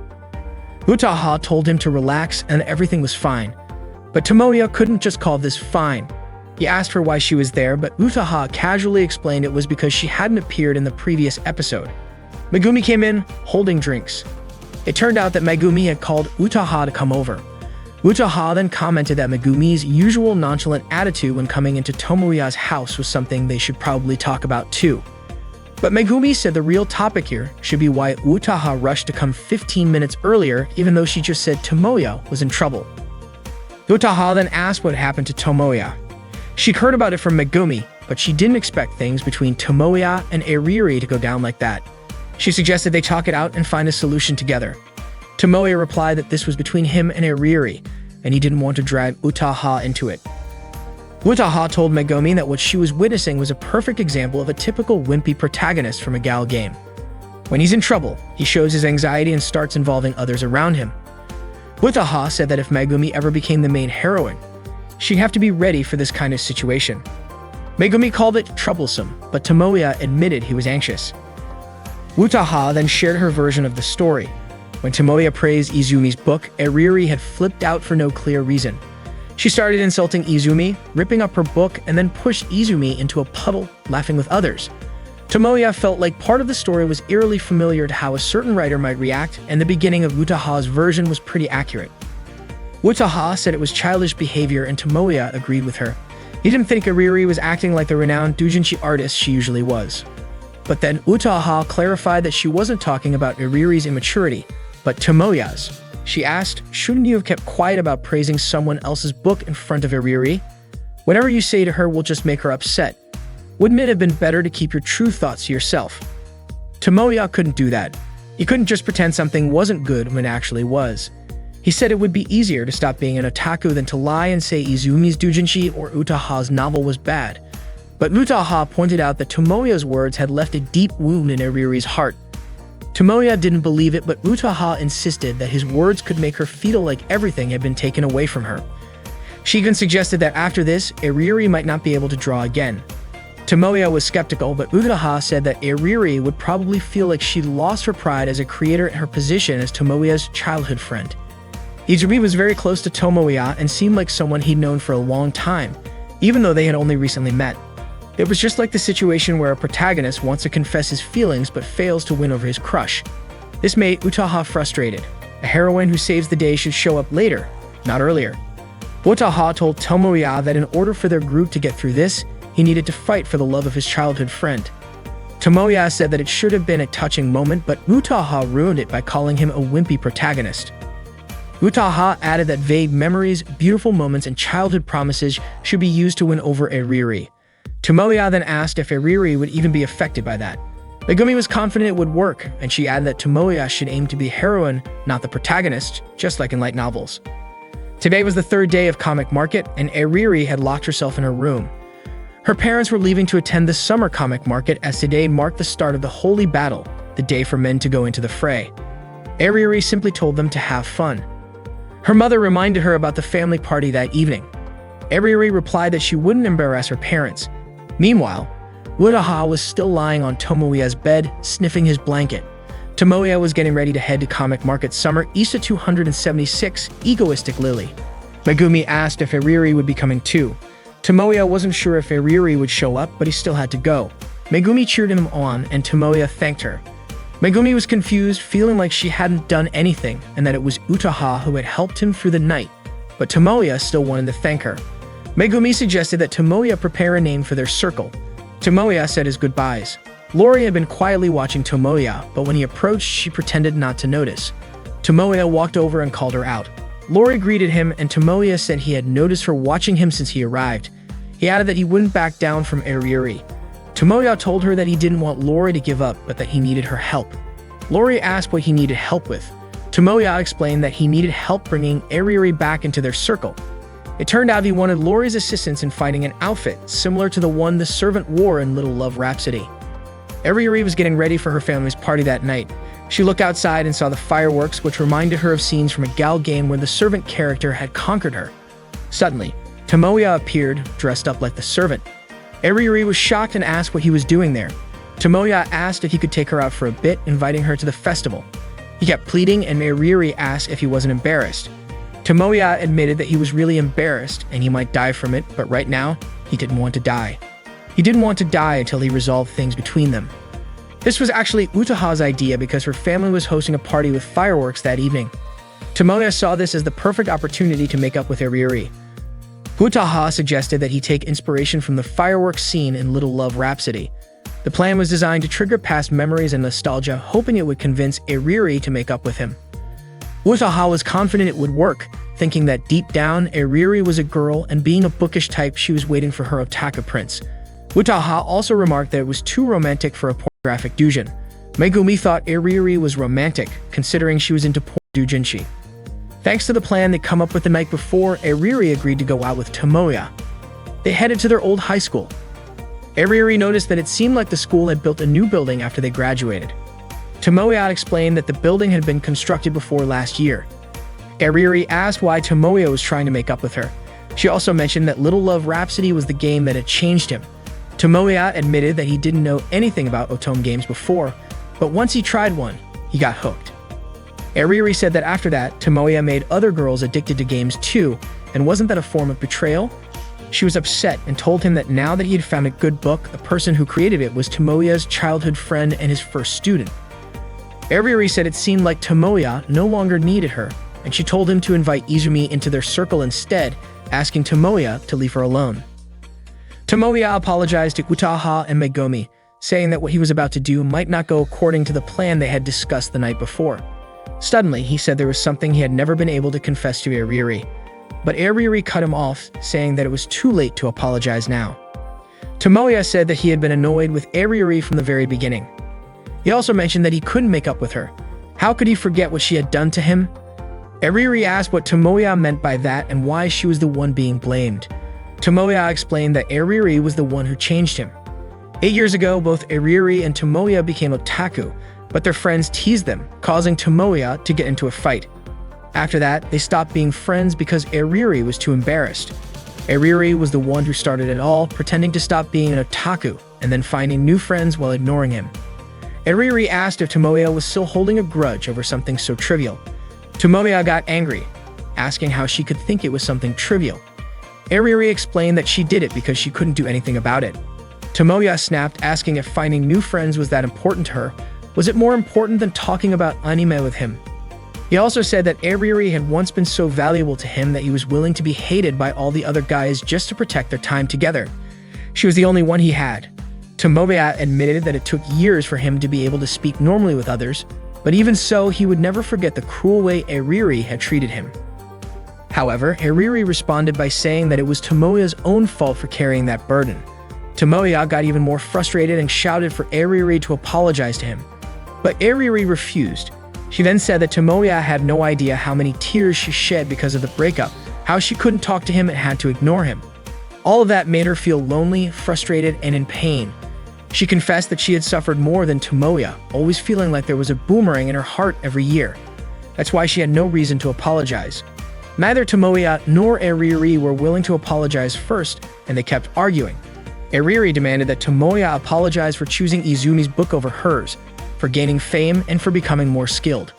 Utaha told him to relax and everything was fine. But Tomoya couldn't just call this fine. He asked her why she was there, but Utaha casually explained it was because she hadn't appeared in the previous episode. Megumi came in, holding drinks. It turned out that Megumi had called Utaha to come over. Utaha then commented that Megumi's usual nonchalant attitude when coming into Tomoya's house was something they should probably talk about too. But Megumi said the real topic here should be why Utaha rushed to come 15 minutes earlier even though she just said Tomoya was in trouble. Utaha then asked what happened to Tomoya. She'd heard about it from Megumi, but she didn't expect things between Tomoya and Eriri to go down like that. She suggested they talk it out and find a solution together. Tomoya replied that this was between him and Eriri, and he didn't want to drag Utaha into it. Utaha told Megumi that what she was witnessing was a perfect example of a typical wimpy protagonist from a gal game. When he's in trouble, he shows his anxiety and starts involving others around him. Utaha said that if Megumi ever became the main heroine, she'd have to be ready for this kind of situation. Megumi called it troublesome, but Tomoya admitted he was anxious. Utaha then shared her version of the story. When Tomoya praised Izumi's book, Eriri had flipped out for no clear reason. She started insulting Izumi, ripping up her book, and then pushed Izumi into a puddle, laughing with others. Tomoya felt like part of the story was eerily familiar to how a certain writer might react, and the beginning of Utaha's version was pretty accurate. Utaha said it was childish behavior, and Tomoya agreed with her. He didn't think Eriri was acting like the renowned doujinshi artist she usually was. But then Utaha clarified that she wasn't talking about Eriri's immaturity, but Tomoya's. She asked, shouldn't you have kept quiet about praising someone else's book in front of Eriri? Whatever you say to her will just make her upset. Wouldn't it have been better to keep your true thoughts to yourself? Tomoya couldn't do that. He couldn't just pretend something wasn't good when it actually was. He said it would be easier to stop being an otaku than to lie and say Izumi's doujinshi or Utaha's novel was bad. But Utaha pointed out that Tomoya's words had left a deep wound in Eriri's heart. Tomoya didn't believe it, but Utaha insisted that his words could make her feel like everything had been taken away from her. She even suggested that after this, Eriri might not be able to draw again. Tomoya was skeptical, but Utaha said that Eriri would probably feel like she'd lost her pride as a creator and her position as Tomoya's childhood friend. Izumi was very close to Tomoya and seemed like someone he'd known for a long time, even though they had only recently met. It was just like the situation where a protagonist wants to confess his feelings but fails to win over his crush. This made Utaha frustrated. A heroine who saves the day should show up later, not earlier. Utaha told Tomoya that in order for their group to get through this, he needed to fight for the love of his childhood friend. Tomoya said that it should have been a touching moment, but Utaha ruined it by calling him a wimpy protagonist. Utaha added that vague memories, beautiful moments, and childhood promises should be used to win over Eriri. Tomoya then asked if Eriri would even be affected by that. Megumi was confident it would work, and she added that Tomoya should aim to be the heroine, not the protagonist, just like in light novels. Today was the third day of comic market, and Eriri had locked herself in her room. Her parents were leaving to attend the summer comic market as today marked the start of the holy battle, the day for men to go into the fray. Eriri simply told them to have fun. Her mother reminded her about the family party that evening. Eriri replied that she wouldn't embarrass her parents. Meanwhile, Utaha was still lying on Tomoya's bed, sniffing his blanket. Tomoya was getting ready to head to Comic Market Summer Isa 276, Egoistic Lily. Megumi asked if Eriri would be coming too. Tomoya wasn't sure if Eriri would show up, but he still had to go. Megumi cheered him on, and Tomoya thanked her. Megumi was confused, feeling like she hadn't done anything, and that it was Utaha who had helped him through the night. But Tomoya still wanted to thank her. Megumi suggested that Tomoya prepare a name for their circle. Tomoya said his goodbyes. Lori had been quietly watching Tomoya, but when he approached, she pretended not to notice. Tomoya walked over and called her out. Lori greeted him, and Tomoya said he had noticed her watching him since he arrived. He added that he wouldn't back down from Eriri. Tomoya told her that he didn't want Lori to give up, but that he needed her help. Lori asked what he needed help with. Tomoya explained that he needed help bringing Eriri back into their circle. It turned out he wanted Lori's assistance in finding an outfit similar to the one the servant wore in Little Love Rhapsody. Eriri was getting ready for her family's party that night. She looked outside and saw the fireworks, which reminded her of scenes from a gal game where the servant character had conquered her. Suddenly, Tomoya appeared, dressed up like the servant. Eriri was shocked and asked what he was doing there. Tomoya asked if he could take her out for a bit, inviting her to the festival. He kept pleading, and Eriri asked if he wasn't embarrassed. Tomoya admitted that he was really embarrassed and he might die from it, but right now, he didn't want to die. He didn't want to die until he resolved things between them. This was actually Utaha's idea because her family was hosting a party with fireworks that evening. Tomoya saw this as the perfect opportunity to make up with Eriri. Utaha suggested that he take inspiration from the fireworks scene in Little Love Rhapsody. The plan was designed to trigger past memories and nostalgia, hoping it would convince Eriri to make up with him. Utaha was confident it would work, thinking that deep down, Eriri was a girl and being a bookish type, she was waiting for her Otaku prince. Utaha also remarked that it was too romantic for a pornographic doujin. Megumi thought Eriri was romantic, considering she was into porn doujinshi. Thanks to the plan they'd come up with the night before, Eriri agreed to go out with Tomoya. They headed to their old high school. Eriri noticed that it seemed like the school had built a new building after they graduated. Tomoya explained that the building had been constructed before last year. Eriri asked why Tomoya was trying to make up with her. She also mentioned that Little Love Rhapsody was the game that had changed him. Tomoya admitted that he didn't know anything about Otome games before, but once he tried one, he got hooked. Eriri said that after that, Tomoya made other girls addicted to games too, and wasn't that a form of betrayal? She was upset and told him that now that he had found a good book, the person who created it was Tomoya's childhood friend and his first student. Eriri said it seemed like Tomoya no longer needed her, and she told him to invite Izumi into their circle instead, asking Tomoya to leave her alone. Tomoya apologized to Utaha and Megumi, saying that what he was about to do might not go according to the plan they had discussed the night before. Suddenly, he said there was something he had never been able to confess to Eriri, but Eriri cut him off, saying that it was too late to apologize now. Tomoya said that he had been annoyed with Eriri from the very beginning. He also mentioned that he couldn't make up with her. How could he forget what she had done to him? Eriri asked what Tomoya meant by that and why she was the one being blamed. Tomoya explained that Eriri was the one who changed him. 8 years ago, both Eriri and Tomoya became otaku, but their friends teased them, causing Tomoya to get into a fight. After that, they stopped being friends because Eriri was too embarrassed. Eriri was the one who started it all, pretending to stop being an otaku and then finding new friends while ignoring him. Eriri asked if Tomoya was still holding a grudge over something so trivial. Tomoya got angry, asking how she could think it was something trivial. Eriri explained that she did it because she couldn't do anything about it. Tomoya snapped, asking if finding new friends was that important to her. Was it more important than talking about anime with him? He also said that Eriri had once been so valuable to him that he was willing to be hated by all the other guys just to protect their time together. She was the only one he had. Tomoya admitted that it took years for him to be able to speak normally with others, but even so, he would never forget the cruel way Eriri had treated him. However, Eriri responded by saying that it was Tomoya's own fault for carrying that burden. Tomoya got even more frustrated and shouted for Eriri to apologize to him. But Eriri refused. She then said that Tomoya had no idea how many tears she shed because of the breakup, how she couldn't talk to him and had to ignore him. All of that made her feel lonely, frustrated, and in pain. She confessed that she had suffered more than Tomoya, always feeling like there was a boomerang in her heart every year. That's why she had no reason to apologize. Neither Tomoya nor Eriri were willing to apologize first, and they kept arguing. Eriri demanded that Tomoya apologize for choosing Izumi's book over hers, for gaining fame, and for becoming more skilled.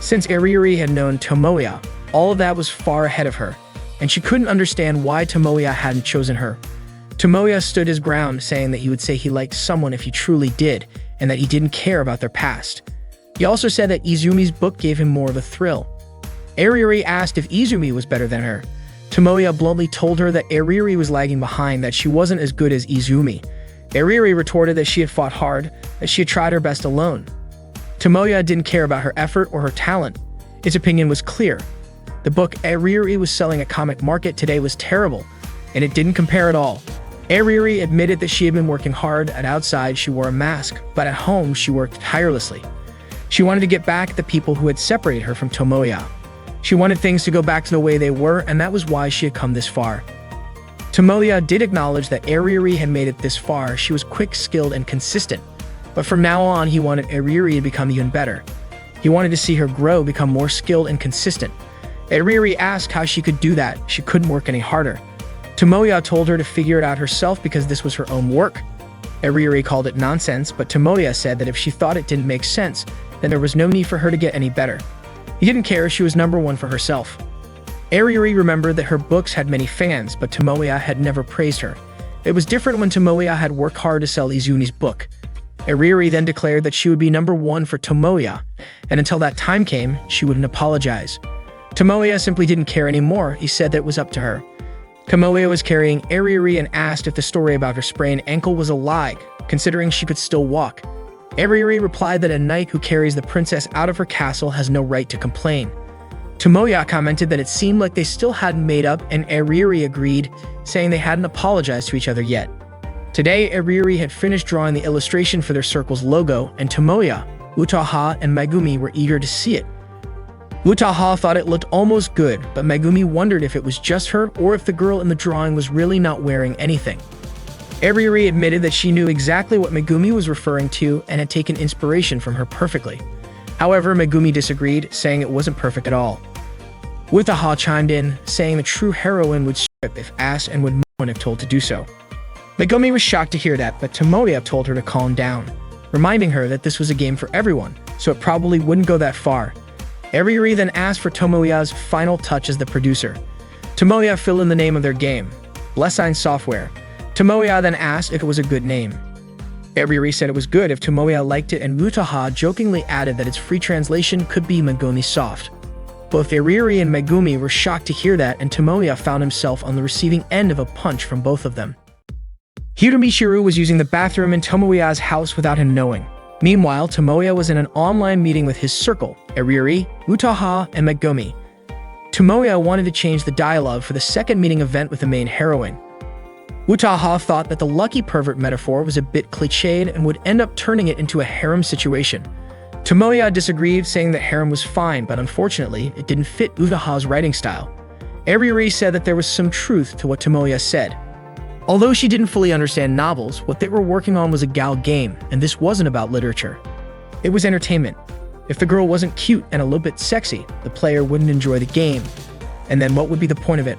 Since Eriri had known Tomoya, all of that was far ahead of her, and she couldn't understand why Tomoya hadn't chosen her. Tomoya stood his ground, saying that he would say he liked someone if he truly did, and that he didn't care about their past. He also said that Izumi's book gave him more of a thrill. Eriri asked if Izumi was better than her. Tomoya bluntly told her that Eriri was lagging behind, that she wasn't as good as Izumi. Eriri retorted that she had fought hard, that she had tried her best alone. Tomoya didn't care about her effort or her talent. His opinion was clear. The book Eriri was selling at Comic Market today was terrible, and it didn't compare at all. Eriri admitted that she had been working hard, and outside she wore a mask, but at home she worked tirelessly. She wanted to get back at the people who had separated her from Tomoya. She wanted things to go back to the way they were, and that was why she had come this far. Tomoya did acknowledge that Eriri had made it this far. She was quick, skilled, and consistent. But from now on, he wanted Eriri to become even better. He wanted to see her grow, become more skilled and consistent. Eriri asked how she could do that. She couldn't work any harder. Tomoya told her to figure it out herself because this was her own work. Ariuri called it nonsense, but Tomoya said that if she thought it didn't make sense, then there was no need for her to get any better. He didn't care if she was number one for herself. Ariuri remembered that her books had many fans, but Tomoya had never praised her. It was different when Tomoya had worked hard to sell Izuni's book. Ariuri then declared that she would be number one for Tomoya, and until that time came, she wouldn't apologize. Tomoya simply didn't care anymore. He said that it was up to her. Tomoya was carrying Ariuri and asked if the story about her sprained ankle was a lie, considering she could still walk. Ariuri replied that a knight who carries the princess out of her castle has no right to complain. Tomoya commented that it seemed like they still hadn't made up, and Ariuri agreed, saying they hadn't apologized to each other yet. Today, Ariuri had finished drawing the illustration for their circle's logo, and Tomoya, Utaha, and Megumi were eager to see it. Utaha thought it looked almost good, but Megumi wondered if it was just her or if the girl in the drawing was really not wearing anything. Ariuri admitted that she knew exactly what Megumi was referring to and had taken inspiration from her perfectly. However, Megumi disagreed, saying it wasn't perfect at all. Utaha chimed in, saying the true heroine would strip if asked and would moan if told to do so. Megumi was shocked to hear that, but Tomoya told her to calm down, reminding her that this was a game for everyone, so it probably wouldn't go that far. Ariuri then asked for Tomoya's final touch as the producer. Tomoya filled in the name of their game, Blessine Software. Tomoya then asked if it was a good name. Ariuri said it was good if Tomoya liked it, and Utaha jokingly added that its free translation could be Megumi Soft. Both Ariuri and Megumi were shocked to hear that, and Tomoya found himself on the receiving end of a punch from both of them. Michiru was using the bathroom in Tomoya's house without him knowing. Meanwhile, Tomoya was in an online meeting with his circle, Ariuri, Utaha, and Megumi. Tomoya wanted to change the dialogue for the second meeting event with the main heroine. Utaha thought that the lucky pervert metaphor was a bit cliched and would end up turning it into a harem situation. Tomoya disagreed, saying that harem was fine, but unfortunately, it didn't fit Utaha's writing style. Ariuri said that there was some truth to what Tomoya said. Although she didn't fully understand novels, what they were working on was a gal game, and this wasn't about literature. It was entertainment. If the girl wasn't cute and a little bit sexy, the player wouldn't enjoy the game. And then what would be the point of it?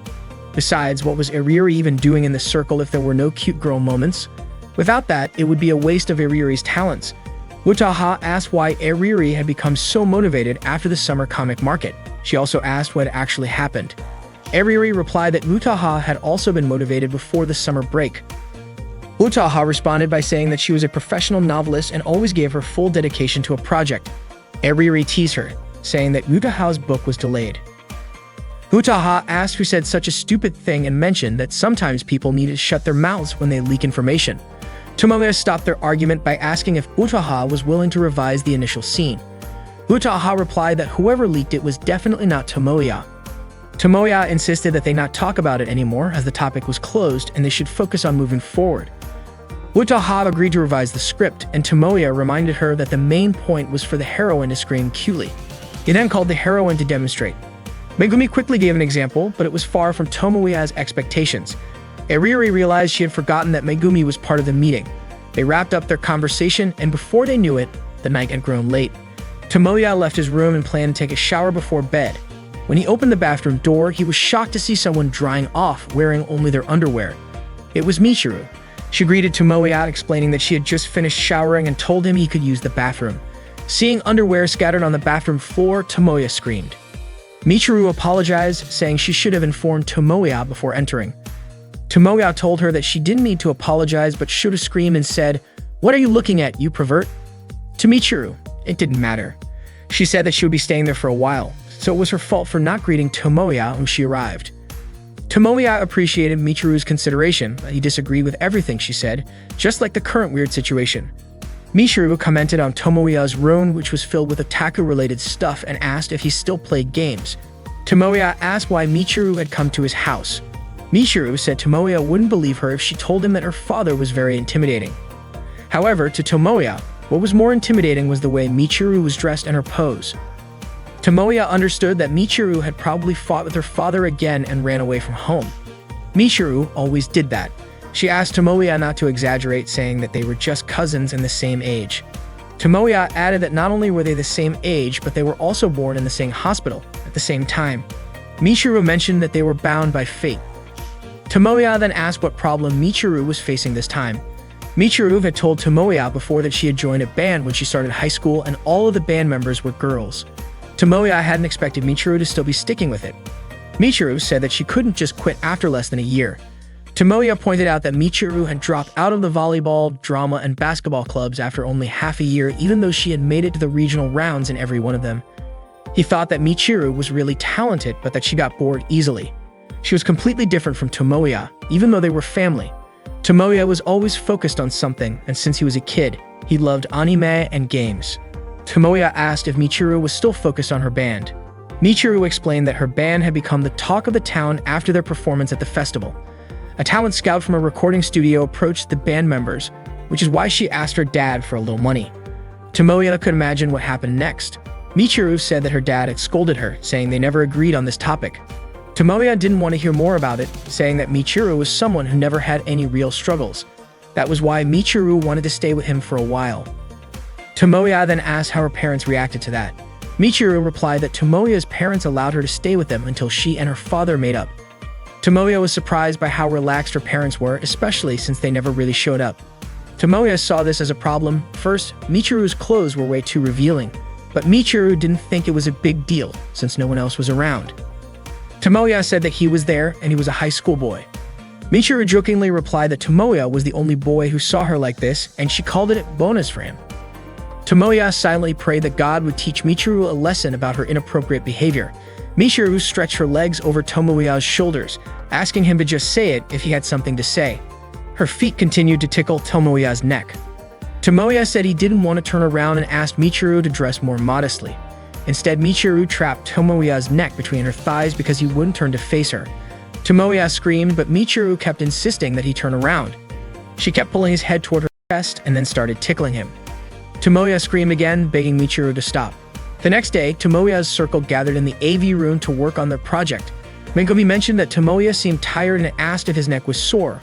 Besides, what was Ariuri even doing in the circle if there were no cute girl moments? Without that, it would be a waste of Ariuri's talents. Utaha asked why Ariuri had become so motivated after the summer comic market. She also asked what had actually happened. Ariuri replied that Utaha had also been motivated before the summer break. Utaha responded by saying that she was a professional novelist and always gave her full dedication to a project. Ariuri teased her, saying that Utaha's book was delayed. Utaha asked who said such a stupid thing and mentioned that sometimes people need to shut their mouths when they leak information. Tomoya stopped their argument by asking if Utaha was willing to revise the initial scene. Utaha replied that whoever leaked it was definitely not Tomoya. Tomoya insisted that they not talk about it anymore as the topic was closed and they should focus on moving forward. Utaha agreed to revise the script, and Tomoya reminded her that the main point was for the heroine to scream cutely. He then called the heroine to demonstrate. Megumi quickly gave an example, but it was far from Tomoya's expectations. Ariuri realized she had forgotten that Megumi was part of the meeting. They wrapped up their conversation, and before they knew it, the night had grown late. Tomoya left his room and planned to take a shower before bed. When he opened the bathroom door, he was shocked to see someone drying off, wearing only their underwear. It was Michiru. She greeted Tomoya, explaining that she had just finished showering and told him he could use the bathroom. Seeing underwear scattered on the bathroom floor, Tomoya screamed. Michiru apologized, saying she should have informed Tomoya before entering. Tomoya told her that she didn't need to apologize but should have screamed and said, "What are you looking at, you pervert?" To Michiru, it didn't matter. She said that she would be staying there for a while, so it was her fault for not greeting Tomoya when she arrived. Tomoya appreciated Michiru's consideration, but he disagreed with everything she said, just like the current weird situation. Michiru commented on Tomoya's room, which was filled with otaku-related stuff, and asked if he still played games. Tomoya asked why Michiru had come to his house. Michiru said Tomoya wouldn't believe her if she told him that her father was very intimidating. However, to Tomoya, what was more intimidating was the way Michiru was dressed and her pose. Tomoya understood that Michiru had probably fought with her father again and ran away from home. Michiru always did that. She asked Tomoya not to exaggerate, saying that they were just cousins and the same age. Tomoya added that not only were they the same age, but they were also born in the same hospital at the same time. Michiru mentioned that they were bound by fate. Tomoya then asked what problem Michiru was facing this time. Michiru had told Tomoya before that she had joined a band when she started high school and all of the band members were girls. Tomoya hadn't expected Michiru to still be sticking with it. Michiru said that she couldn't just quit after less than a year. Tomoya pointed out that Michiru had dropped out of the volleyball, drama, and basketball clubs after only half a year, even though she had made it to the regional rounds in every one of them. He thought that Michiru was really talented, but that she got bored easily. She was completely different from Tomoya, even though they were family. Tomoya was always focused on something, and since he was a kid, he loved anime and games. Tomoya asked if Michiru was still focused on her band. Michiru explained that her band had become the talk of the town after their performance at the festival. A talent scout from a recording studio approached the band members, which is why she asked her dad for a little money. Tomoya could imagine what happened next. Michiru said that her dad had scolded her, saying they never agreed on this topic. Tomoya didn't want to hear more about it, saying that Michiru was someone who never had any real struggles. That was why Michiru wanted to stay with him for a while. Tomoya then asked how her parents reacted to that. Michiru replied that Tomoya's parents allowed her to stay with them until she and her father made up. Tomoya was surprised by how relaxed her parents were, especially since they never really showed up. Tomoya saw this as a problem. First, Michiru's clothes were way too revealing, but Michiru didn't think it was a big deal since no one else was around. Tomoya said that he was there and he was a high school boy. Michiru jokingly replied that Tomoya was the only boy who saw her like this, and she called it a bonus for him. Tomoya silently prayed that God would teach Michiru a lesson about her inappropriate behavior. Michiru stretched her legs over Tomoya's shoulders, asking him to just say it if he had something to say. Her feet continued to tickle Tomoya's neck. Tomoya said he didn't want to turn around and asked Michiru to dress more modestly. Instead, Michiru trapped Tomoya's neck between her thighs because he wouldn't turn to face her. Tomoya screamed, but Michiru kept insisting that he turn around. She kept pulling his head toward her chest and then started tickling him. Tomoya screamed again, begging Michiru to stop. The next day, Tomoya's circle gathered in the AV room to work on their project. Megumi mentioned that Tomoya seemed tired and asked if his neck was sore,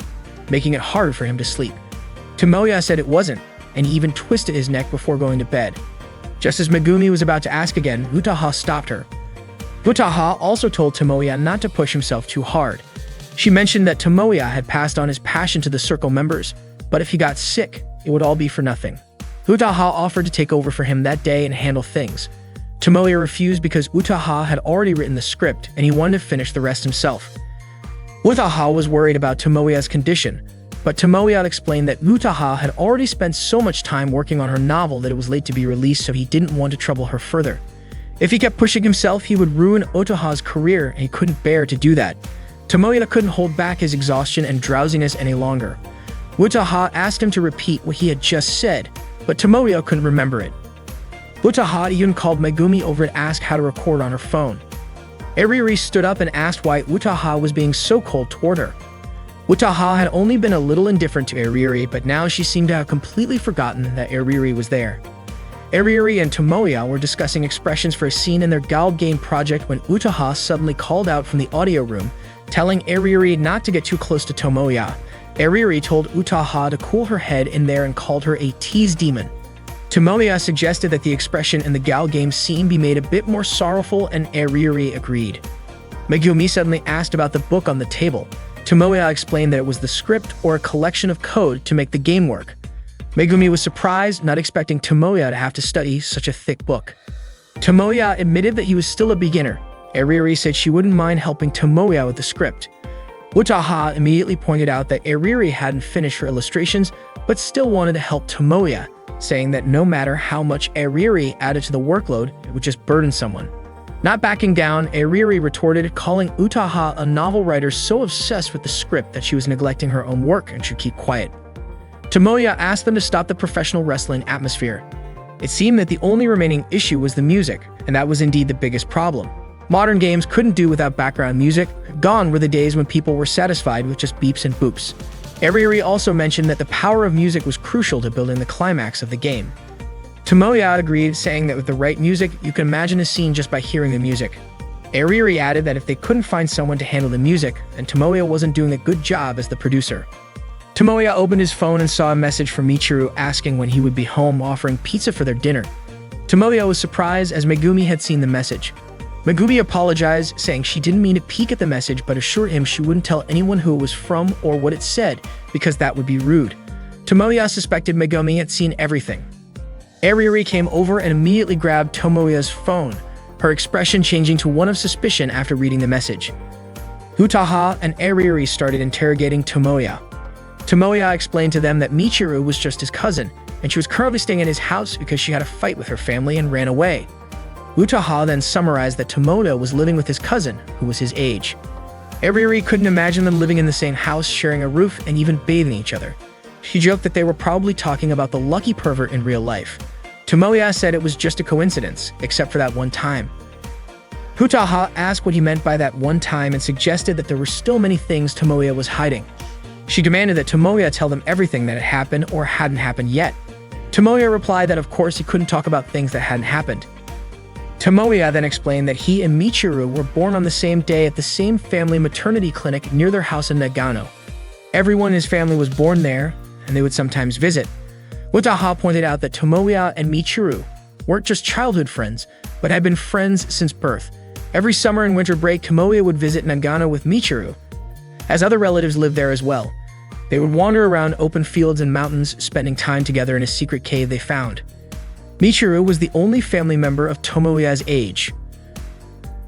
making it hard for him to sleep. Tomoya said it wasn't, and he even twisted his neck before going to bed. Just as Megumi was about to ask again, Utaha stopped her. Utaha also told Tomoya not to push himself too hard. She mentioned that Tomoya had passed on his passion to the circle members, but if he got sick, it would all be for nothing. Utaha offered to take over for him that day and handle things. Tomoya refused because Utaha had already written the script and he wanted to finish the rest himself. Utaha was worried about Tomoya's condition, but Tomoya explained that Utaha had already spent so much time working on her novel that it was late to be released, so he didn't want to trouble her further. If he kept pushing himself, he would ruin Utaha's career, and he couldn't bear to do that. Tomoya couldn't hold back his exhaustion and drowsiness any longer. Utaha asked him to repeat what he had just said, but Tomoya couldn't remember it. Utaha even called Megumi over to ask how to record on her phone. Eriri stood up and asked why Utaha was being so cold toward her. Utaha had only been a little indifferent to Eriri, but now she seemed to have completely forgotten that Eriri was there. Eriri and Tomoya were discussing expressions for a scene in their Gald game project when Utaha suddenly called out from the audio room, telling Eriri not to get too close to Tomoya. Eriri told Utaha to cool her head in there and called her a tease demon. Tomoya suggested that the expression in the Gald game scene be made a bit more sorrowful, and Eriri agreed. Megumi suddenly asked about the book on the table. Tomoya explained that it was the script or a collection of code to make the game work. Megumi was surprised, not expecting Tomoya to have to study such a thick book. Tomoya admitted that he was still a beginner. Eriri said she wouldn't mind helping Tomoya with the script. Utaha immediately pointed out that Eriri hadn't finished her illustrations, but still wanted to help Tomoya, saying that no matter how much Eriri added to the workload, it would just burden someone. Not backing down, Eriri retorted, calling Utaha a novel writer so obsessed with the script that she was neglecting her own work and should keep quiet. Tomoya asked them to stop the professional wrestling atmosphere. It seemed that the only remaining issue was the music, and that was indeed the biggest problem. Modern games couldn't do without background music. Gone were the days when people were satisfied with just beeps and boops. Eriri also mentioned that the power of music was crucial to building the climax of the game. Tomoya agreed, saying that with the right music, you can imagine a scene just by hearing the music. Eriri added that if they couldn't find someone to handle the music, then Tomoya wasn't doing a good job as the producer. Tomoya opened his phone and saw a message from Michiru asking when he would be home, offering pizza for their dinner. Tomoya was surprised as Megumi had seen the message. Megumi apologized, saying she didn't mean to peek at the message but assured him she wouldn't tell anyone who it was from or what it said because that would be rude. Tomoya suspected Megumi had seen everything. Ariori came over and immediately grabbed Tomoya's phone, her expression changing to one of suspicion after reading the message. Utaha and Ariori started interrogating Tomoya. Tomoya explained to them that Michiru was just his cousin, and she was currently staying at his house because she had a fight with her family and ran away. Utaha then summarized that Tomoya was living with his cousin, who was his age. Ariori couldn't imagine them living in the same house, sharing a roof, and even bathing each other. She joked that they were probably talking about the lucky pervert in real life. Tomoya said it was just a coincidence, except for that one time. Utaha asked what he meant by that one time and suggested that there were still many things Tomoya was hiding. She demanded that Tomoya tell them everything that had happened or hadn't happened yet. Tomoya replied that of course he couldn't talk about things that hadn't happened. Tomoya then explained that he and Michiru were born on the same day at the same family maternity clinic near their house in Nagano. Everyone in his family was born there, and they would sometimes visit. Utaha pointed out that Tomoya and Michiru weren't just childhood friends, but had been friends since birth. Every summer and winter break, Tomoya would visit Nagano with Michiru, as other relatives lived there as well. They would wander around open fields and mountains, spending time together in a secret cave they found. Michiru was the only family member of Tomoya's age.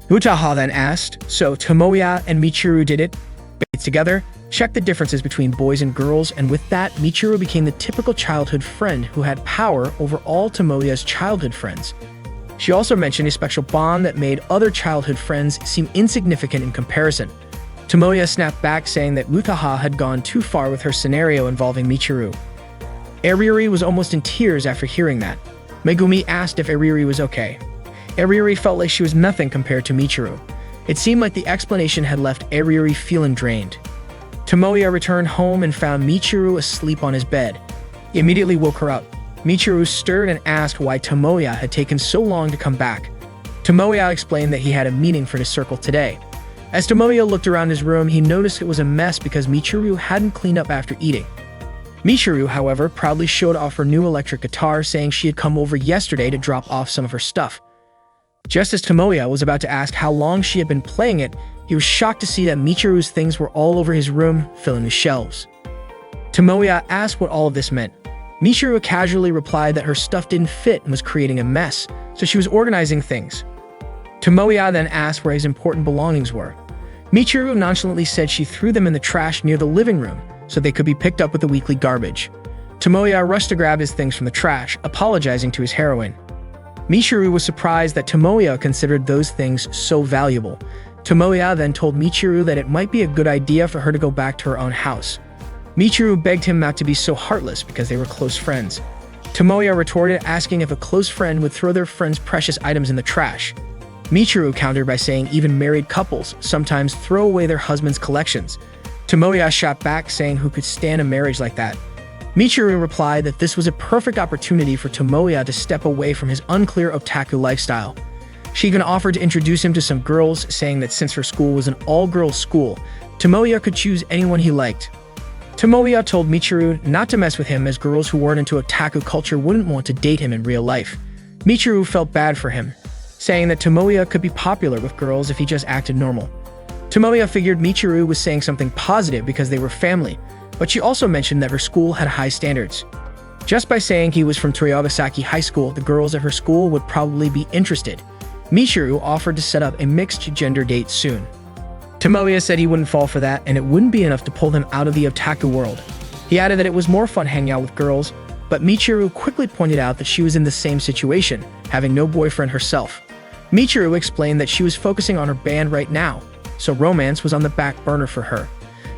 Utaha then asked, so Tomoya and Michiru did it? Bathed together, checked the differences between boys and girls, and with that, Michiru became the typical childhood friend who had power over all Tomoya's childhood friends. She also mentioned a special bond that made other childhood friends seem insignificant in comparison. Tomoya snapped back, saying that Utaha had gone too far with her scenario involving Michiru. Ariori was almost in tears after hearing that. Megumi asked if Ariori was okay. Ariori felt like she was nothing compared to Michiru. It seemed like the explanation had left Ariori feeling drained. Tomoya returned home and found Michiru asleep on his bed. He immediately woke her up. Michiru stirred and asked why Tomoya had taken so long to come back. Tomoya explained that he had a meeting for the circle today. As Tomoya looked around his room, he noticed it was a mess because Michiru hadn't cleaned up after eating. Michiru, however, proudly showed off her new electric guitar, saying she had come over yesterday to drop off some of her stuff. Just as Tomoya was about to ask how long she had been playing it, he was shocked to see that Michiru's things were all over his room, filling the shelves. Tomoya asked what all of this meant. Michiru casually replied that her stuff didn't fit and was creating a mess, so she was organizing things. Tomoya then asked where his important belongings were. Michiru nonchalantly said she threw them in the trash near the living room, so they could be picked up with the weekly garbage. Tomoya rushed to grab his things from the trash, apologizing to his heroine. Michiru was surprised that Tomoya considered those things so valuable. Tomoya then told Michiru that it might be a good idea for her to go back to her own house. Michiru begged him not to be so heartless because they were close friends. Tomoya retorted, asking if a close friend would throw their friend's precious items in the trash. Michiru countered by saying even married couples sometimes throw away their husband's collections. Tomoya shot back, saying who could stand a marriage like that. Michiru replied that this was a perfect opportunity for Tomoya to step away from his unclear otaku lifestyle. She even offered to introduce him to some girls, saying that since her school was an all-girls school, Tomoya could choose anyone he liked. Tomoya told Michiru not to mess with him as girls who weren't into otaku culture wouldn't want to date him in real life. Michiru felt bad for him, saying that Tomoya could be popular with girls if he just acted normal. Tomoya figured Michiru was saying something positive because they were family, but she also mentioned that her school had high standards. Just by saying he was from Toyogasaki High School, the girls at her school would probably be interested. Michiru offered to set up a mixed-gender date soon. Tomoya said he wouldn't fall for that, and it wouldn't be enough to pull them out of the otaku world. He added that it was more fun hanging out with girls, but Michiru quickly pointed out that she was in the same situation, having no boyfriend herself. Michiru explained that she was focusing on her band right now, so romance was on the back burner for her.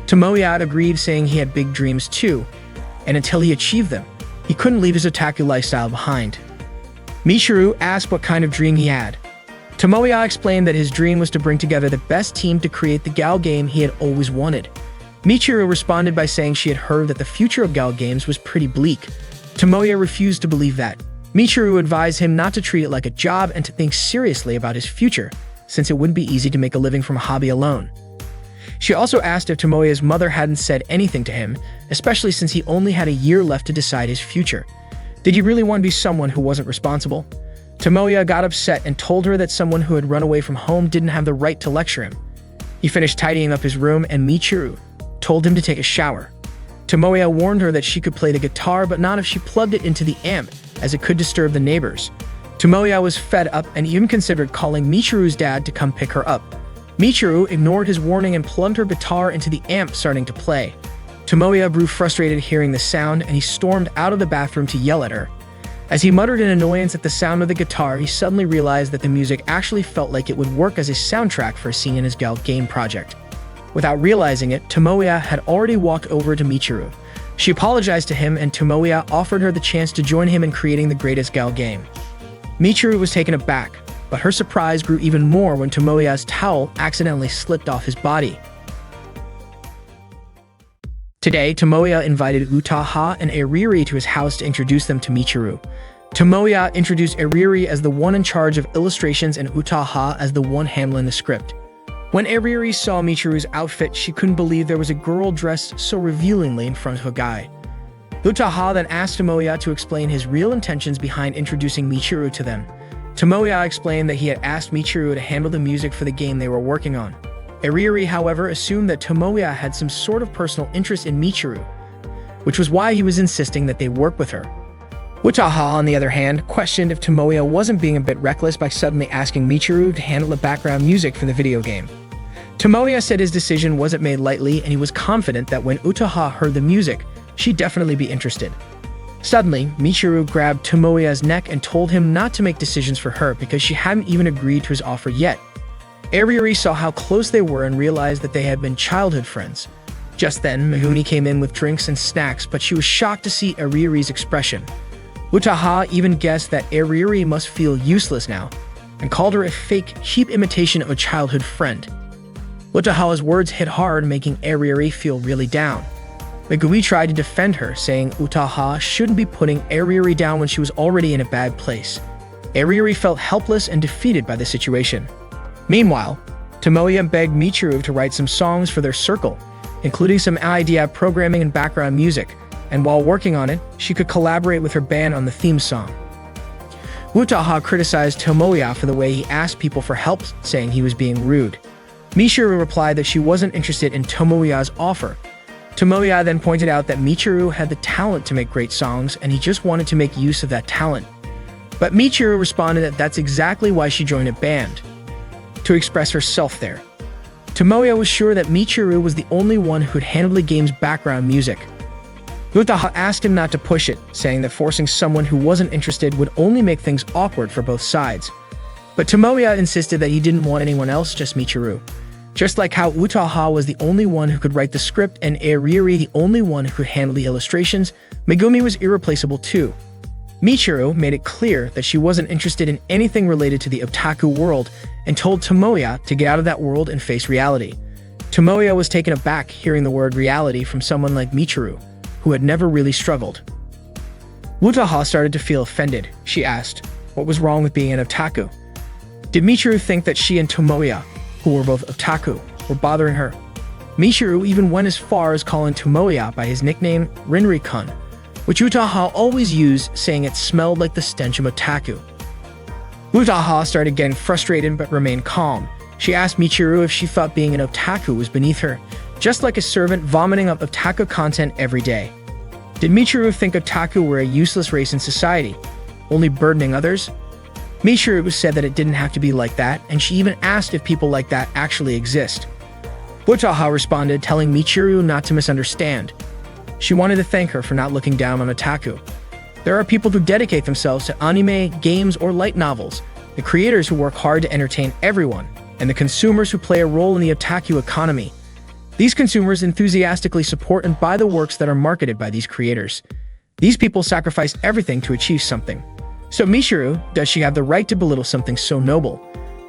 Tomoya agreed, saying he had big dreams too, and until he achieved them, he couldn't leave his otaku lifestyle behind. Michiru asked what kind of dream he had. Tomoya explained that his dream was to bring together the best team to create the Gal game he had always wanted. Michiru responded by saying she had heard that the future of Gal games was pretty bleak. Tomoya refused to believe that. Michiru advised him not to treat it like a job and to think seriously about his future, since it wouldn't be easy to make a living from a hobby alone. She also asked if Tomoya's mother hadn't said anything to him, especially since he only had a year left to decide his future. Did he really want to be someone who wasn't responsible? Tomoya got upset and told her that someone who had run away from home didn't have the right to lecture him. He finished tidying up his room and Michiru told him to take a shower. Tomoya warned her that she could play the guitar but not if she plugged it into the amp, as it could disturb the neighbors. Tomoya was fed up and even considered calling Michiru's dad to come pick her up. Michiru ignored his warning and plugged her guitar into the amp, starting to play. Tomoya grew frustrated hearing the sound and he stormed out of the bathroom to yell at her. As he muttered in annoyance at the sound of the guitar, he suddenly realized that the music actually felt like it would work as a soundtrack for a scene in his Gal game project. Without realizing it, Tomoya had already walked over to Michiru. She apologized to him and Tomoya offered her the chance to join him in creating the greatest Gal game. Michiru was taken aback, but her surprise grew even more when Tomoya's towel accidentally slipped off his body. Today, Tomoya invited Utaha and Eriri to his house to introduce them to Michiru. Tomoya introduced Eriri as the one in charge of illustrations and Utaha as the one handling the script. When Eriri saw Michiru's outfit, she couldn't believe there was a girl dressed so revealingly in front of a guy. Utaha then asked Tomoya to explain his real intentions behind introducing Michiru to them. Tomoya explained that he had asked Michiru to handle the music for the game they were working on. Eriri, however, assumed that Tomoya had some sort of personal interest in Michiru, which was why he was insisting that they work with her. Utaha, on the other hand, questioned if Tomoya wasn't being a bit reckless by suddenly asking Michiru to handle the background music for the video game. Tomoya said his decision wasn't made lightly and he was confident that when Utaha heard the music, she'd definitely be interested. Suddenly, Michiru grabbed Tomoya's neck and told him not to make decisions for her because she hadn't even agreed to his offer yet. Eriri saw how close they were and realized that they had been childhood friends. Just then, Megumi came in with drinks and snacks, but she was shocked to see Eriri's expression. Utaha even guessed that Eriri must feel useless now, and called her a fake, cheap imitation of a childhood friend. Utaha's words hit hard, making Eriri feel really down. Megumi tried to defend her, saying Utaha shouldn't be putting Eriri down when she was already in a bad place. Eriri felt helpless and defeated by the situation. Meanwhile, Tomoya begged Michiru to write some songs for their circle, including some idea programming and background music, and while working on it, she could collaborate with her band on the theme song. Utaha criticized Tomoya for the way he asked people for help, saying he was being rude. Michiru replied that she wasn't interested in Tomoya's offer. Tomoya then pointed out that Michiru had the talent to make great songs and he just wanted to make use of that talent. But Michiru responded that that's exactly why she joined a band, to express herself there. Tomoya was sure that Michiru was the only one who could handle the game's background music. Utaha asked him not to push it, saying that forcing someone who wasn't interested would only make things awkward for both sides. But Tomoya insisted that he didn't want anyone else, just Michiru. Just like how Utaha was the only one who could write the script and Eriri the only one who could handle the illustrations, Megumi was irreplaceable too. Michiru made it clear that she wasn't interested in anything related to the otaku world and told Tomoya to get out of that world and face reality. Tomoya was taken aback hearing the word reality from someone like Michiru, who had never really struggled. Utaha started to feel offended. She asked, what was wrong with being an otaku? Did Michiru think that she and Tomoya, who were both otaku, were bothering her? Michiru even went as far as calling Tomoya by his nickname Rinri-kun, which Utaha always used, saying it smelled like the stench of otaku. Utaha started getting frustrated but remained calm. She asked Michiru if she thought being an otaku was beneath her, just like a servant vomiting up otaku content every day. Did Michiru think otaku were a useless race in society, only burdening others? Michiru said that it didn't have to be like that, and she even asked if people like that actually exist. Utaha responded, telling Michiru not to misunderstand. She wanted to thank her for not looking down on otaku. There are people who dedicate themselves to anime, games, or light novels, the creators who work hard to entertain everyone, and the consumers who play a role in the otaku economy. These consumers enthusiastically support and buy the works that are marketed by these creators. These people sacrifice everything to achieve something. So Michiru, does she have the right to belittle something so noble?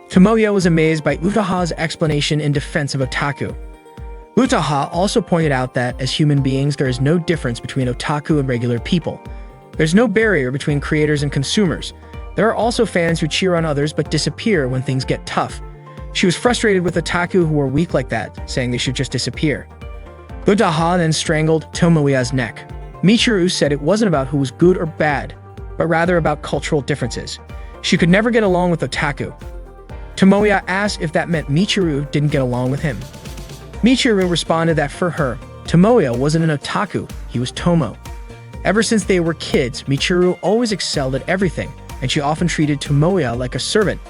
Tomoya was amazed by Utaha's explanation in defense of otaku. Utaha also pointed out that, as human beings, there is no difference between otaku and regular people. There's no barrier between creators and consumers. There are also fans who cheer on others but disappear when things get tough. She was frustrated with otaku who are weak like that, saying they should just disappear. Utaha then strangled Tomoya's neck. Michiru said it wasn't about who was good or bad, but rather about cultural differences. She could never get along with Otaku. Tomoya asked if that meant Michiru didn't get along with him. Michiru responded that for her, Tomoya wasn't an otaku, he was Tomo. Ever since they were kids, Michiru always excelled at everything, and she often treated Tomoya like a servant.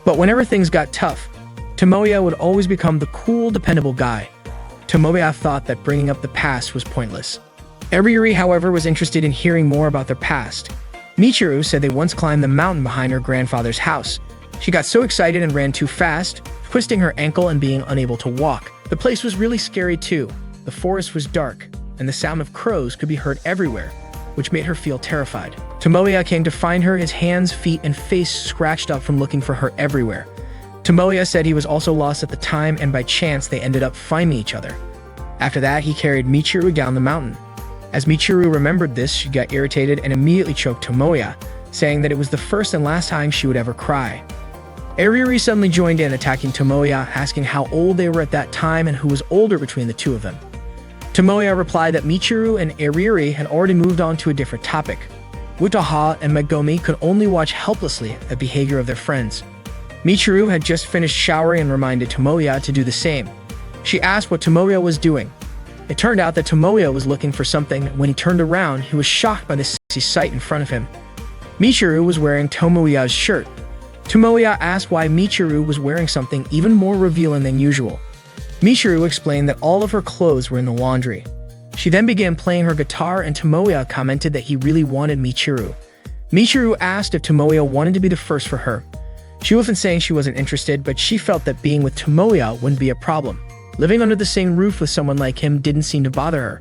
But whenever things got tough, Tomoya would always become the cool, dependable guy. Tomoya thought that bringing up the past was pointless. Eriri, however, was interested in hearing more about their past. Michiru said they once climbed the mountain behind her grandfather's house. She got so excited and ran too fast, twisting her ankle and being unable to walk. The place was really scary too. The forest was dark, and the sound of crows could be heard everywhere, which made her feel terrified. Tomoya came to find her, his hands, feet, and face scratched up from looking for her everywhere. Tomoya said he was also lost at the time, and by chance they ended up finding each other. After that, he carried Michiru down the mountain. As Michiru remembered this, she got irritated and immediately choked Tomoya, saying that it was the first and last time she would ever cry. Eriri suddenly joined in, attacking Tomoya, asking how old they were at that time and who was older between the two of them. Tomoya replied that Michiru and Eriri had already moved on to a different topic. Wataha and Megumi could only watch helplessly at the behavior of their friends. Michiru had just finished showering and reminded Tomoya to do the same. She asked what Tomoya was doing. It turned out that Tomoya was looking for something. When he turned around, he was shocked by the sexy sight in front of him. Michiru was wearing Tomoya's shirt. Tomoya asked why Michiru was wearing something even more revealing than usual. Michiru explained that all of her clothes were in the laundry. She then began playing her guitar, and Tomoya commented that he really wanted Michiru. Michiru asked if Tomoya wanted to be the first for her. She wasn't saying she wasn't interested, but she felt that being with Tomoya wouldn't be a problem. Living under the same roof with someone like him didn't seem to bother her.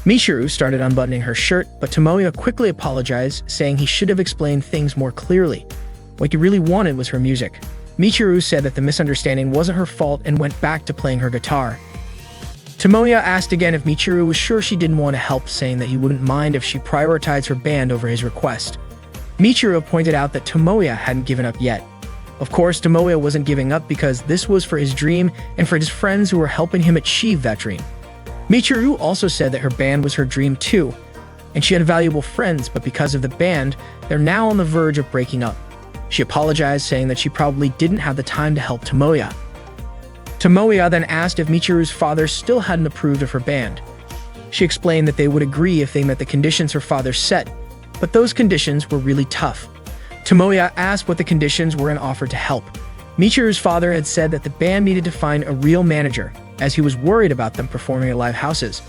Michiru started unbuttoning her shirt, but Tomoya quickly apologized, saying he should have explained things more clearly. What he really wanted was her music. Michiru said that the misunderstanding wasn't her fault and went back to playing her guitar. Tomoya asked again if Michiru was sure she didn't want to help, saying that he wouldn't mind if she prioritized her band over his request. Michiru pointed out that Tomoya hadn't given up yet. Of course, Tomoya wasn't giving up because this was for his dream and for his friends who were helping him achieve that dream. Michiru also said that her band was her dream too, and she had valuable friends, but because of the band, they're now on the verge of breaking up. She apologized, saying that she probably didn't have the time to help Tomoya. Tomoya then asked if Michiru's father still hadn't approved of her band. She explained that they would agree if they met the conditions her father set, but those conditions were really tough. Tomoya asked what the conditions were and offered to help. Michiru's father had said that the band needed to find a real manager, as he was worried about them performing at live houses.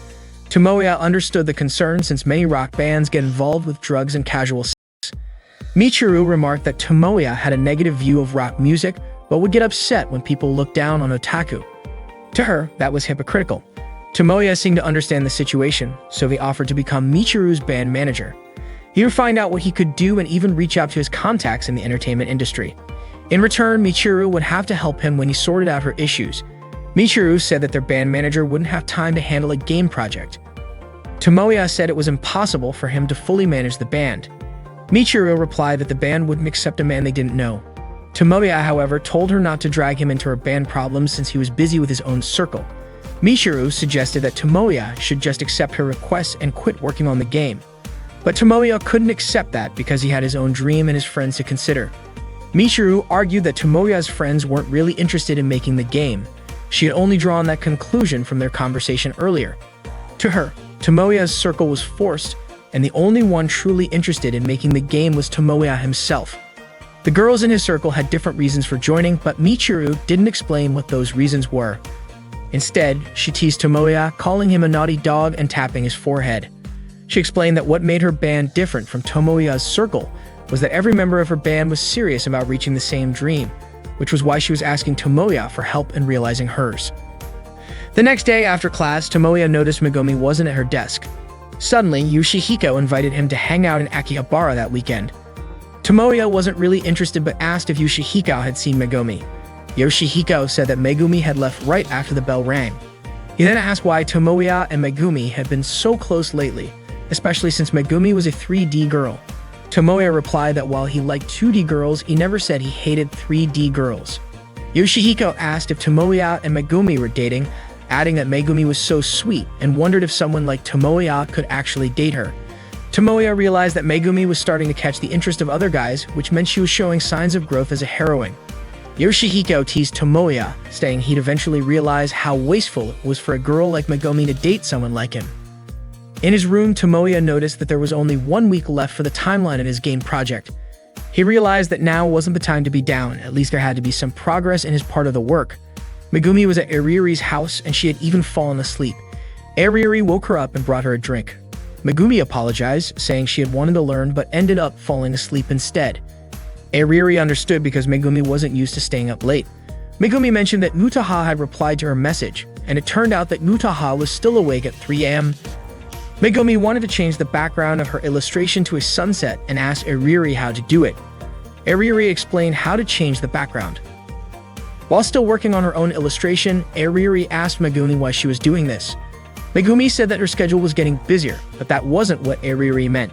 Tomoya understood the concern since many rock bands get involved with drugs and casual sex. Michiru remarked that Tomoya had a negative view of rock music, but would get upset when people looked down on otaku. To her, that was hypocritical. Tomoya seemed to understand the situation, so he offered to become Michiru's band manager. He would find out what he could do and even reach out to his contacts in the entertainment industry. In return, Michiru would have to help him when he sorted out her issues. Michiru said that their band manager wouldn't have time to handle a game project. Tomoya said it was impossible for him to fully manage the band. Michiru replied that the band wouldn't accept a man they didn't know. Tomoya, however, told her not to drag him into her band problems since he was busy with his own circle. Michiru suggested that Tomoya should just accept her requests and quit working on the game. But Tomoya couldn't accept that because he had his own dream and his friends to consider. Michiru argued that Tomoya's friends weren't really interested in making the game. She had only drawn that conclusion from their conversation earlier. To her, Tomoya's circle was forced, and the only one truly interested in making the game was Tomoya himself. The girls in his circle had different reasons for joining, but Michiru didn't explain what those reasons were. Instead, she teased Tomoya, calling him a naughty dog and tapping his forehead. She explained that what made her band different from Tomoya's circle was that every member of her band was serious about reaching the same dream, which was why she was asking Tomoya for help in realizing hers. The next day after class, Tomoya noticed Megumi wasn't at her desk. Suddenly, Yoshihiko invited him to hang out in Akihabara that weekend. Tomoya wasn't really interested but asked if Yoshihiko had seen Megumi. Yoshihiko said that Megumi had left right after the bell rang. He then asked why Tomoya and Megumi had been so close lately, especially since Megumi was a 3D girl. Tomoya replied that while he liked 2D girls, he never said he hated 3D girls. Yoshihiko asked if Tomoya and Megumi were dating, adding that Megumi was so sweet and wondered if someone like Tomoya could actually date her. Tomoya realized that Megumi was starting to catch the interest of other guys, which meant she was showing signs of growth as a heroine. Yoshihiko teased Tomoya, saying he'd eventually realize how wasteful it was for a girl like Megumi to date someone like him. In his room, Tomoya noticed that there was only 1 week left for the timeline of his game project. He realized that now wasn't the time to be down, at least there had to be some progress in his part of the work. Megumi was at Ariri's house and she had even fallen asleep. Ariri woke her up and brought her a drink. Megumi apologized, saying she had wanted to learn but ended up falling asleep instead. Ariri understood because Megumi wasn't used to staying up late. Megumi mentioned that Mutaha had replied to her message, and it turned out that Mutaha was still awake at 3 a.m. Megumi wanted to change the background of her illustration to a sunset and asked Ariri how to do it. Ariri explained how to change the background. While still working on her own illustration, Ariri asked Megumi why she was doing this. Megumi said that her schedule was getting busier, but that wasn't what Ariri meant.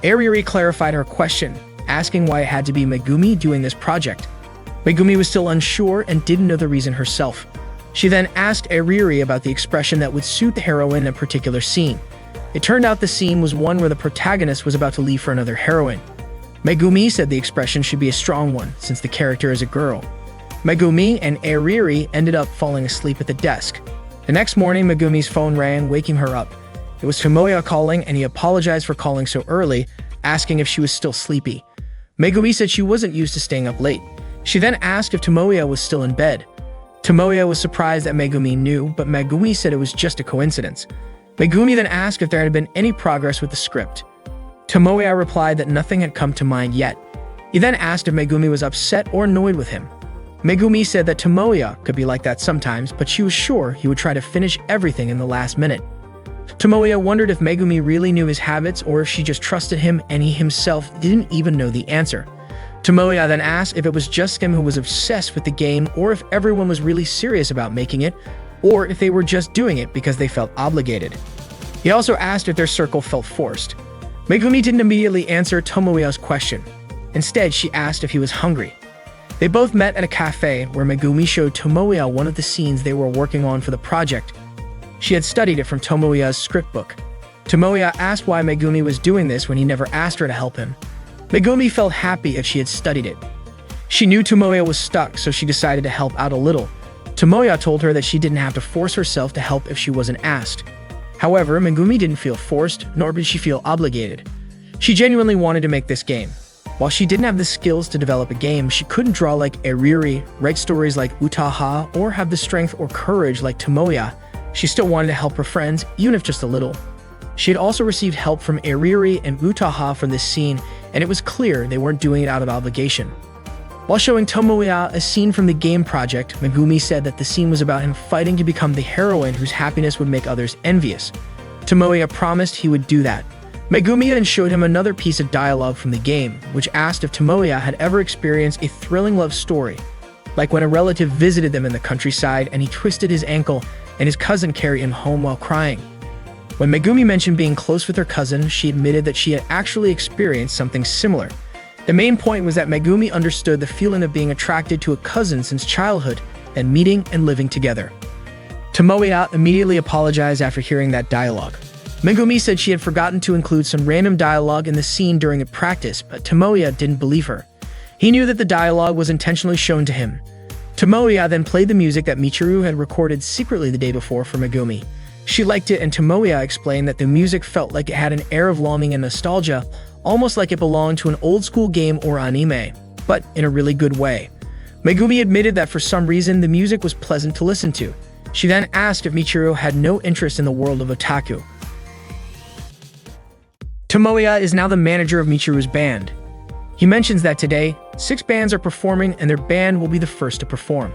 Ariri clarified her question, asking why it had to be Megumi doing this project. Megumi was still unsure and didn't know the reason herself. She then asked Ariri about the expression that would suit the heroine in a particular scene. It turned out the scene was one where the protagonist was about to leave for another heroine. Megumi said the expression should be a strong one, since the character is a girl. Megumi and Ariri ended up falling asleep at the desk. The next morning, Megumi's phone rang, waking her up. It was Tomoya calling, and he apologized for calling so early, asking if she was still sleepy. Megumi said she wasn't used to staying up late. She then asked if Tomoya was still in bed. Tomoya was surprised that Megumi knew, but Megumi said it was just a coincidence. Megumi then asked if there had been any progress with the script. Tomoya replied that nothing had come to mind yet. He then asked if Megumi was upset or annoyed with him. Megumi said that Tomoya could be like that sometimes, but she was sure he would try to finish everything in the last minute. Tomoya wondered if Megumi really knew his habits or if she just trusted him and he himself didn't even know the answer. Tomoya then asked if it was just him who was obsessed with the game or if everyone was really serious about making it, or if they were just doing it because they felt obligated. He also asked if their circle felt forced. Megumi didn't immediately answer Tomoya's question. Instead, she asked if he was hungry. They both met at a cafe where Megumi showed Tomoya one of the scenes they were working on for the project. She had studied it from Tomoya's script book. Tomoya asked why Megumi was doing this when he never asked her to help him. Megumi felt happy that she had studied it. She knew Tomoya was stuck, so she decided to help out a little. Tomoya told her that she didn't have to force herself to help if she wasn't asked. However, Megumi didn't feel forced, nor did she feel obligated. She genuinely wanted to make this game. While she didn't have the skills to develop a game, she couldn't draw like Ariri, write stories like Mutaha, or have the strength or courage like Tomoya. She still wanted to help her friends, even if just a little. She had also received help from Ariri and Mutaha from this scene, and it was clear they weren't doing it out of obligation. While showing Tomoya a scene from the game project, Megumi said that the scene was about him fighting to become the heroine whose happiness would make others envious. Tomoya promised he would do that. Megumi then showed him another piece of dialogue from the game, which asked if Tomoya had ever experienced a thrilling love story, like when a relative visited them in the countryside and he twisted his ankle and his cousin carried him home while crying. When Megumi mentioned being close with her cousin, she admitted that she had actually experienced something similar. The main point was that Megumi understood the feeling of being attracted to a cousin since childhood and meeting and living together. Tomoya immediately apologized after hearing that dialogue. Megumi said she had forgotten to include some random dialogue in the scene during a practice, but Tomoya didn't believe her. He knew that the dialogue was intentionally shown to him. Tomoya then played the music that Michiru had recorded secretly the day before for Megumi. She liked it, and Tomoya explained that the music felt like it had an air of longing and nostalgia, almost like it belonged to an old-school game or anime, but in a really good way. Megumi admitted that for some reason the music was pleasant to listen to. She then asked if Michiru had no interest in the world of Otaku. Tomoya is now the manager of Michiru's band. He mentions that today, 6 bands are performing and their band will be the first to perform.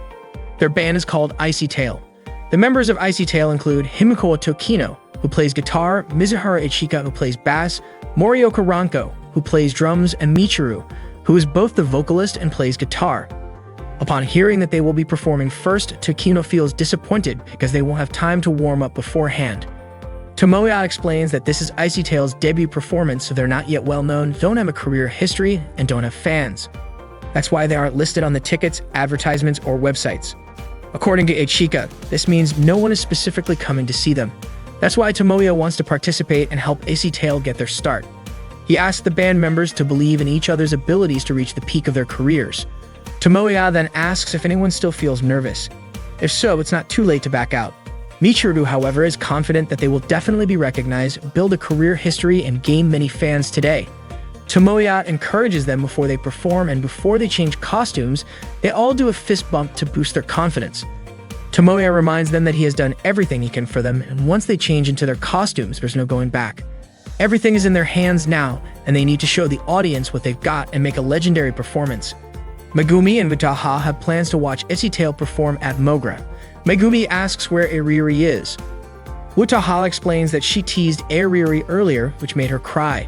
Their band is called Icy Tail. The members of Icy Tail include Himiko Tokino, who plays guitar, Mizuhara Ichika, who plays bass, Morioka Ranko, who plays drums, and Michiru, who is both the vocalist and plays guitar. Upon hearing that they will be performing first, Tokino feels disappointed because they won't have time to warm up beforehand. Tomoya explains that this is Icy Tail's debut performance, so they're not yet well known, don't have a career history, and don't have fans. That's why they aren't listed on the tickets, advertisements, or websites. According to Ichika, this means no one is specifically coming to see them. That's why Tomoya wants to participate and help Icy Tail get their start. He asks the band members to believe in each other's abilities to reach the peak of their careers. Tomoya then asks if anyone still feels nervous. If so, it's not too late to back out. Michiru, however, is confident that they will definitely be recognized, build a career history, and gain many fans today. Tomoya encourages them before they perform, and before they change costumes, they all do a fist bump to boost their confidence. Tomoya reminds them that he has done everything he can for them, and once they change into their costumes, there's no going back. Everything is in their hands now, and they need to show the audience what they've got and make a legendary performance. Megumi and Utaha have plans to watch Icy Tail perform at Mogra. Megumi asks where Iriri is. Utaha explains that she teased Iriri earlier, which made her cry.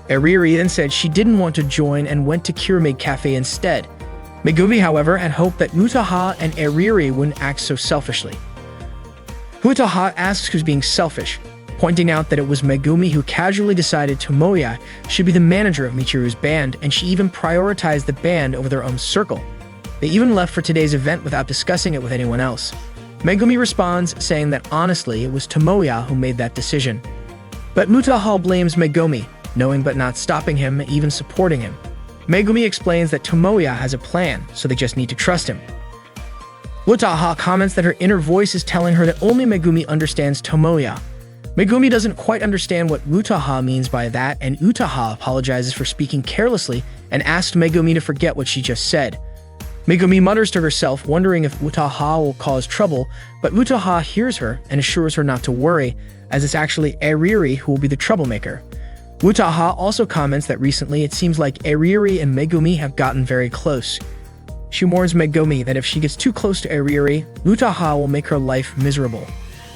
Iriri then said she didn't want to join and went to Pyramid Cafe instead. Megumi, however, had hoped that Utaha and Iriri wouldn't act so selfishly. Utaha asks who's being selfish, pointing out that it was Megumi who casually decided Tomoya should be the manager of Michiru's band, and she even prioritized the band over their own circle. They even left for today's event without discussing it with anyone else. Megumi responds, saying that honestly, it was Tomoya who made that decision. But Utaha blames Megumi, knowing but not stopping him, even supporting him. Megumi explains that Tomoya has a plan, so they just need to trust him. Utaha comments that her inner voice is telling her that only Megumi understands Tomoya. Megumi doesn't quite understand what Utaha means by that, and Utaha apologizes for speaking carelessly and asks Megumi to forget what she just said. Megumi mutters to herself, wondering if Utaha will cause trouble, but Utaha hears her and assures her not to worry, as it's actually Iriri who will be the troublemaker. Utaha also comments that recently it seems like Iriri and Megumi have gotten very close. She warns Megumi that if she gets too close to Iriri, Utaha will make her life miserable.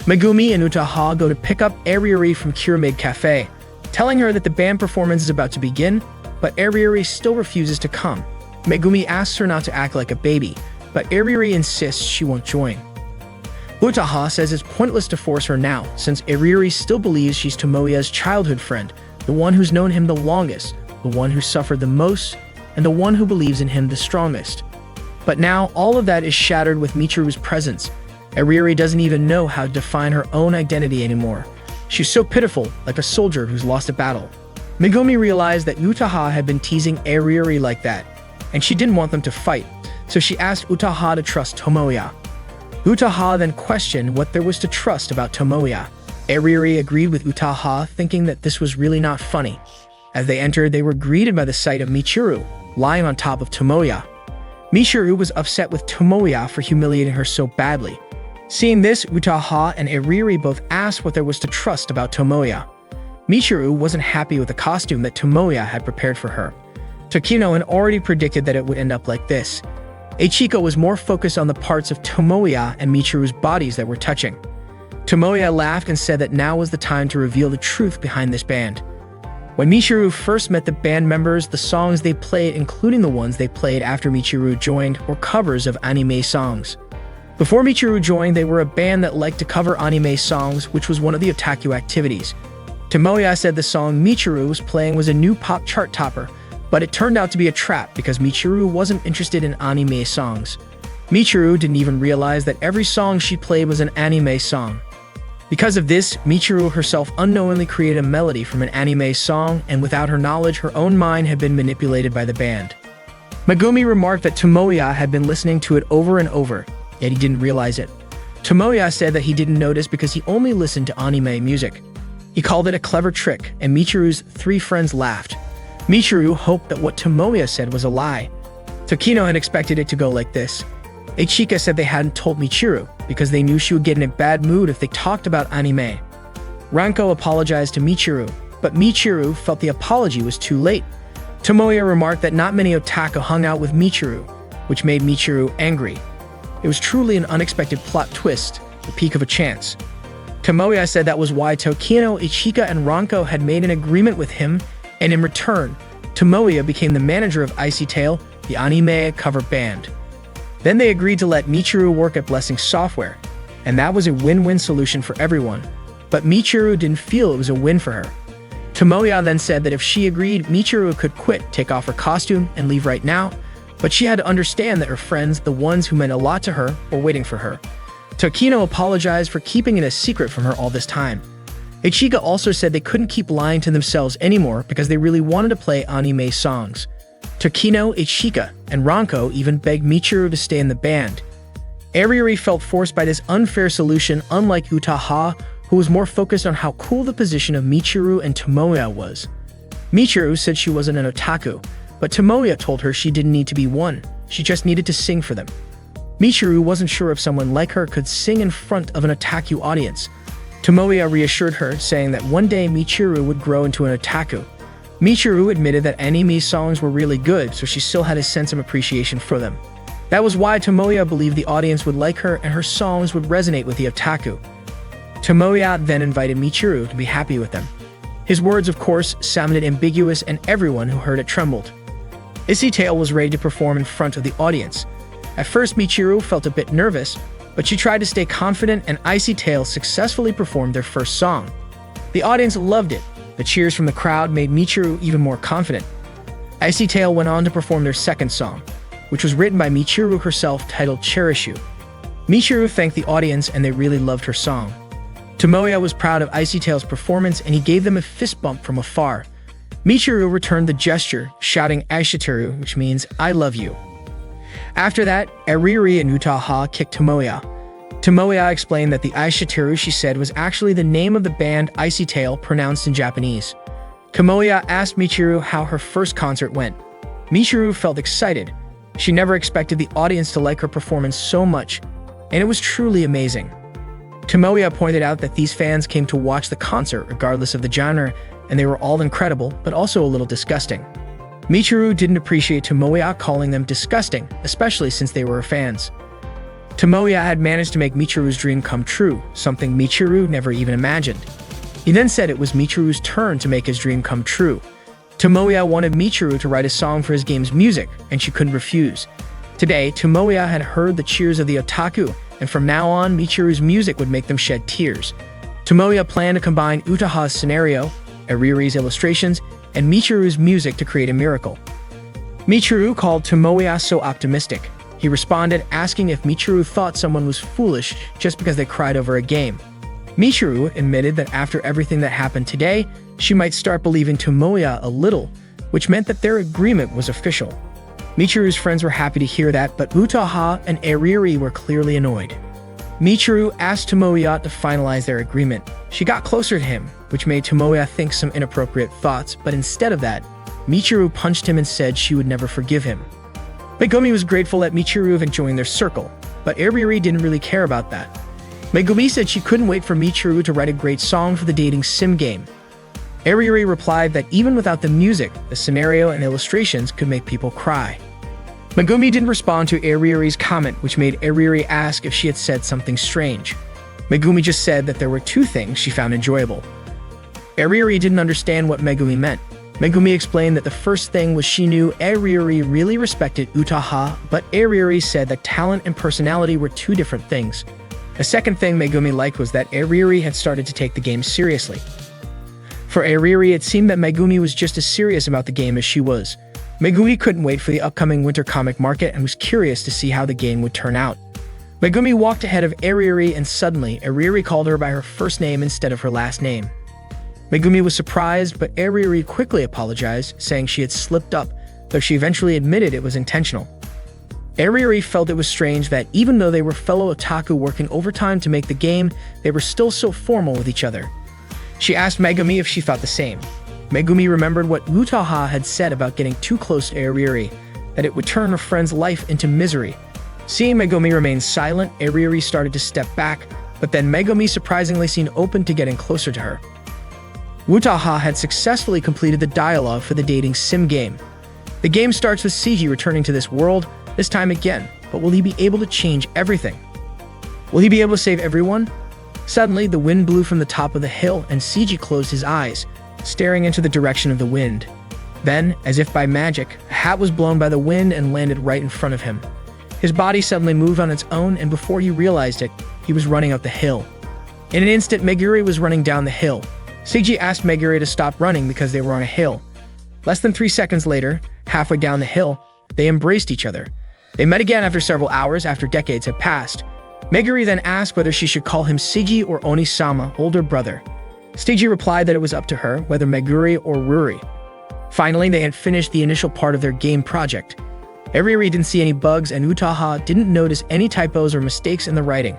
Megumi and Utaha go to pick up Iriri from Pyramid Cafe, telling her that the band performance is about to begin, but Iriri still refuses to come. Megumi asks her not to act like a baby, but Iriri insists she won't join. Utaha says it's pointless to force her now, since Iriri still believes she's Tomoya's childhood friend, the one who's known him the longest, the one who suffered the most, and the one who believes in him the strongest. But now, all of that is shattered with Michiru's presence. Iriri doesn't even know how to define her own identity anymore. She's so pitiful, like a soldier who's lost a battle. Megumi realized that Utaha had been teasing Iriri like that, and she didn't want them to fight, so she asked Utaha to trust Tomoya. Utaha then questioned what there was to trust about Tomoya. Iriri agreed with Utaha, thinking that this was really not funny. As they entered, they were greeted by the sight of Michiru, lying on top of Tomoya. Michiru was upset with Tomoya for humiliating her so badly. Seeing this, Utaha and Iriri both asked what there was to trust about Tomoya. Michiru wasn't happy with the costume that Tomoya had prepared for her. Tokino had already predicted that it would end up like this. Ichiko was more focused on the parts of Tomoya and Michiru's bodies that were touching. Tomoya laughed and said that now was the time to reveal the truth behind this band. When Michiru first met the band members, the songs they played, including the ones they played after Michiru joined, were covers of anime songs. Before Michiru joined, they were a band that liked to cover anime songs, which was one of the otaku activities. Tomoya said the song Michiru was playing was a new pop chart topper, but it turned out to be a trap because Michiru wasn't interested in anime songs. Michiru didn't even realize that every song she played was an anime song. Because of this, Michiru herself unknowingly created a melody from an anime song, and without her knowledge, her own mind had been manipulated by the band. Megumi remarked that Tomoya had been listening to it over and over, yet he didn't realize it. Tomoya said that he didn't notice because he only listened to anime music. He called it a clever trick, and Michiru's three friends laughed. Michiru hoped that what Tomoya said was a lie. Tokino had expected it to go like this. Ichika said they hadn't told Michiru because they knew she would get in a bad mood if they talked about anime. Ranko apologized to Michiru, but Michiru felt the apology was too late. Tomoya remarked that not many otaku hung out with Michiru, which made Michiru angry. It was truly an unexpected plot twist, the peak of a chance. Tomoya said that was why Tokino, Ichika, and Ranko had made an agreement with him, and in return, Tomoya became the manager of Icy Tail, the anime cover band. Then they agreed to let Michiru work at Blessing Software, and that was a win-win solution for everyone. But Michiru didn't feel it was a win for her. Tomoya then said that if she agreed, Michiru could quit, take off her costume, and leave right now, but she had to understand that her friends, the ones who meant a lot to her, were waiting for her. Tokino apologized for keeping it a secret from her all this time. Ichika also said they couldn't keep lying to themselves anymore because they really wanted to play anime songs. Tokino, Ichika, and Ranko even begged Michiru to stay in the band. Ariuri felt forced by this unfair solution, unlike Utaha, who was more focused on how cool the position of Michiru and Tomoya was. Michiru said she wasn't an otaku, but Tomoya told her she didn't need to be one, she just needed to sing for them. Michiru wasn't sure if someone like her could sing in front of an otaku audience. Tomoya reassured her, saying that one day Michiru would grow into an otaku. Michiru admitted that anime songs were really good, so she still had a sense of appreciation for them. That was why Tomoya believed the audience would like her and her songs would resonate with the otaku. Tomoya then invited Michiru to be happy with them. His words, of course, sounded ambiguous and everyone who heard it trembled. Isitale was ready to perform in front of the audience. At first, Michiru felt a bit nervous, but she tried to stay confident and Isitale successfully performed their first song. The audience loved it. The cheers from the crowd made Michiru even more confident. Isitale went on to perform their second song, which was written by Michiru herself, titled Cherish You. Michiru thanked the audience and they really loved her song. Tomoya was proud of Isitale's performance and he gave them a fist bump from afar. Michiru returned the gesture, shouting Aishiteru, which means I love you. After that, Ariuri and Utaha kicked Tomoya. Tomoya explained that the Aishiteru she said was actually the name of the band Isitale pronounced in Japanese. Tomoya asked Michiru how her first concert went. Michiru felt excited. She never expected the audience to like her performance so much, and it was truly amazing. Tomoya pointed out that these fans came to watch the concert regardless of the genre, and they were all incredible, but also a little disgusting. Michiru didn't appreciate Tomoya calling them disgusting, especially since they were her fans. Tomoya had managed to make Michiru's dream come true, something Michiru never even imagined. He then said it was Michiru's turn to make his dream come true. Tomoya wanted Michiru to write a song for his game's music, and she couldn't refuse. Today, Tomoya had heard the cheers of the otaku, and from now on, Michiru's music would make them shed tears. Tomoya planned to combine Utaha's scenario, Ariuri's illustrations, and Michiru's music to create a miracle. Michiru called Tomoya so optimistic. He responded asking if Michiru thought someone was foolish just because they cried over a game. Michiru admitted that after everything that happened today, she might start believing Tomoya a little, which meant that their agreement was official. Michiru's friends were happy to hear that, but Utaha and Ariuri were clearly annoyed. Michiru asked Tomoya to finalize their agreement. She got closer to him, which made Tomoya think some inappropriate thoughts, but instead of that, Michiru punched him and said she would never forgive him. Megumi was grateful that Michiru had joined their circle, but Ariuri didn't really care about that. Megumi said she couldn't wait for Michiru to write a great song for the dating sim game. Ariuri replied that even without the music, the scenario and illustrations could make people cry. Megumi didn't respond to Ariuri's comment, which made Ariuri ask if she had said something strange. Megumi just said that there were two things she found enjoyable. Ariuri didn't understand what Megumi meant. Megumi explained that the first thing was she knew Ariuri really respected Utaha, but Ariuri said that talent and personality were two different things. The second thing Megumi liked was that Ariuri had started to take the game seriously. For Ariuri, it seemed that Megumi was just as serious about the game as she was. Megumi couldn't wait for the upcoming winter comic market and was curious to see how the game would turn out. Megumi walked ahead of Ariuri and suddenly, Ariuri called her by her first name instead of her last name. Megumi was surprised, but Ariuri quickly apologized, saying she had slipped up, though she eventually admitted it was intentional. Ariuri felt it was strange that even though they were fellow otaku working overtime to make the game, they were still so formal with each other. She asked Megumi if she thought the same. Megumi remembered what Utaha had said about getting too close to Ariuri, that it would turn her friend's life into misery. Seeing Megumi remain silent, Ariuri started to step back, but then Megumi surprisingly seemed open to getting closer to her. Utaha had successfully completed the dialogue for the dating sim game. The game starts with Seiji returning to this world, this time again, but will he be able to change everything? Will he be able to save everyone? Suddenly, the wind blew from the top of the hill and Seiji closed his eyes, staring into the direction of the wind. Then, as if by magic, a hat was blown by the wind and landed right in front of him. His body suddenly moved on its own, and before he realized it, he was running up the hill. In an instant, Meguri was running down the hill. Seiji asked Meguri to stop running because they were on a hill. Less than 3 seconds later, halfway down the hill, they embraced each other. They met again after several hours after decades had passed. Meguri then asked whether she should call him Seiji or Oni-sama, older brother. Seiji replied that it was up to her, whether Meguri or Ruri. Finally, they had finished the initial part of their game project. Eriri didn't see any bugs and Utaha didn't notice any typos or mistakes in the writing.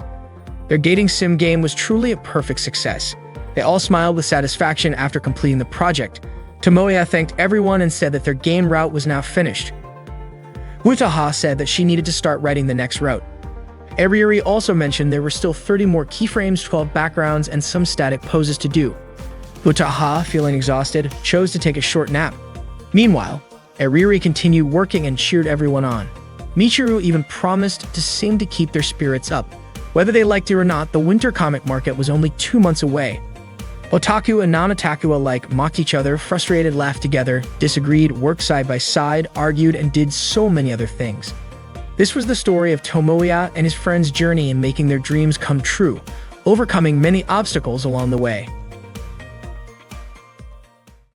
Their dating sim game was truly a perfect success. They all smiled with satisfaction after completing the project. Tomoya thanked everyone and said that their game route was now finished. Utaha said that she needed to start writing the next route. Eriri also mentioned there were still 30 more keyframes, 12 backgrounds, and some static poses to do. Utaha, feeling exhausted, chose to take a short nap. Meanwhile, Eriri continued working and cheered everyone on. Michiru even promised to sing to keep their spirits up. Whether they liked it or not, the winter comic market was only 2 months away. Otaku and non-otaku alike mocked each other, frustrated, laughed together, disagreed, worked side by side, argued, and did so many other things. This was the story of Tomoya and his friends' journey in making their dreams come true, overcoming many obstacles along the way.